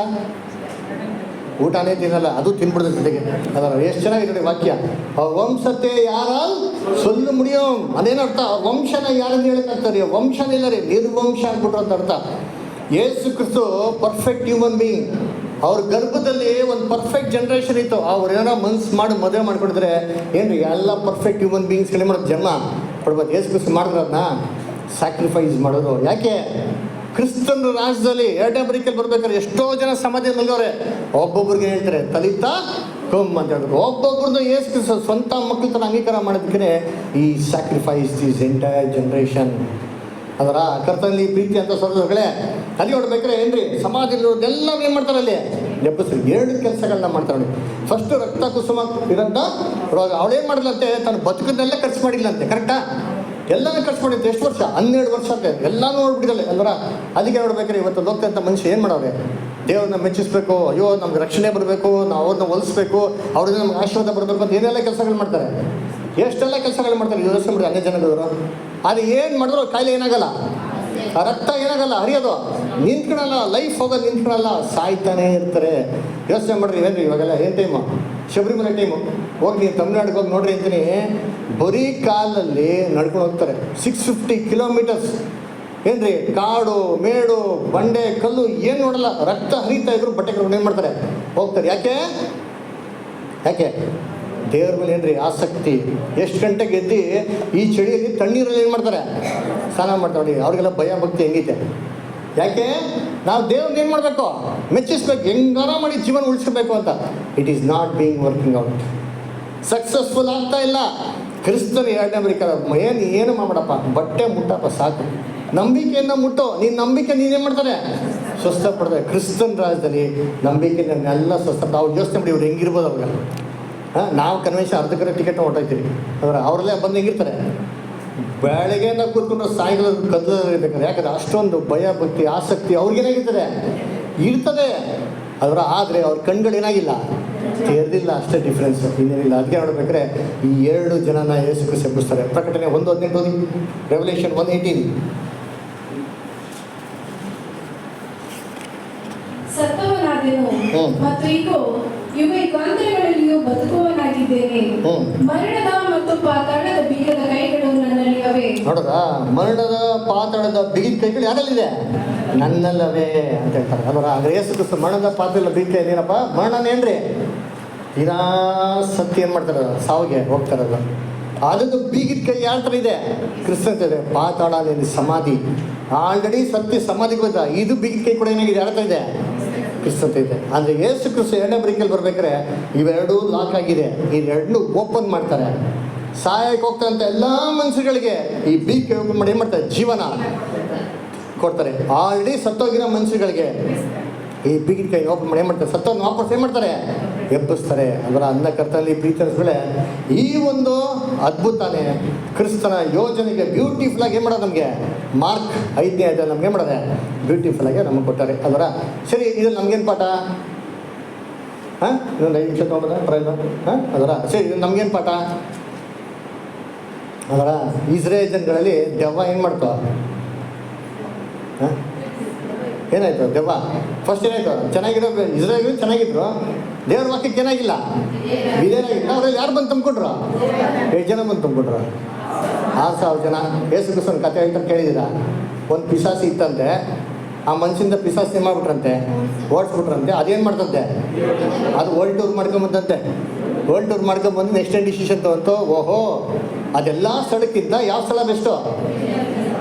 ಊಟನೇ ತಿನ್ನಲ್ಲ, ಅದು ತಿನ್ಬಿಡ್ದ ಜೊತೆಗೆ. ಅದರ ಎಷ್ಟು ಚೆನ್ನಾಗಿದೆ ನೋಡಿ ವಾಕ್ಯ. ಅವ್ರ ವಂಶತೆ ಯಾರಾಲ್ ಸೊಲ್ಲು ಮುಡಿಯೋಂ. ಅದೇನರ್ಥ? ಅವ್ರ ವಂಶನ ಯಾರಂತ ಹೇಳಕ್ಕಾಗ್ತಾರೆ? ವಂಶನ ಇಲ್ಲ ರೀ, ನಿರ್ವಂಶ ಆಗ್ಬಿಟ್ರು ಅಂತ ಅರ್ಥ. Yesu Kristu perfect human being. ಅವ್ರ ಗರ್ಭದಲ್ಲಿ ಒಂದು ಪರ್ಫೆಕ್ಟ್ ಜನ್ರೇಷನ್ ಇತ್ತು. ಅವ್ರು ಏನೋ ಮನ್ಸು ಮಾಡಿ ಮದುವೆ ಮಾಡ್ಕೊಂಡಿದ್ರೆ ಏನ್ರಿ ಎಲ್ಲ ಪರ್ಫೆಕ್ಟ್ ಹ್ಯೂಮನ್ ಬೀಯಿಂಗ್ಸ್ ಕಲೆ ಮಾಡೋದು ಜನ್ಮ ಕೊಡ್ಬೋದು. ಯೇಸು ಕ್ರಿಸ್ತು ಮಾಡಿದ್ರು ಅದನ್ನ ಸ್ಯಾಕ್ರಿಫೈಸ್ ಮಾಡೋರು. ಯಾಕೆ? ಕ್ರಿಸ್ತನ ರಾಜ್ಯದಲ್ಲಿ 2ನೇ ಬರಿಕೆಯಲ್ಲಿ ಬರ್ಬೇಕಾದ್ರೆ ಎಷ್ಟೋ ಜನ ಸಮಾಧಿಯಲ್ಲಿ ಮಲ್ಗವ್ರೆ. ಒಬ್ಬೊಬ್ರಿಗೆ ಹೇಳ್ತಾರೆ ತಲಿತಾ ಕಮ್ ಅಂತ ಹೇಳಿದ್ರು. ಒಬ್ಬೊಬ್ರದ್ದು ಯೇಸು ಕ್ರಿಸ್ತು ಸ್ವಂತ ಮಕ್ಕಳ ಥರ ಅಂಗೀಕಾರ ಮಾಡೋದಕ್ಕೆ ಈ ಸ್ಯಾಕ್ರಿಫೈಸ್ ದಿಸ್ ಎಂಟೈರ್ ಜನ್ರೇಷನ್. ಅದರ ಕರ್ತನಲ್ಲಿ ಪ್ರೀತಿ ಅಂತ ಸೋದರಗಳೇ, ಅಲ್ಲಿ ನೋಡ್ಬೇಕಾರೆ ಏನ್ರಿ ಸಮಾಧಿಯಲ್ಲಿರೋದೆಲ್ಲ ಏನು ಮಾಡ್ತಾರೆ ಅಲ್ಲಿ ಎಬ್ಬಸ್ರಿ 2 ಕೆಲಸಗಳನ್ನ ಮಾಡ್ತಾರೆ ನೋಡಿ. ಫಸ್ಟ್ ರಕ್ತ ಕುಸುಮ ಇರೋದ ರೋಗ ಅವಳೇನು ಮಾಡಿದ್ಲಂತೆ, ತನ್ನ ಬದುಕನ್ನೆಲ್ಲ ಖರ್ಚು ಮಾಡಿಲ್ಲಂತೆ. ಕರೆಕ್ಟಾ? ಎಲ್ಲನೂ ಖರ್ಚು ಮಾಡಿದ್ದು. ಎಷ್ಟು ವರ್ಷ? 12 ವರ್ಷ ಅಂತೆ. ಎಲ್ಲನೂ ನೋಡ್ಬಿಟ್ಟಿದ್ದಲ್ಲ ಅಲ್ವರ. ಅದಕ್ಕೆ ನೋಡ್ಬೇಕಾರೆ ಇವತ್ತು ಲೋಕದಂಥ ಮನುಷ್ಯ ಏನು ಮಾಡೋರೆ? ದೇವ್ರನ್ನ ಮೆಚ್ಚಿಸ್ಬೇಕು, ಅಯ್ಯೋ ನಮ್ಗೆ ರಕ್ಷಣೆ ಬರಬೇಕು, ನಾವು ಅವ್ರನ್ನ ಹೊಲಿಸ್ಬೇಕು, ಅವ್ರಿಂದ ನಮ್ಗೆ ಆಶೀರ್ವಾದ ಬರಬೇಕು ಅಂತ ಏನೆಲ್ಲ ಕೆಲಸಗಳು ಮಾಡ್ತಾರೆ. ಎಷ್ಟೆಲ್ಲ ಕೆಲಸಗಳು ಮಾಡ್ತಾರೆ ಯೋಚನೆ ಮಾಡಿ ಅನ್ಯ ಜನದವರು. ಅದು ಏನು ಮಾಡಿದ್ರು ಕಾಯಿಲೆ ಏನಾಗಲ್ಲ, ರಕ್ತ ಏನಾಗಲ್ಲ, ಹರಿಯೋದು ನಿಂತ್ಕೊಳಲ್ಲ, ಲೈಫ್ ಹೋಗೋದು ನಿಂತ್ಕೊಳಲ್ಲ, ಸಾಯ್ತಾನೆ ಇರ್ತಾರೆ. ಯೋಚನೆ ಮಾಡ್ರಿ. ಏನ್ರಿ ಇವಾಗೆಲ್ಲ ಏನು ಟೈಮು? ಶಬರಿಮಲೆ ಟೈಮು. ಹೋಗಿ ನೀವು ತಮಿಳ್ನಾಡಿಗೆ ಹೋಗಿ ನೋಡ್ರಿ ಅಂತೀನಿ, ಬರೀ ಕಾಲಲ್ಲಿ ನಡ್ಕೊಂಡು ಹೋಗ್ತಾರೆ 650 ಕಿಲೋಮೀಟರ್ಸ್. ಏನ್ರಿ ಕಾಡು ಮೇಡು ಬಂಡೆ ಕಲ್ಲು ಏನು ನೋಡಲ್ಲ, ರಕ್ತ ಹರಿತಾ ಇದ್ರು ಬಟ್ಟೆ ಕರ್ಕೊಂಡು ಏನು ಮಾಡ್ತಾರೆ ಹೋಗ್ತಾರೆ. ಯಾಕೆ? ದೇವ್ರ ಮೇಲೆ ಏನ್ರಿ ಆಸಕ್ತಿ. ಎಷ್ಟು ಗಂಟೆಗೆ ಎದ್ದು ಈ ಚಳಿಯಲ್ಲಿ ತಣ್ಣೀರಲ್ಲಿ ಏನು ಮಾಡ್ತಾರೆ? ಸ್ನಾನ ಮಾಡ್ತಾರೆ ನೋಡಿ. ಅವ್ರಿಗೆಲ್ಲ ಭಯ ಭಕ್ತಿ ಹೆಂಗೈತೆ. ಯಾಕೆ? ನಾವು ದೇವ್ರನ್ನ ಏನು ಮಾಡಬೇಕು? ಮೆಚ್ಚಿಸ್ಬೇಕು, ಹೆಂಗಾರ ಮಾಡಿ ಜೀವನ ಉಳಿಸ್ಕೋಬೇಕು ಅಂತ. It is not being working out. Successful ಆಗ್ತಾ ಇಲ್ಲ. ಕ್ರಿಸ್ತನ 2ನೇ ಬರಿಕೆ ಏನು ಮಾಡಪ್ಪ, ಬಟ್ಟೆ ಮುಟ್ಟಪ್ಪ ಸಾಕು, ನಂಬಿಕೆಯಿಂದ ಮುಟ್ಟು. ನೀನು ನಂಬಿಕೆ ನೀನೇನು ಮಾಡ್ತಾರೆ? ಸ್ವಸ್ಥ ಪಡ್ತಾರೆ. ಕ್ರಿಸ್ತನ ರಾಜ್ಯದಲ್ಲಿ ನಂಬಿಕೆ ಎಲ್ಲ ಸ್ವಸ್ಥ. ನಾವು ಯೋಚನೆ ಮಾಡಿ ಇವ್ರು ಹೆಂಗಿರ್ಬೋದು ಅವಾಗ. ನಾವು ಕನ್ವೆನ್ಷನ್ ಅರ್ಧಕ್ಕರ ಟಿಕೆಟ್ ಹೊಟ್ಟೋಗ್ತೀವಿ. ಅವರೆಲ್ಲ ಬಂದು ಹೆಂಗಿರ್ತಾರೆ? ಬೆಳಗ್ಗೆ ನಾವು ಕೂತ್ಕೊಂಡು ಸಾಯಂಕಾಲ ಕದ್ದಬೇಕಾದ್ರೆ. ಯಾಕಂದ್ರೆ ಅಷ್ಟೊಂದು ಭಯ ಭಕ್ತಿ ಆಸಕ್ತಿ ಅವ್ರಿಗೇನಾಗಿರ್ತದೆ ಇರ್ತದೆ. ಆದರೆ ಅವ್ರ ಕಣ್ಗಳೇನಾಗಿಲ್ಲ, ತೆರೆದಿಲ್ಲ, ಅಷ್ಟೇ ಡಿಫ್ರೆನ್ಸ್, ಇನ್ನೇನಿಲ್ಲ. ಅದಕ್ಕೆ ನೋಡ್ಬೇಕಾದ್ರೆ ಈ 2 ಜನನ ಯೇಸು ಕ್ರಿಸ್ತು ಎಬ್ಬಿಸ್ತಾರೆ. ಪ್ರಕಟಣೆ 1:18 ಓದಿ. ರೆವಲ್ಯೂಷನ್ 1:18. ಸತ್ತವನಾದೆನು ಮತ್ತು ಇಗೋ ಯುಗಾಂತರಗಳಲ್ಲಿಯೂ ಬದುಕುವನಾಗಿದ್ದೇನೆ. ಮರಣದ ಮತ್ತು ಪಾತಾಳದ ಬೀಗದ ಕೈಗಳು ನನ್ನಲ್ಲಿ ಅವೆ. ನೋಡ್ರ, ಮರಣದ ಪಾತಾಳದ ಬಿಗಿದ ಕೈಗಳು ಯಾರಲ್ಲಿದೆ? ನನ್ನಲ್ಲವೇ ಅಂತ ಹೇಳ್ತಾರೆ. ಅಂದ್ರೆ ಯೇಸು ಕ್ರಿಸ್ತು ಮರಣದ ಪಾತಾಳದ ಬಿಗಿದ ಕೈ ಏನಪ್ಪ? ಮರಣನೇನ್ರಿ ತೀರಾ ಸತ್ಯ ಏನು ಮಾಡ್ತಾರೆ? ಸಾವಿಗೆ ಹೋಗ್ತಾರಲ್ಲ. ಅದನ್ನು ಬೀಗಿದ ಕೈ ಯಾರ ಥರ ಇದೆ? ಕ್ರಿಸ್ತಂತ ಇದೆ. ಪಾತಾಳ ಸಮಾಧಿ ಆಲ್ರೆಡಿ ಸತ್ಯ ಸಮಾಧಿಗಳಿದೆ. ಇದು ಬೀಗಿದ ಕೈ ಕೂಡ ಏನಾಗಿದೆ? ಯಾರ ಹತ್ರ ಇದೆ? ಕ್ರಿಸ್ತಂತ ಇದೆ. ಅಂದರೆ ಯೇಸು ಕ್ರಿಸ್ತು 2ನೇ ಬರಿಕೆಯಲ್ಲಿ ಬರ್ಬೇಕಾದ್ರೆ ಇವೆರಡೂ ಲಾಕ್ ಆಗಿದೆ. ಈ 2 ಓಪನ್ ಮಾಡ್ತಾರೆ. ಸಾಯಕ್ಕೆ ಹೋಗ್ತಾರಂತ ಎಲ್ಲ ಮನುಷ್ಯಗಳಿಗೆ ಈ ಬೀಗ್ ಓಪನ್ ಮಾಡಿ ಏನು ಮಾಡ್ತಾರೆ? ಜೀವನ ಕೊಡ್ತಾರೆ. ಆಲ್ರೆಡಿ ಸತ್ತೋಗಿರೋ ಮನುಷ್ಯಗಳಿಗೆ ಈ ಬೀಗಿನ ಕೈ ಓಪನ್ ಮಾಡಿ ಏನು ಮಾಡ್ತಾರೆ? ಸತ್ತೋಗಿ ವಾಪಸ್ ಏನು ಮಾಡ್ತಾರೆ? ಎಬ್ಬಿಸ್ತಾರೆ. ಅನ್ನ ಕರ್ತನಲ್ಲಿ ಪ್ರೀತಿಸ್ಗಳೇ, ಈ ಒಂದು ಅದ್ಭುತನೇ ಕ್ರಿಸ್ತನ ಯೋಜನೆಗೆ ಬ್ಯೂಟಿಫುಲ್ ಆಗಿ ಏನು ಮಾಡೋದು? ನಮಗೆ ಮಾರ್ಕ್ 5ನೇ ಅಧ್ಯಾಯ ನಮ್ಗೆ ಏನು ಮಾಡೋದೆ? ಬ್ಯೂಟಿಫುಲ್ ಆಗಿ ನಮಗೆ ಕೊಟ್ಟಾರೆ. ಸರಿ, ಇದು ನಮ್ಗೇನು ಪಾಠ? ಇನ್ನೊಂದು 5 ನಿಮಿಷ ತೊಗೊಂಡ್ರೆ ಪ್ರಯೋಜನ. ಸರಿ, ಇದು ನಮ್ಗೇನು ಪಾಠ? ಇಸ್ರೇಲ್ ಜನಗಳಲ್ಲಿ ದೆವ್ವ ಏನು ಮಾಡ್ತಾವ? ಏನಾಯ್ತು? ದೆವ್ವ ಫಸ್ಟ್ ಏನಾಯ್ತು? ಚೆನ್ನಾಗಿರೋ ಇಸ್ರೇಲ್ ಚೆನ್ನಾಗಿದ್ರು, ದೇವ್ರ ವಾಕ್ಯಕ್ಕೆ ಏನಾಗಿಲ್ಲ, ಇದೇನಾಗಿಲ್ಲ. ಅವ್ರಲ್ಲಿ ಯಾರು ಬಂದು ತುಂಬಿಕೊಟ್ರು? 8 ಜನ ಬಂದು ತುಂಬಿಕೊಟ್ರು. 6,000 ಜನ. ಯೇಸು ಕ್ರಿಸ್ತನ ಕಥೆ ಹೇಳ್ತಾರೆ, ಕೇಳಿದ್ದೀರಾ? ಒಂದು ಪಿಶಾಚಿ ಇತ್ತಂತೆ. ಆ ಮನುಷ್ಯನಿಂದ ಪಿಶಾಚಿ ಮಾಡ್ಬಿಟ್ರಂತೆ, ಓಡಿಸ್ಬಿಟ್ರಂತೆ. ಅದೇನು ಮಾಡ್ತಂತೆ? ಅದು ವರ್ಲ್ಡ್ ಟೂರ್ ಮಾಡ್ಕೊಂಬಂದಂತೆ. ವರ್ಲ್ಡ್ ಟೂರ್ ಮಾಡ್ಕೊಂಬಂದು ನೆಕ್ಸ್ಟ್ ಟೈಮ್ ಡಿಸಿಷನ್ ತೊಗೊಂತು, ಓಹೋ ಅದೆಲ್ಲ ಸ್ಥಳಕ್ಕಿಂತ ಯಾವ ಸ್ಥಳ ಬೆಸ್ಟು?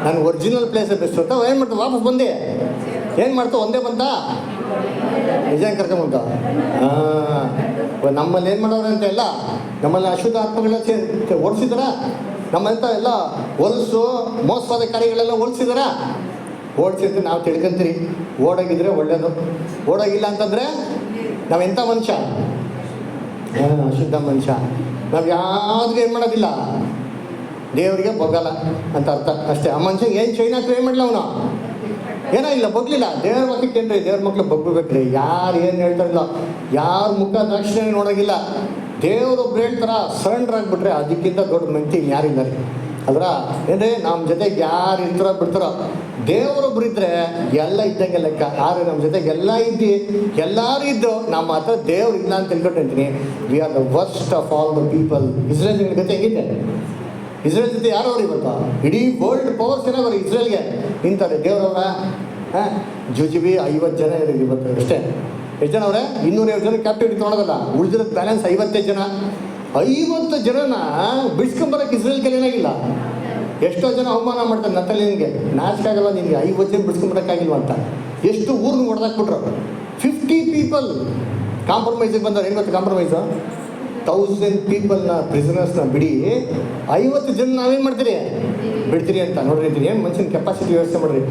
ನಾನು ಒರಿಜಿನಲ್ ಪ್ಲೇಸೇ ಬೆಸ್ಟು ಅಂತ ಏನು ಮಾಡ್ತು? ವಾಪಸ್ ಬಂದೆ ಏನು ಮಾಡ್ತು? ಒಂದೇ ಬಂದ ನಿಜ ಕರ್ಕೊಂಬಂತ. ನಮ್ಮಲ್ಲಿ ಏನು ಮಾಡೋರು ಅಂತ ಎಲ್ಲ ನಮ್ಮಲ್ಲಿ ಅಶುದ್ಧ ಆತ್ಮಗಳನ್ನ ಓಡಿಸಿದ್ರ ನಮ್ಮಂತ ಎಲ್ಲ ಹೊಲಸು ಮೋಸವಾದ ಕಾರ್ಯಗಳೆಲ್ಲ ಹೋಲಿಸಿದಾರ? ಓಡಿಸಿದ್ರೆ ನಾವು ತಿಳ್ಕೊಂತೀರಿ, ಓಡೋಗಿದ್ರೆ ಒಳ್ಳೇದು. ಓಡೋಗಿಲ್ಲ ಅಂತಂದರೆ ನಾವೆಂಥ ಮನುಷ್ಯ? ಅಶುದ್ಧ ಮನುಷ್ಯ. ನಾವು ಯಾವ್ದು ಏನು ಮಾಡೋದಿಲ್ಲ, ದೇವರಿಗೆ ಬೊಗಲ್ಲ ಅಂತ ಅರ್ಥ ಅಷ್ಟೇ. ಆ ಮನುಷ್ಯಂಗೆ ಏನು ಚೈನ್ ಹಾಕಿ ಏನು ಮಾಡಲ್ಲ ಅವನು, ಏನೋ ಇಲ್ಲ ಬಗ್ಲಿಲ್ಲ. ದೇವ್ರ ಮಕ್ಕಳಿಗೆ ಏನ್ರಿ, ದೇವ್ರ ಮಕ್ಳು ಬಗ್ಬೇಕ್ರಿ. ಯಾರು ಏನು ಹೇಳ್ತಾರಿಲ್ಲ, ಯಾರ ಮುಖ ದಕ್ಷಿಣ ನೋಡೋಗಿಲ್ಲ. ದೇವ್ರೊಬ್ರು ಹೇಳ್ತಾರ ಸರೆಂಡರ್ ಆಗಿಬಿಟ್ರೆ ಅದಕ್ಕಿಂತ ದೊಡ್ಡ ಮೆಂಟಿ ಯಾರಿಲ್ಲ ರೀ. ಅದ್ರ ಏನ್ರಿ, ನಮ್ಮ ಜೊತೆಗೆ ಯಾರು ಇರ್ತಾರೋ ಬಿಡ್ತಾರೋ, ದೇವರೊಬ್ರು ಇದ್ರೆ ಎಲ್ಲ ಇದ್ದಂಗೆ ಲೆಕ್ಕ. ಆದ್ರೆ ನಮ್ಮ ಜೊತೆಗೆ ಎಲ್ಲರೂ ಇದ್ದು ನಮ್ಮ ಹತ್ರ ದೇವ್ರು ಇಲ್ಲ ಅಂತ ತಿಳ್ಕೊಂಡಿರ್ತೀನಿ. We are the worst of all the people. Israel ಜೊತೆ ಹೆಂಗಿದೆ? ಇಸ್ರೇಲ್ ಜೊತೆ ಯಾರು ಅವ್ರು ಇವತ್ತು? ಇಡೀ ವರ್ಲ್ಡ್ ಪವರ್ಸ್ ಏನಾದ್ರು ಇಸ್ರೇಲ್ಗೆ ನಿಂತಾರೆ. ದೇವ್ರವ್ರ ಜುಜಿಬಿ 50 ಜನ ಇರೋದು ಇವತ್ತು ಅಷ್ಟೇ. ಎಷ್ಟು ಜನ ಅವರೇ? 250 ಜನ ಕ್ಯಾಪ್ಟಿವಿಟಿ ತೊಗೊಳೋದಲ್ಲ, ಉಳಿದಿರೋದು ಬ್ಯಾಲೆನ್ಸ್ 55 ಜನ. 50 ಜನನ ಬಿಡ್ಸ್ಕೊಂಬರಕ್ಕೆ ಇಸ್ರೇಲ್ ಕೈಲಿ ಏನಾಗಿಲ್ಲ. ಎಷ್ಟೋ ಜನ ಅವಮಾನ ಮಾಡ್ತಾರೆ, ನತ್ತಲ್ಲಿ ನಿನಗೆ ನಾಚಿಕೆ ಆಗಲ್ಲ, ನಿನಗೆ 50 ಜನ ಬಿಡ್ಸ್ಕೊಂಬರಕ್ಕಾಗಿಲ್ವ ಅಂತ. ಎಷ್ಟು ಊರ್ನ ಹೊಡೆದಾಕ್ಬಿಟ್ರು. 50 ಪೀಪಲ್ ಕಾಂಪ್ರಮೈಸಿಗೆ ಬಂದವ್ರು. ಏನು ಗೊತ್ತು ಕಾಂಪ್ರಮೈಸು? 1000 ಪೀಪಲ್ನ ಪ್ರಿಸನರ್ಸ್ನ ಬಿಡಿ, 50 ಜನ ನಾವೇನು ಮಾಡ್ತೀರಿ ಬಿಡ್ತೀರಿ ಅಂತ ನೋಡಿರ್ತೀನಿ. ಏನು ಮನುಷ್ಯನ ಕೆಪಾಸಿಟಿ ವ್ಯವಸ್ಥೆ ಮಾಡಿರಿ.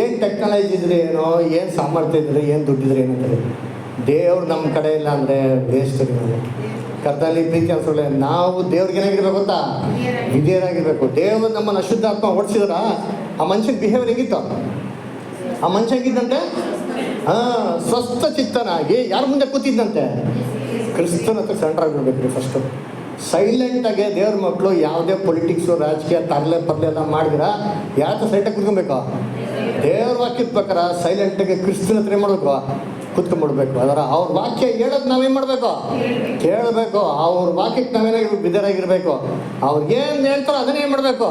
ಏನು ಟೆಕ್ನಾಲಜಿ ಇದ್ರೆ ಏನೋ, ಏನು ಸಾಮರ್ಥ್ಯ ಇದ್ರೆ, ಏನು ದುಡ್ಡಿದ್ರೆ ಏನಂತಾರೆ. ದೇವ್ರು ನಮ್ಮ ಕಡೆ ಇಲ್ಲ ಅಂದರೆ ವೇಸ್ಟ್ ರೀ. ನಾವು ಕರ್ತನಲ್ಲಿ ಪ್ರೀತಿ ಅನ್ಸೋಳೆ, ನಾವು ದೇವ್ರಿಗೆ ಏನಾಗಿರ್ಬೇಕು ಗೊತ್ತಾ? ವಿಧೇಯರಾಗಿರ್ಬೇಕು. ದೇವರು ನಮ್ಮನ್ನು ಅಶುದ್ಧಾತ್ಮ ಓಡಿಸಿದ್ರ ಆ ಮನುಷ್ಯನ ಬಿಹೇವಿಯರ್ ಹೇಗಿತ್ತು? ಆ ಮನುಷ್ಯ ಹೇಗಿದ್ದಂತೆ? ಸ್ವಸ್ಥ ಚಿತ್ತನಾಗಿ ಯಾರ ಮುಂದೆ ಕೂತಿದ್ದಂತೆ? ಕ್ರಿಸ್ತನ ಹತ್ರ ಸೆಂಟ್ರ್ ಆಗಿರ್ಬೇಕು ರೀ. ಫಸ್ಟು ಸೈಲೆಂಟಾಗೆ ದೇವ್ರ ಮಕ್ಕಳು ಯಾವುದೇ ಪೊಲಿಟಿಕ್ಸು ರಾಜಕೀಯ ತರಲೆ ಪರ್ಲೆ ಎಲ್ಲ ಮಾಡಿದ್ರ ಯಾರ ಸೈಟಾಗಿ ಕೂತ್ಕೊಬೇಕು? ದೇವ್ರ ವಾಕ್ಯದ ಪ್ರಕಾರ ಸೈಲೆಂಟಾಗಿ ಕ್ರಿಸ್ತನ ಹತ್ರ ಏನು ಮಾಡಬೇಕು? ಕೂತ್ಕೊಂಡ್ಬಿಡ್ಬೇಕು. ಅದರ ಅವ್ರ ವಾಕ್ಯ ಹೇಳೋದು ನಾವೇನು ಮಾಡಬೇಕು? ಕೇಳಬೇಕು. ಅವ್ರ ವಾಕ್ಯಕ್ಕೆ ನಾವೇನಾಗಿರ್ಬೇಕು? ಬಿದ್ದರಾಗಿರ್ಬೇಕು. ಅವ್ರಿಗೇನು ಹೇಳ್ತಾರೋ ಅದನ್ನೇ ಮಾಡಬೇಕು.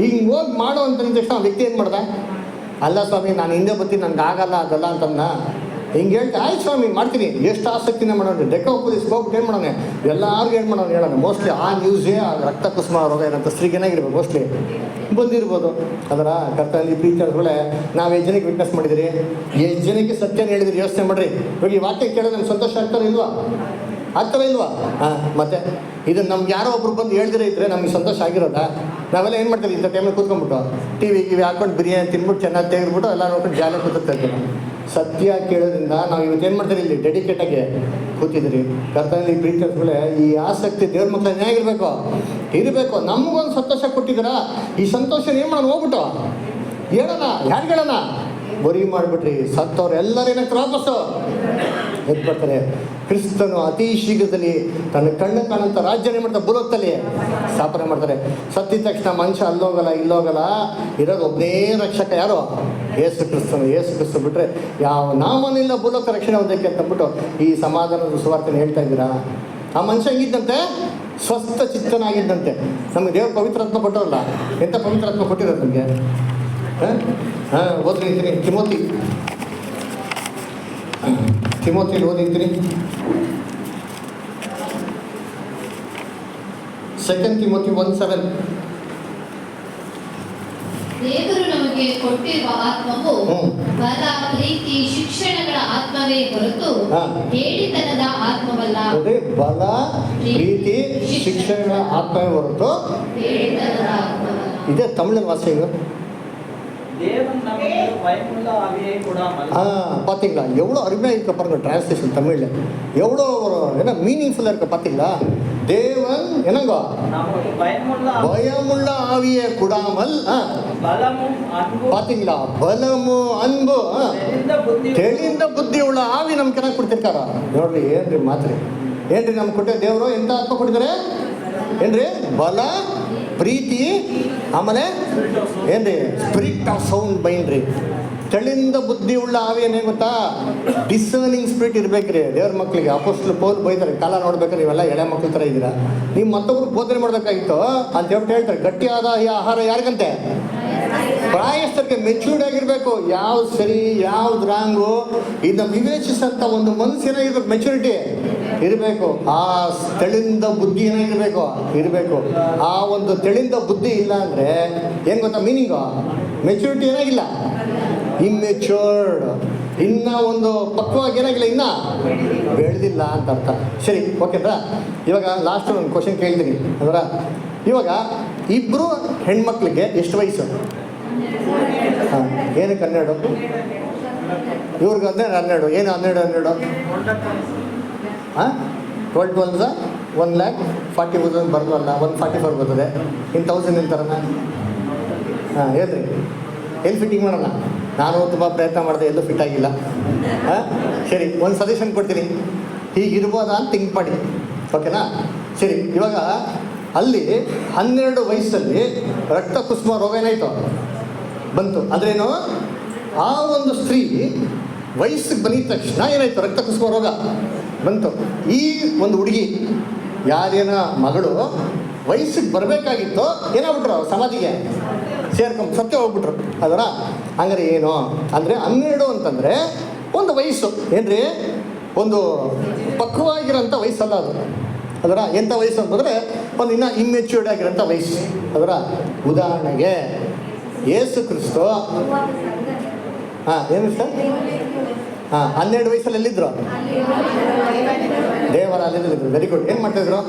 ಹಿಂಗೆ ಹೋಗಿ ಮಾಡೋ ಅಂತ ತಕ್ಷಣ ಆ ವ್ಯಕ್ತಿ ಏನು ಮಾಡ್ದೆ? ಅಲ್ಲ ಸ್ವಾಮಿ, ನಾನು ಹಿಂದೆ ಬರ್ತೀನಿ, ನನಗೆ ಆಗಲ್ಲ ಅದಲ್ಲ ಅಂತಂದ. ಹಿಂಗೆ ಹೇಳ್ತಾ ಆಯ್ತು ಸ್ವಾಮಿ ಮಾಡ್ತೀನಿ, ಎಷ್ಟು ಆಸಕ್ತಿನ ಮಾಡೋಣ. ಡೆಕೋಪೊಲಿಸ್ ಹೋಗ್ಬಿಟ್ಟು ಏನು ಮಾಡೋಣ, ಎಲ್ಲರಿಗೂ ಏನು ಮಾಡೋಣ ಹೇಳೋಣ. ಮೋಸ್ಟ್ಲಿ ಆ ನ್ಯೂಸೇ ರಕ್ತ ಕುಸುಮ ರೋಗ ಏನಂತ ಸ್ತ್ರೀಗೆ ಏನಾಗಿರ್ಬೇಕು ಮೋಸ್ಟ್ಲಿ ಬಂದಿರ್ಬೋದು. ಅದರ ಕರ್ತನಲ್ಲಿ ಪ್ರೀತಿ ಅಂದ್ಕೊಳ್ಳೆ ನಾವು ಎಷ್ಟು ಜನಕ್ಕೆ ವಿಟ್ನೆಸ್ ಮಾಡಿದಿರಿ, ಎಷ್ಟು ಜನಕ್ಕೆ ಸತ್ಯನ ಹೇಳಿದಿರಿ ಯೋಚನೆ ಮಾಡಿರಿ. ಇವಾಗ ಈ ವಾಕ್ಯ ಕೇಳೋದು ನಮ್ಗೆ ಸಂತೋಷ ಆಗ್ತಾರೋ ಇಲ್ವಾ? ಆಗ್ತಾರೋ ಇಲ್ವಾ? ಮತ್ತೆ ಇದನ್ನು ನಮ್ಗೆ ಯಾರೋ ಒಬ್ರು ಬಂದು ಹೇಳ್ದಿರೇ ಇದ್ರೆ ನಮ್ಗೆ ಸಂತೋಷ ಆಗಿರೋದಾ? ನಾವೆಲ್ಲ ಏನು ಮಾಡ್ತೀವಿ ಇಂಥ ಟೈಮಲ್ಲಿ ಕೂತ್ಕೊಂಡ್ಬಿಟ್ಟು ಟಿವಿ ಹಾಕೊಂಡು ಬಿರಿಯಾನಿ ತಿನ್ಬಿಟ್ಟು ಚೆನ್ನಾಗಿ ತೆಗೆದ್ಬಿಟ್ಟು ಎಲ್ಲ ನೋಡ್ಕೊಂಡು ಜಾಲಿ ಕೂತಿರ್ತಾ ಇರ್ತೀವಿ. ಸತ್ಯ ಕೇಳೋದ್ರಿಂದ ನಾವು ಇವತ್ತೇನು ಮಾಡ್ತೀವಿ, ಇಲ್ಲಿ ಡೆಡಿಕೇಟಾಗಿ ಕೂತಿದ್ರಿ. ಕರ್ತನಲ್ಲಿ ಪ್ರೀತಿಗಳೇ, ಈ ಆಸಕ್ತಿ ದೇವ್ರ ಮಕ್ಕಳು ಏನಾಗಿರ್ಬೇಕು? ಇರಬೇಕು. ನಮಗೊಂದು ಸಂತೋಷ ಕೊಟ್ಟಿದ್ದೀರಾ, ಈ ಸಂತೋಷ ಏನು ಮಾಡೋಣ? ಹೋಗ್ಬಿಟ್ಟು ಹೇಳೋಣ. ಯಾರು ಹೇಳೋಣ? ಬರೀ ಮಾಡಿಬಿಟ್ರಿ ಸತ್ತವ್ರು ಎಲ್ಲರೂ ಏನಾಗ್ತಾರೆ? ವಾಪಸ್ಸು ಎದ್ದು ಬರ್ತಾರೆ. ಕ್ರಿಸ್ತನು ಅತಿ ಶೀಘ್ರದಲ್ಲಿ ತನ್ನ ಕಣ್ಣು ಕಾಣಂತ ರಾಜ್ಯನೇ ಮಾಡ್ತಾರೆ, ಭೂಲೋಕದಲ್ಲಿ ಸ್ಥಾಪನೆ ಮಾಡ್ತಾರೆ. ಸತ್ತಿದ ತಕ್ಷಣ ಮನುಷ್ಯ ಅಲ್ಲೋಗಲ್ಲ ಇಲ್ಲೋಗಲ್ಲ, ಇರೋದು ಒಬ್ಬನೇ ರಕ್ಷಕ. ಯಾರು? ಯೇಸು ಕ್ರಿಸ್ತನು. ಯೇಸು ಕ್ರಿಸ್ತ ಬಿಟ್ಟರೆ ಯಾವ ನಾಮನಿಲ್ಲ ಭೂಲೋಕ ರಕ್ಷಣೆ ಹೊಂದಕ್ಕೆ ಅಂತಂದ್ಬಿಟ್ಟು ಈ ಸಮಾಧಾನದ ಸುವಾರ್ತೆನ ಹೇಳ್ತಾ ಇದ್ದೀರಾ? ಆ ಮನುಷ್ಯ ಹೆಂಗಿದ್ದಂತೆ? ಸ್ವಸ್ಥ ಚಿತ್ತನಾಗಿದ್ದಂತೆ. ನಮಗೆ ದೇವ್ರ ಪವಿತ್ರಾತ್ಮ ಕೊಟ್ಟರಲ್ಲ, ಎಂಥ ಪವಿತ್ರಾತ್ಮ ಕೊಟ್ಟಿರೋದು ನಮಗೆ? ಓದಿರ್ತೀನಿ ತಿಮೋತಿಯಲ್ಲಿ ಓದಿರ್ತೀನಿ. 2 ತಿಮೋತಿ 1:7. ದೇವರು ನಮಗೆ ಕೊಟ್ಟಿರುವ ಆತ್ಮವು ಬಲ, ಪ್ರೀತಿ, ಶಿಕ್ಷಣಗಳ ಆತ್ಮವೇ ಹೊರತು ಹೇಳಿತನದ ಆತ್ಮವಲ್ಲ. ಬಲ, ಪ್ರೀತಿ, ಶಿಕ್ಷಣಗಳ ಆತ್ಮವೇ ಹೊರತು ಹೇಳಿತನದ ಆತ್ಮವಲ್ಲ. ಇದೇ ತಮಿಳಿನ ವಾಸ ಇದು. பார்த்தீங்களா எவ்வளோ அருமையாக இருக்க பாருங்க டிரான்ஸ்லேஷன் தமிழில். எவ்வளோ ஒரு என்ன மீனிங்ஃபுல்லாக இருக்க பார்த்தீங்களா? தேவன் என்னங்கோ பயமுள்ள ஆவியை கொடாமல் பார்த்தீங்களா? பலமும் அன்பு தெளிந்த புத்தி உள்ள ಆವಿ ನಮ್ಗೆ ಚೆನ್ನಾಗಿ ಕೊಡ್ತಿರ್ತಾರ. ನೋಡ್ರಿ ಏನ್ರಿ ಮಾತ್ರಿ, ಏನ್ರಿ ನಮ್ಗೆ ಕೊಟ್ಟೆ ದೇವರು ಎಂತ ಆತ್ಮ ಕೊಟ್ಟಿದ್ದಾರೆ? ಏನ್ರಿ? ಬಲ, ಪ್ರೀತಿ, ಆಮೇಲೆ ಏನ್ರಿ? ಸ್ಪಿರಿಟ್ ಆಫ್ ಸೌಂಡ್ ಮೈಂಡ್ ರೀ. ತೆಳಿಂದ ಬುದ್ಧಿ ಉಳ್ಳ ಆವಿ ಏನೇ ಗೊತ್ತಾ? ಡಿಸರ್ನಿಂಗ್ ಸ್ಪಿರಿಟ್ ಇರ್ಬೇಕ್ರಿ ದೇವ್ರ ಮಕ್ಕಳಿಗೆ. ಅಪೊಸ್ತಲರು ಪೌಲ್ ಬೈತಾರೆ, ಕಾಲ ನೋಡ್ಬೇಕಾದ್ರೆ ನೀವೆಲ್ಲ ಎಳೆ ಮಕ್ಕಳ ಥರ ಇದ್ದೀರಾ, ನೀವು ಮತ್ತೊಬ್ರು ಬೋಧನೆ ಮಾಡ್ಬೇಕಾಗಿತ್ತು ಅಂತ ಹೇಳ್ತಾರೆ. ಗಟ್ಟಿಯಾದ ಈ ಆಹಾರ ಯಾರಿಗಂತೆ? ಪ್ರಾಯಸ್ಥರಿಗೆ. ಮೆಚ್ಯೂರ್ಡ್ ಆಗಿರ್ಬೇಕು. ಯಾವ್ದು ಸರಿ ಯಾವ್ದು ರಾಂಗು ಇದನ್ನ ವಿವೇಚಿಸಂತ ಒಂದು ಮನಸ್ಸು ಏನಾಗಿರ್ಬೇಕು? ಮೆಚುರಿಟಿ ಇರಬೇಕು. ಆ ತೆಳಿಂದ ಬುದ್ಧಿ ಇರಬೇಕು. ಆ ಒಂದು ತೆಳಿಂದ ಬುದ್ಧಿ ಇಲ್ಲ ಅಂದರೆ ಏನು ಗೊತ್ತಾ ಮೀನಿಂಗು? ಮೆಚುರಿಟಿ ಏನಾಗಿಲ್ಲ, ಇಮ್ಮೆಚ್ಯೂರ್ಡ್. ಇನ್ನ ಒಂದು ಪಕ್ವವಾಗಿ ಏನಾಗಿಲ್ಲ, ಇನ್ನ ಬೆಳೆದಿಲ್ಲ ಅಂತ ಅರ್ಥ. ಸರಿ, ಓಕೆನಾ? ಇವಾಗ ಲಾಸ್ಟ್ ಒಂದು ಕ್ವಶನ್ ಕೇಳ್ತೀನಿ. ಅದರ ಇವಾಗ ಇಬ್ಬರು ಹೆಣ್ಮಕ್ಳಿಗೆ ಎಷ್ಟು ವಯಸ್ಸು? ಹಾಂ, ಏನಕ್ಕೆ 12? ಇವ್ರಿಗೆ 12 ಏನು 12 ಹಾಂ 12 1,40,000 ಬರೋದಲ್ಲ, 144 ಬರ್ತದೆ. ಇನ್ನು 1000 ನಿಂತಾರಲ್ಲ. ಹಾಂ ಹೇಳ್ರಿ, ಎಲ್ಲಿ ಫಿಟ್ಟಿಂಗ್ ಮಾಡೋಣ? ನಾನು ತುಂಬ ಪ್ರಯತ್ನ ಮಾಡಿದೆ, ಎಲ್ಲೂ ಫಿಟ್ ಆಗಿಲ್ಲ. ಹಾಂ ಸರಿ, ಒಂದು ಸಜೆಷನ್ ಕೊಡ್ತೀನಿ, ಹೀಗಿರ್ಬೋದಾ ಅಂತ ಥಿಂಕ್ ಮಾಡಿ, ಓಕೆನಾ? ಸರಿ, ಇವಾಗ ಅಲ್ಲಿ 12 ವಯಸ್ಸಲ್ಲಿ ರಕ್ತ ಕುಸುಮ ರೋಗ ಏನಾಯಿತು ಬಂತು. ಅಂದ್ರೇನು, ಆ ಒಂದು ಸ್ತ್ರೀ ವಯಸ್ಸಿಗೆ ಬಂದಿದ ತಕ್ಷಣ ಏನಾಯಿತು, ರಕ್ತ ಕುಸುಮ ರೋಗ ಬಂತು. ಈ ಒಂದು ಹುಡುಗಿ ಯಾರೇನ ಮಗಳು ವಯಸ್ಸಿಗೆ ಬರಬೇಕಾಗಿತ್ತು, ಏನಾಗ್ಬಿಟ್ರು, ಸಮಾಧಿಗೆ ಸತ್ಯ ಹೋಗ್ಬಿಟ್ರು. ಅದರ ಹಂಗಾರೆ ಏನು ಅಂದರೆ 12 ಅಂತಂದರೆ ಒಂದು ವಯಸ್ಸು ಏನ್ರಿ, ಒಂದು ಪಕ್ವವಾಗಿರೋಂಥ ವಯಸ್ಸಲ್ಲ ಅದು. ಅದರ ಎಂಥ ವಯಸ್ಸು ಅಂತಂದರೆ ಒಂದು ಇನ್ನೂ ಇಮ್ಮೆಚ್ಯೂರ್ಡ್ ಆಗಿರೋಂಥ ವಯಸ್ಸು. ಅದರ ಉದಾಹರಣೆಗೆ ಯೇಸು ಕ್ರಿಸ್ತು ಹಾಂ ಏನು ಸರ್? ಹಾಂ 12 ವಯಸ್ಸಲ್ಲಿ ಎಲ್ಲಿದ್ರು? ದೇವರ ಅಲ್ಲಿದ್ರು. Very good. ಏನು ಮಾಡ್ತಾಯಿದ್ರು?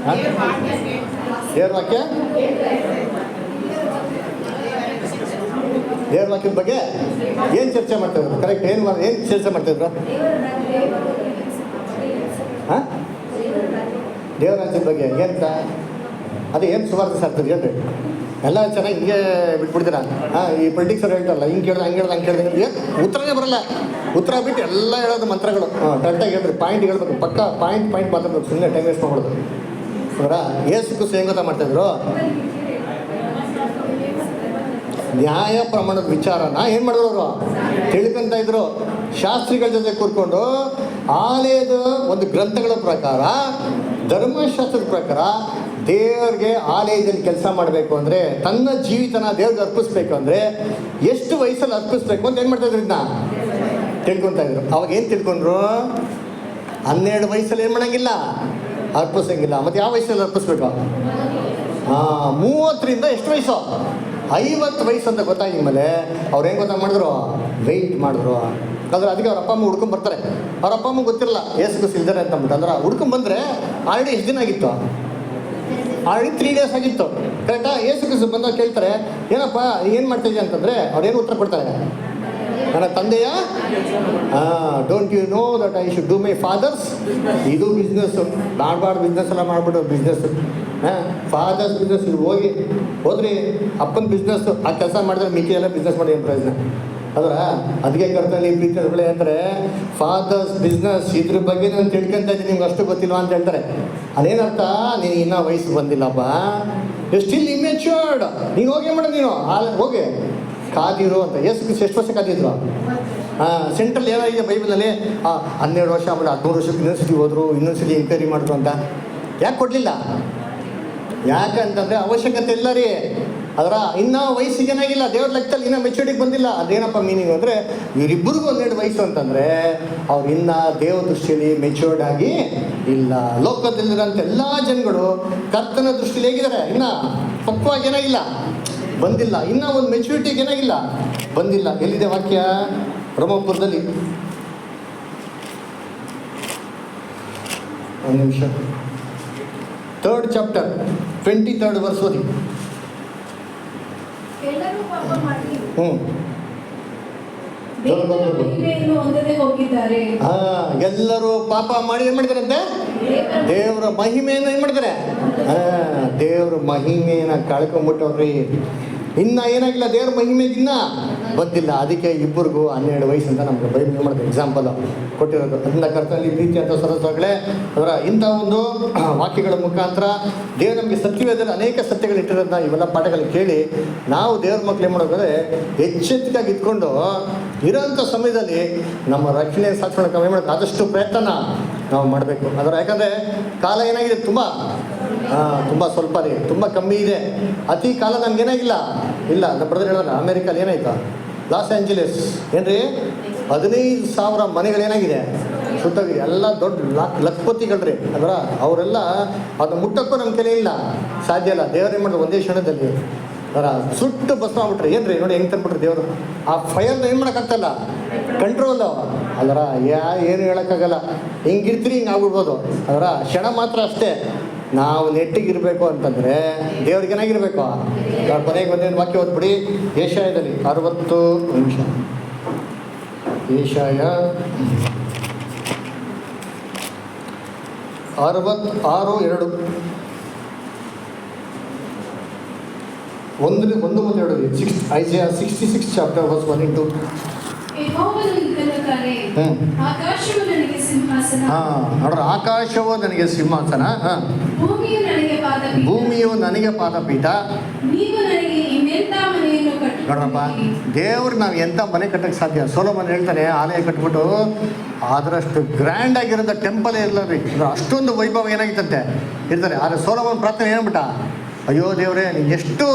ಹಾಂ ದೇವ್ರ ವಾಕ್ಯ, ದೇವ್ರ ವಾಕ್ಯದ ಬಗ್ಗೆ ಏನು ಚರ್ಚೆ ಮಾಡ್ತಾಯಿದ್ರು? ಕರೆಕ್ಟ್. ಏನು ಚರ್ಚೆ ಮಾಡ್ತಾಯಿದ್ರು? ಹಾಂ ದೇವ್ರ ರಾಜ್ಯದ ಬಗ್ಗೆ ಏನಂತ, ಅದು ಏನು ಸುಮಾರು ಸಾರ್ತದೆ ಹೇಳ್ರಿ. ಎಲ್ಲ ಚೆನ್ನಾಗಿ ಹಿಂಗೆ ಬಿಟ್ಬಿಡ್ತೀರಾ. ಹಾಂ, ಈ ಪೊಲಿಟಿಕ್ಸ್ ಅವ್ರು ಹೇಳ್ತಾರಲ್ಲ, ಹಿಂಗೆ ಕೇಳಿದ್ರೆ ಹಂಗೆ ಹೇಳ್ದೆ ಹಂಗೆ ಹೇಳಿದ್ರೆ ಉತ್ತರನೇ ಬರಲ್ಲ. ಉತ್ತರ ಬಿಟ್ಟು ಎಲ್ಲ ಹೇಳೋದು ಮಂತ್ರಗಳು. ಕರೆಕ್ಟಾಗಿ ಹೇಳ್ರಿ, ಪಾಯಿಂಟ್ ಹೇಳ್ಬೇಕು, ಪಕ್ಕ ಪಾಯಿಂಟ್ ಮಾತಾಡ್ಬೇಕು, ಸುಮ್ಮನೆ ಟೈಮ್ ವೇಸ್ಟ್ ಮಾಡ್ಬೋದು. ಅವರ ಏಸು ಕ್ರಿಸ್ತು ಹೆಂಗೆ ಗೊತ್ತಾ ಮಾಡ್ತಾಯಿದ್ರು? ನ್ಯಾಯ ಪ್ರಮಾಣದ ವಿಚಾರನ ಏನು ಮಾಡಿದ್ರು ಅವರು ತಿಳ್ಕೊಂತ ಇದ್ರು. ಶಾಸ್ತ್ರಿಗಳ ಜೊತೆ ಕೂತ್ಕೊಂಡು ಆಲಯದ ಒಂದು ಗ್ರಂಥಗಳ ಪ್ರಕಾರ, ಧರ್ಮಶಾಸ್ತ್ರದ ಪ್ರಕಾರ ದೇವ್ರಿಗೆ ಆಲಯದಲ್ಲಿ ಕೆಲಸ ಮಾಡಬೇಕು ಅಂದರೆ, ತನ್ನ ಜೀವಿತನ ದೇವ್ರಿಗೆ ಅರ್ಪಿಸ್ಬೇಕು ಅಂದರೆ ಎಷ್ಟು ವಯಸ್ಸಲ್ಲಿ ಅರ್ಪಿಸ್ಬೇಕು ಅಂತ ಏನು ಮಾಡ್ತಾಯಿದ್ರು, ಇದನ್ನ ತಿಳ್ಕೊತಾ ಇದ್ರು. ಅವಾಗ ಏನು ತಿಳ್ಕೊಂಡ್ರು? 12 ವಯಸ್ಸಲ್ಲಿ ಏನು ಮಾಡೋಂಗಿಲ್ಲ, ಅರ್ಪಿಸೋಂಗಿಲ್ಲ. ಮತ್ತು ಯಾವ ವಯಸ್ಸಲ್ಲಿ ಅರ್ಪಿಸ್ಬೇಕು? ಹಾಂ 30ರಿಂದ ಎಷ್ಟು ವಯಸ್ಸು? 50 ವಯಸ್ಸು ಅಂತ ಗೊತ್ತಾಗಿ ಮೇಲೆ ಅವ್ರು ಏನು ಗೊತ್ತಾ ಮಾಡಿದ್ರು? ವೆಯ್ಟ್ ಮಾಡಿದ್ರು. ಆದರೆ ಅದಕ್ಕೆ ಅವ್ರ ಅಪ್ಪ ಅಮ್ಮ ಹುಡ್ಕೊಂಬರ್ತಾರೆ. ಅವ್ರ ಅಪ್ಪ ಅಮ್ಮ ಗೊತ್ತಿರಲ್ಲ ಏಸು ಕ್ರಿಸ್ತು ಇಲ್ದಾರೆ ಅಂತ ಅಂದ್ಬಿಟ್ಟು. ಅಂದ್ರೆ ಹುಡ್ಕೊಂಬಂದರೆ ಆಲ್ರೆಡಿ ಎಷ್ಟು ದಿನ ಆಗಿತ್ತು? ಆಲ್ರೆಡಿ 3 ಡೇಸ್ ಆಗಿತ್ತು. ಕರೆಕ್ಟಾ? ಏಸು ಕ್ರಿಸ್ತು ಬಂದಾಗ ಕೇಳ್ತಾರೆ, ಏನಪ್ಪ ಏನು ಮಾಡ್ತಾಯಿದ್ದೆ ಅಂತಂದರೆ ಅವ್ರೇನು ಉತ್ತರ ಕೊಡ್ತಾರೆ? ನನ್ನ ತಂದೆಯ don't you know that I should do my father's. ಇದು ಬಿಸ್ನೆಸ್ಸು, ಮಾಡಬಾರ್ದು ಬಿಸ್ನೆಸ್ ಎಲ್ಲ ಮಾಡಿಬಿಟ್ಟು ಬಿಸ್ನೆಸ್ಸು. ಹಾಂ, ಫಾದರ್ಸ್ ಬಿಸ್ನೆಸ್ ಇದು ಹೋದ್ರಿ ಅಪ್ಪನ ಬಿಸ್ನೆಸ್ಸು, ಆ ಕೆಲಸ ಮಾಡಿದ್ರೆ ಮಿಕ್ಕಿ ಎಲ್ಲ ಬಿಸ್ನೆಸ್ ಮಾಡಿ ಏನು ಪ್ರಯೋಜನ? ಅದರ ಅದಕ್ಕೆ ಕರ್ತನಲ್ಲಿ ಪ್ರೀತಿಗಳೇ ಅಂದರೆ ಫಾದರ್ಸ್ ಬಿಸ್ನೆಸ್ ಇದ್ರ ಬಗ್ಗೆ ನಾನು ತಿಳ್ಕೊಂತ ಇದ್ದೀನಿ, ನಿಮ್ಗೆ ಅಷ್ಟು ಗೊತ್ತಿಲ್ವಾ ಅಂತ ಹೇಳ್ತಾರೆ. ಅದೇನರ್ಥ? ನೀನು ಇನ್ನೂ ವಯಸ್ಸು ಬಂದಿಲ್ಲಪ್ಪ, ಸ್ಟಿಲ್ ಇಮ್ಮೆಚ್ಯೂರ್ಡ್. ನೀನು ಹೋಗಿ ಮಾಡು, ನೀನು ಹೋಗಿ ಕಾದಿರು ಅಂತ. ಯೇಸು ಕ್ರಿಸ್ತು ಎಷ್ಟು ವರ್ಷ ಕಾದಿದ್ರು? ಸೆಂಟ್ರಲ್ ಏನಾಗಿದೆ ಬೈಬಲಲ್ಲಿ? 12 ವರ್ಷ ಆಮೇಲೆ 13 ವರ್ಷಕ್ಕೆ ಇನ್ನೊಂದ್ಸತಿ ಹೋದ್ರು, ಇನ್ನೊಂದ್ಸತಿ ಎಂಕ್ವೈರಿ ಮಾಡಿದ್ರು ಅಂತ. ಯಾಕೆ ಕೊಡಲಿಲ್ಲ? ಯಾಕಂತಂದರೆ ಅವಶ್ಯಕತೆ ಇಲ್ಲ ರೀ. ಅದರ ಇನ್ನೂ ವಯಸ್ಸಿಗೆ ಏನಾಗಿಲ್ಲ, ದೇವ್ರ ಲೆಕ್ಕದಲ್ಲಿ ಇನ್ನೂ ಮೆಚೂರಿಟಿಗೆ ಬಂದಿಲ್ಲ. ಅದೇನಪ್ಪ ಮೀನಿಂಗ್ ಅಂದರೆ, ಇವರಿಬ್ಬರಿಗೂ 12 ವಯಸ್ಸು ಅಂತಂದರೆ ಅವ್ರು ಇನ್ನೂ ದೇವ್ರ ದೃಷ್ಟಿಯಲ್ಲಿ ಮೆಚೂರ್ಡ್ ಆಗಿ ಇಲ್ಲ. ಲೋಕದಲ್ಲಿರೋಂಥ ಎಲ್ಲ ಜನಗಳು ಕರ್ತನ ದೃಷ್ಟಿಯಲ್ಲಿ ಹೇಗಿದ್ದಾರೆ? ಇನ್ನೂ ಪಕ್ವಾಗಿ ಏನಾಗಿಲ್ಲ, ಬಂದಿಲ್ಲ. ಇನ್ನೂ ಒಂದು ಮೆಚುರಿಟಿಗೆ ಏನಾಗಿಲ್ಲ, ಬಂದಿಲ್ಲ. ಎಲ್ಲಿದೆ ವಾಕ್ಯ? ರೋಮಾಪುರದಲ್ಲಿ ಒಂದು ನಿಮಿಷ, 3rd ಚಾಪ್ಟರ್ 23rd ವರ್ಸ್ ಓದಿ. ಎಲ್ಲರೂ ಪಾಪ ಮಾಡಿ ಹ್ಞೂ ದೇವರ ಮಹಿಮೆಯನ್ನು ಹೊಂದದೆ ಹೋಗಿದ್ದಾರೆ. ಎಲ್ಲರೂ ಪಾಪ ಮಾಡಿ ಏನು ಮಾಡಿದಾರಂತೆ? ದೇವರ ಮಹಿಮೆಯನ್ನು ಏನು ಮಾಡಿದ್ದಾರೆ? ದೇವ್ರ ಮಹಿಮೆಯನ್ನು ಕಳ್ಕೊಂಬಿಟ್ಟವ್ರಿ. ಇನ್ನು ಏನಾಗಿಲ್ಲ, ದೇವ್ರ ಮಹಿಮೆಗಿನ್ನ ಬಂದಿಲ್ಲ. ಅದಕ್ಕೆ ಇಬ್ಬರಿಗೂ 12 ವಯಸ್ಸು ಅಂತ ನಮ್ಗೆ ಬೈಬಲ್ ಮಾಡಿದ ಎಕ್ಸಾಂಪಲ್ ಕೊಟ್ಟಿರೋದು. ಅದರಿಂದ ಕರ್ತನಲ್ಲಿ ಪ್ರೀತಿ ಅಂತ ಸದಸ್ಯಗಳೇ, ಅದರ ಇಂಥ ಒಂದು ವಾಕ್ಯಗಳ ಮುಖಾಂತರ ದೇವ್ರು ನಮಗೆ ಸತ್ಯವೇದದಲ್ಲಿ ಅನೇಕ ಸತ್ಯಗಳು ಇಟ್ಟಿರೋದನ್ನ ಇವೆಲ್ಲ ಪಾಠಗಳು ಕೇಳಿ ನಾವು ದೇವ್ರ ಮಕ್ಳು ಏನು ಮಾಡೋದಂದರೆ ಎಚ್ಚರಿಕೆಯಾಗಿ ಇದ್ಕೊಂಡು ಇರೋಂಥ ಸಮಯದಲ್ಲಿ ನಮ್ಮ ರಕ್ಷಣೆ ಸಾಕ್ಷಣ ಕಮ್ಮಿ ಮಾಡೋದು ಆದಷ್ಟು ಪ್ರಯತ್ನ ನಾವು ಮಾಡಬೇಕು. ಅದರ ಯಾಕಂದರೆ ಕಾಲ ಏನಾಗಿದೆ, ತುಂಬ ಸ್ವಲ್ಪ ರೀ, ತುಂಬ ಕಮ್ಮಿ ಇದೆ. ಅತಿ ಕಾಲ ನಮ್ಗೇನಾಗಿಲ್ಲ ಇಲ್ಲ. ನಮ್ಮ ಬ್ರದರ್ ಹೇಳಿದ್ರೆ ಅಮೇರಿಕಲ್ಲಿ ಏನಾಯ್ತು, ಲಾಸ್ ಏಂಜಲೀಸ್ ಏನ್ರಿ 15,000 ಮನೆಗಳೇನಾಗಿದೆ ಸುತ್ತೋಗಿದೆ. ಎಲ್ಲ ದೊಡ್ಡ ಲಕ್ಪತಿಗಳ್ರಿ. ಅದರ ಅವರೆಲ್ಲ ಅದನ್ನ ಮುಟ್ಟಕ್ಕೂ ನಮ್ಮ ಕೈಲೇ ಇಲ್ಲ, ಸಾಧ್ಯ ಇಲ್ಲ. ದೇವರೇ ಮಾಡಿದ್ರು ಒಂದೇ ಕ್ಷಣದಲ್ಲಿ ಅದರ ಸುಟ್ಟು ಭಸ್ಮ ಆಗ್ಬಿಟ್ರಿ. ಏನ್ರಿ ನೋಡಿ ಹೆಂಗೆ ತಂದ್ಬಿಟ್ರಿ ದೇವರು. ಆ ಫೈರ್ನ ಏನು ಮಾಡೋಕ್ಕಾಗ್ತಲ್ಲ, ಕಂಟ್ರೋಲು. ಅದರ ಏನು ಹೇಳೋಕ್ಕಾಗಲ್ಲ. ಹಿಂಗಿರ್ತೀರಿ ಹಿಂಗೆ ಆಗ್ಬಿಡ್ಬೋದು. ಅದರ ಕ್ಷಣ ಮಾತ್ರ ಅಷ್ಟೇ. ನಾವು ನೆಟ್ಟಿಗಿರಬೇಕು ಅಂತಂದರೆ ದೇವ್ರಿಗೆ ಏನಾಗಿರ್ಬೇಕು? ಕೊನೆಗೆ ಒಂದೇನು ವಾಕ್ಯ ಓದ್ಬಿಡಿ, ಏಷಾಯದಲ್ಲಿ 60 ನಿಮಿಷ. Yeshaya 66:2 1-2 ಐಸಾಯ 66 chapter verse 1 and 2. ಯೆಹೋವನು ಇದ್ದಲ್ಲದೆ ಆಕಾಶವು ನನಗೆ ಸಿಂಹಾಸನ, ನೋಡ್ರ, ಆಕಾಶವು ನನಗೆ ಸಿಂಹಾಸನ, ಭೂಮಿಯು ನನಗೆ ಪಾದಪೀಠ, ಭೂಮಿಯು ನನಗೆ ಪಾದಪೀಠ. ನೀವು ನನಗೆ ಇನ್ನೆಂಥ ಮನೆಯನ್ನು ನೋಡ್ರಪ್ಪ, ಕಟ್ಟಿದ್ದೀರಿ? ದೇವ್ರು ನಾವು ಎಂಥ ಮನೆ ಕಟ್ಟಕ್ಕೆ ಸಾಧ್ಯ? ಸೊಲೊಮನ್ ಹೇಳ್ತಾನೆ, ಆಲಯ ಕಟ್ಬಿಟ್ಟು ಅದರಷ್ಟು ಗ್ರ್ಯಾಂಡ್ ಆಗಿರೋಂಥ ಟೆಂಪಲ್ ಇಲ್ಲ ರೀ, ಅಷ್ಟೊಂದು ವೈಭವ ಏನಾಗಿತ್ತಂತೆ ಇರ್ತಾರೆ. ಆದರೆ ಸೊಲೊಮನ್ ಪ್ರಾರ್ಥನೆ ಏನ್ಬಿಟ್ಟ, ಅಯ್ಯೋ ದೇವ್ರೆ, ನೀನು ಎಷ್ಟು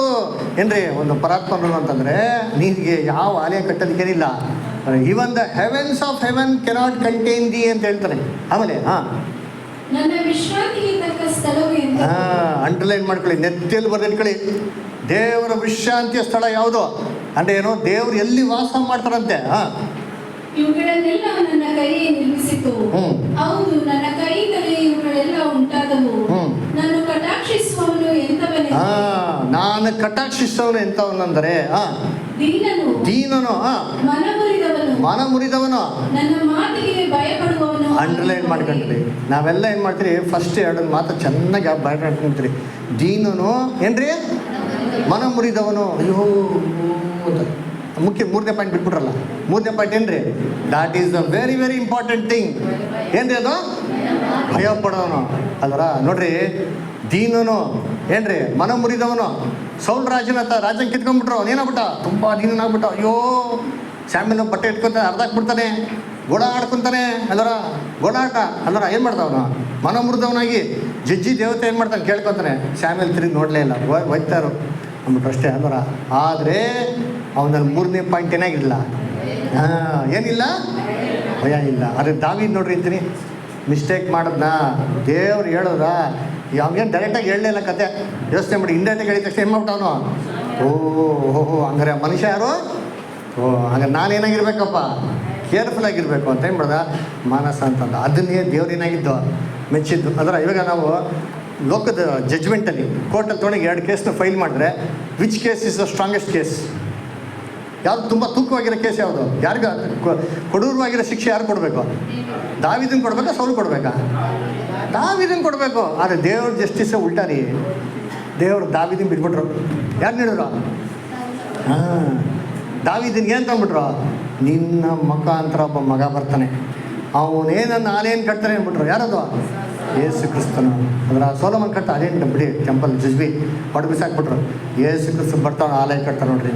ಏನ್ರಿ ಒಂದು ಪರಾತ್ಮರು ಅಂತಂದರೆ ನಿನಗೆ ಯಾವ ಆಲಯ ಕಟ್ಟೋದಕ್ಕೇನಿಲ್ಲ, even the heavens of heaven cannot contain thee ಅಂತ ಹೇಳ್ತಾನೆ. ಆಮೇಲೆ ನನ್ನ ವಿಶ್ರಾಂತಿಗೆ ತಕ್ಕ ಸ್ಥಳವು ಎಂದು ಅಂಡರ್ಲೈನ್ ಮಾಡ್ಕೊಳ್ಳಿ, ನೆತ್ತಿಯಲ್ಲಿ ಬರೆದಿಟ್ಕೊಳ್ಳಿ. ದೇವರ ವಿಶ್ರಾಂತಿಯ ಸ್ಥಳ ಯಾವುದು ಅಂದರೆ ಏನು? ದೇವರು ಎಲ್ಲಿ ವಾಸ ಮಾಡ್ತಾರಂತೆ. ಇವುಗಳನ್ನೆಲ್ಲ ನನ್ನ ಕೈಯೇ ನಿರ್ಮಿಸಿತು. ಹೌದು, ನನ್ನ ಕೈಯಿಂದಲೇ ಇವುಗಳೆಲ್ಲ ಉಂಟಾದವು. ನಾನು ಕಟಾಕ್ಷಿಸುವವನು ಎಂತವನೇ? ನಾನು ಕಟಾಕ್ಷಿಸುವವನು ಎಂತವನೆಂದರೆ ದೀನನು, ಮನಮುರಿದವನು, ನನ್ನ ಮಾತಿಗೆ ಭಯಪಡುವವನು. ಅಂಡರ್ಲೈನ್ ಮಾಡ್ಕೊಂಡ್ರಿ. ನಾವೆಲ್ಲ ಏನು ಮಾಡ್ತೀರಿ, ಫಸ್ಟ್ 2 ಮಾತು ಚೆನ್ನಾಗಿ ಮಾಡ್ಕೊಂತೀರಿ. ದೀನನು ಏನ್ರಿ? ಮನಮುರಿದವನು. ಅಯ್ಯೋ ಅಂತ ಮುಖ್ಯ 3ನೇ ಪಾಯಿಂಟ್ ಬಿಟ್ಬಿಟ್ರಲ್ಲ. 3ನೇ ಪಾಯಿಂಟ್ ಏನ್ರಿ? That is the very very important thing. ಏನ್ರಿ ಅದು? ಭಯ ಪಡೋನು ಅಲ್ವರ. ನೋಡ್ರಿ, ದೀನನು ಏನ್ರಿ? ಮನ ಮುರಿದವನು. ಸೌಲ್ ರಾಜನ ಕಿತ್ಕೊಂಡ್ಬಿಟ್ರು. ಅವನೇನಾಗ್ಬಿಟ್ಟ? ತುಂಬ ದೀನನಾಗ್ಬಿಟ್ಟ. ಅಯ್ಯೋ, ಸ್ಯಾಮಿನ ಬಟ್ಟೆ ಇಟ್ಕೊತಾನೆ, ಅರ್ಧಾಕ್ಬಿಡ್ತಾನೆ, ಗೋಡ ಆಡ್ಕೊತಾನೆ ಅಲ್ಲರ. ಗೋಡಾಟ ಅಲ್ಲರ. ಏನು ಮಾಡ್ತಾವನು? ಮನ ಮುರಿದವನಾಗಿ ಜಜ್ಜಿ ದೇವತೆ ಏನು ಮಾಡ್ತಾನೆ ಕೇಳ್ಕೊತಾನೆ. ಸ್ಯಾಮಿಲ್ ತಿರುಗಿ ನೋಡಲೇ ಇಲ್ಲ, ಒಯ್ತಾರು ಅಂದ್ಬಿಟ್ರು ಅಷ್ಟೇ ಅಲ್ಲರ. ಆದರೆ ಅವನಲ್ಲಿ 3ನೇ ಪಾಯಿಂಟ್ ಏನಾಗಿಲ್ಲ, ಏನಿಲ್ಲ, ಭಯ ಇಲ್ಲ. ಆದರೆ ದಾವೀದ್ ನೋಡ್ರಿ ಅಂತೀನಿ, ಮಿಸ್ಟೇಕ್ ಮಾಡಿದ್ನ ದೇವ್ರು ಹೇಳೋದ, ಯಾವಾಗೇನು ಡೈರೆಕ್ಟಾಗಿ ಹೇಳಲಿಲ್ಲ ಕತೆ. ಯೋಚನೆ ಮಾಡಿ, ಇಂಡೈರೆಕ್ಟಾಗಿ ಹೇಳಿದ ತಕ್ಷಣ ಏನು ಮಾಡ್ಬಿಟ್ಟವನು? ಓಹೋ, ಹಂಗಾರೆ ಮನುಷ್ಯ ಯಾರು? ಹಂಗಾರೆ ನಾನೇನಾಗಿರ್ಬೇಕಪ್ಪ? ಕೇರ್ಫುಲ್ ಆಗಿರಬೇಕು ಅಂತ ಏನು ಮಾಡ್ದ? ಮಾನಸ ಅಂತಂದ. ಅದನ್ನೇ ದೇವ್ರು ಏನಾಗಿದ್ದು ಮೆಚ್ಚಿದ್ದು. ಅಂದ್ರೆ ಇವಾಗ ನಾವು ಲೋಕದ ಜಡ್ಜ್ಮೆಂಟಲ್ಲಿ ಕೋರ್ಟಲ್ಲಿ ತೊಗೊಂಡು 2 ಕೇಸ್ನ ಫೈಲ್ ಮಾಡಿದ್ರೆ which case is the strongest case? ಯಾವುದು ತುಂಬ ತೂಕವಾಗಿರೋ ಕೇಸ್ ಯಾವುದು? ಯಾರಿಗ ಕೊಡೂರವಾಗಿರೋ ಶಿಕ್ಷೆ ಯಾರು ಕೊಡಬೇಕು? ದಾವೀದನ್ ಕೊಡಬೇಕಾ, ಸೌಲ್ ಕೊಡಬೇಕಾ? ದಾವೀದನ್ ಕೊಡಬೇಕು. ಆದರೆ ದೇವ್ರ ಜಸ್ಟಿಸ್ ಉಲ್ಟಾ ರೀ. ದೇವ್ರು ದಾವೀದನ್ ಬಿಟ್ಬಿಟ್ರು. ಯಾರು ನೀಡಿದ್ರು? ದಾವೀದನ್ಗೆ ಏನು ತಂದ್ಬಿಟ್ರು? ನಿನ್ನ ಮುಖಾಂತರ ಒಬ್ಬ ಮಗ ಬರ್ತಾನೆ, ಅವನೇನನ್ನು ನಾನೇನು ಕಟ್ತಾನೆ ಅಂದ್ಬಿಟ್ರು. ಯಾರದು? ಯೇಸು ಕ್ರಿಸ್ತನು. ಅಂದ್ರೆ ಸೊಲೊಮನ್ ಕಟ್ಟ ಅದೇನು ಬಿಡಿ, ಟೆಂಪಲ್ ಜಜ್ಬಿ ಹೊಡೆದು ಬಿಸಾಕ್ಬಿಟ್ರು. ಯೇಸು ಕ್ರಿಸ್ತ ಬರ್ತಾನೆ, ಆಲಯ ಕಟ್ತಾರೆ ನೋಡ್ರಿ.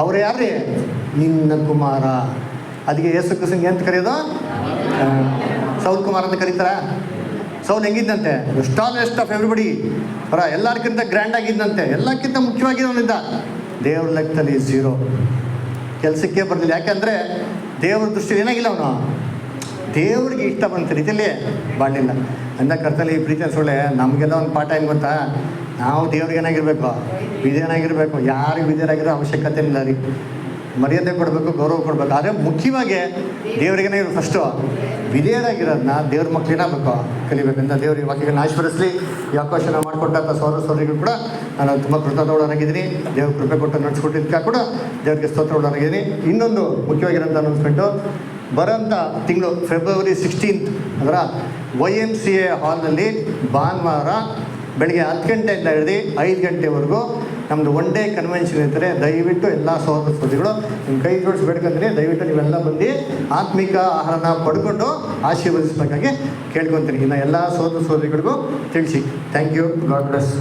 ಅವ್ರು ಯಾರ್ರಿ? ನಿನ್ನ ಕುಮಾರ. ಅದಕ್ಕೆ ಯೇಸು ಕ್ರಿಸ್ತನಿಗೆ ಅಂತ ಕರೆಯೋದು? ಸೌಲ್ ಕುಮಾರ್ ಅಂತ ಕರೀತಾರ. ಸೌಲ್ ಹೆಂಗಿದ್ದಂತೆ? ಸ್ಟಾಲೆಸ್ಟ್ ಆಫ್ ಎವ್ರಿಬಡಿ, ಎಲ್ಲರಿಗಿಂತ ಗ್ರ್ಯಾಂಡ್ ಆಗಿದ್ದಂತೆ, ಎಲ್ಲಕ್ಕಿಂತ ಮುಖ್ಯವಾಗಿರೋನಿದ್ದ. ದೇವ್ರ ಲೆಕ್ಕದಲ್ಲಿ 0, ಕೆಲಸಕ್ಕೆ ಬರಲಿಲ್ಲ. ಯಾಕೆಂದರೆ ದೇವ್ರ ದೃಷ್ಟಿಯಲ್ಲಿ ಏನಾಗಿಲ್ಲ, ಅವನು ದೇವ್ರಿಗೆ ಇಷ್ಟ ಬಂತ ರೀತಿಯಲ್ಲಿ ಬಾಳಲಿಲ್ಲ. ಅಂದ ಕರ್ತಲ್ಲಿ ಪ್ರೀತಿ ಅನ್ಸೊಳ್ಳೆ ನಮಗೆಲ್ಲ ಒಂದು ಪಾಠ ಏನು ಗೊತ್ತಾ? ನಾವು ದೇವ್ರಿಗೆ ಏನಾಗಿರ್ಬೇಕು? ವಿಧೇಯನಾಗಿರ್ಬೇಕು. ಯಾರಿಗೆ ವಿಧೇಯರಾಗಿರೋ ಅವಶ್ಯಕತೆ ಇಲ್ಲ ರೀ. ಮರ್ಯಾದೆ ಕೊಡಬೇಕು, ಗೌರವ ಕೊಡಬೇಕು. ಆದರೆ ಮುಖ್ಯವಾಗಿ ದೇವ್ರಿಗೇನಾಗಿರೋ ಫಸ್ಟು ವಿಧೇಯರಾಗಿರೋದನ್ನ ದೇವ್ರ ಮಕ್ಳು ಏನಾಗಬೇಕು? ಕಲಿಬೇಕಂತ ದೇವ್ರಿಗೆ ವಾಕ್ಯಗಳನ್ನ ಆಶೀರ್ವದಿಸಲಿ. ಈ ಅವಕಾಶನ ಮಾಡಿಕೊಟ್ಟಂಥ ಸೋದರಿಗೂ ಕೂಡ ನಾನು ತುಂಬ ಕೃತಜ್ಞರಾಗಿದ್ದೀನಿ. ದೇವ್ರ ಕೃಪೆ ಕೊಟ್ಟು ನಡೆಸ್ಕೊಟ್ಟಿದ್ದಕ್ಕೆ ಕೂಡ ದೇವರಿಗೆ ಸ್ತೋತ್ರಗಳಾಗಿದ್ದೀನಿ. ಇನ್ನೊಂದು ಮುಖ್ಯವಾಗಿರೋಂಥ ಅನೌನ್ಸ್ಮೆಂಟು, ಬರೋಂಥ ತಿಂಗಳು ಫೆಬ್ರವರಿ 16 ಅದರ YMCA ಹಾಲ್ನಲ್ಲಿ ಭಾನುವಾರ ಬೆಳಗ್ಗೆ 10 ಗಂಟೆಯಿಂದ ಹಿಡಿದು 5 ಗಂಟೆವರೆಗೂ ನಮ್ಮದು 1 ಡೇ ಕನ್ವೆನ್ಷನ್ ಇರ್ತಾರೆ. ದಯವಿಟ್ಟು ಎಲ್ಲ ಸೋದರಿಗಳು ನಿಮ್ಮ ಕೈ ಜೋಡಿಸಿ ಬೇಡ್ಕೊಂಡ್ರೆ ದಯವಿಟ್ಟು ನೀವೆಲ್ಲ ಬಂದು ಆತ್ಮಿಕ ಆಹಾರನ ಪಡ್ಕೊಂಡು ಆಶೀರ್ವದಿಸಬೇಕಾಗಿ ಕೇಳ್ಕೊತೀನಿ. ಇನ್ನು ಎಲ್ಲ ಸೋದರಿಗಳಿಗೂ ತಿಳಿಸಿ. Thank you. God bless.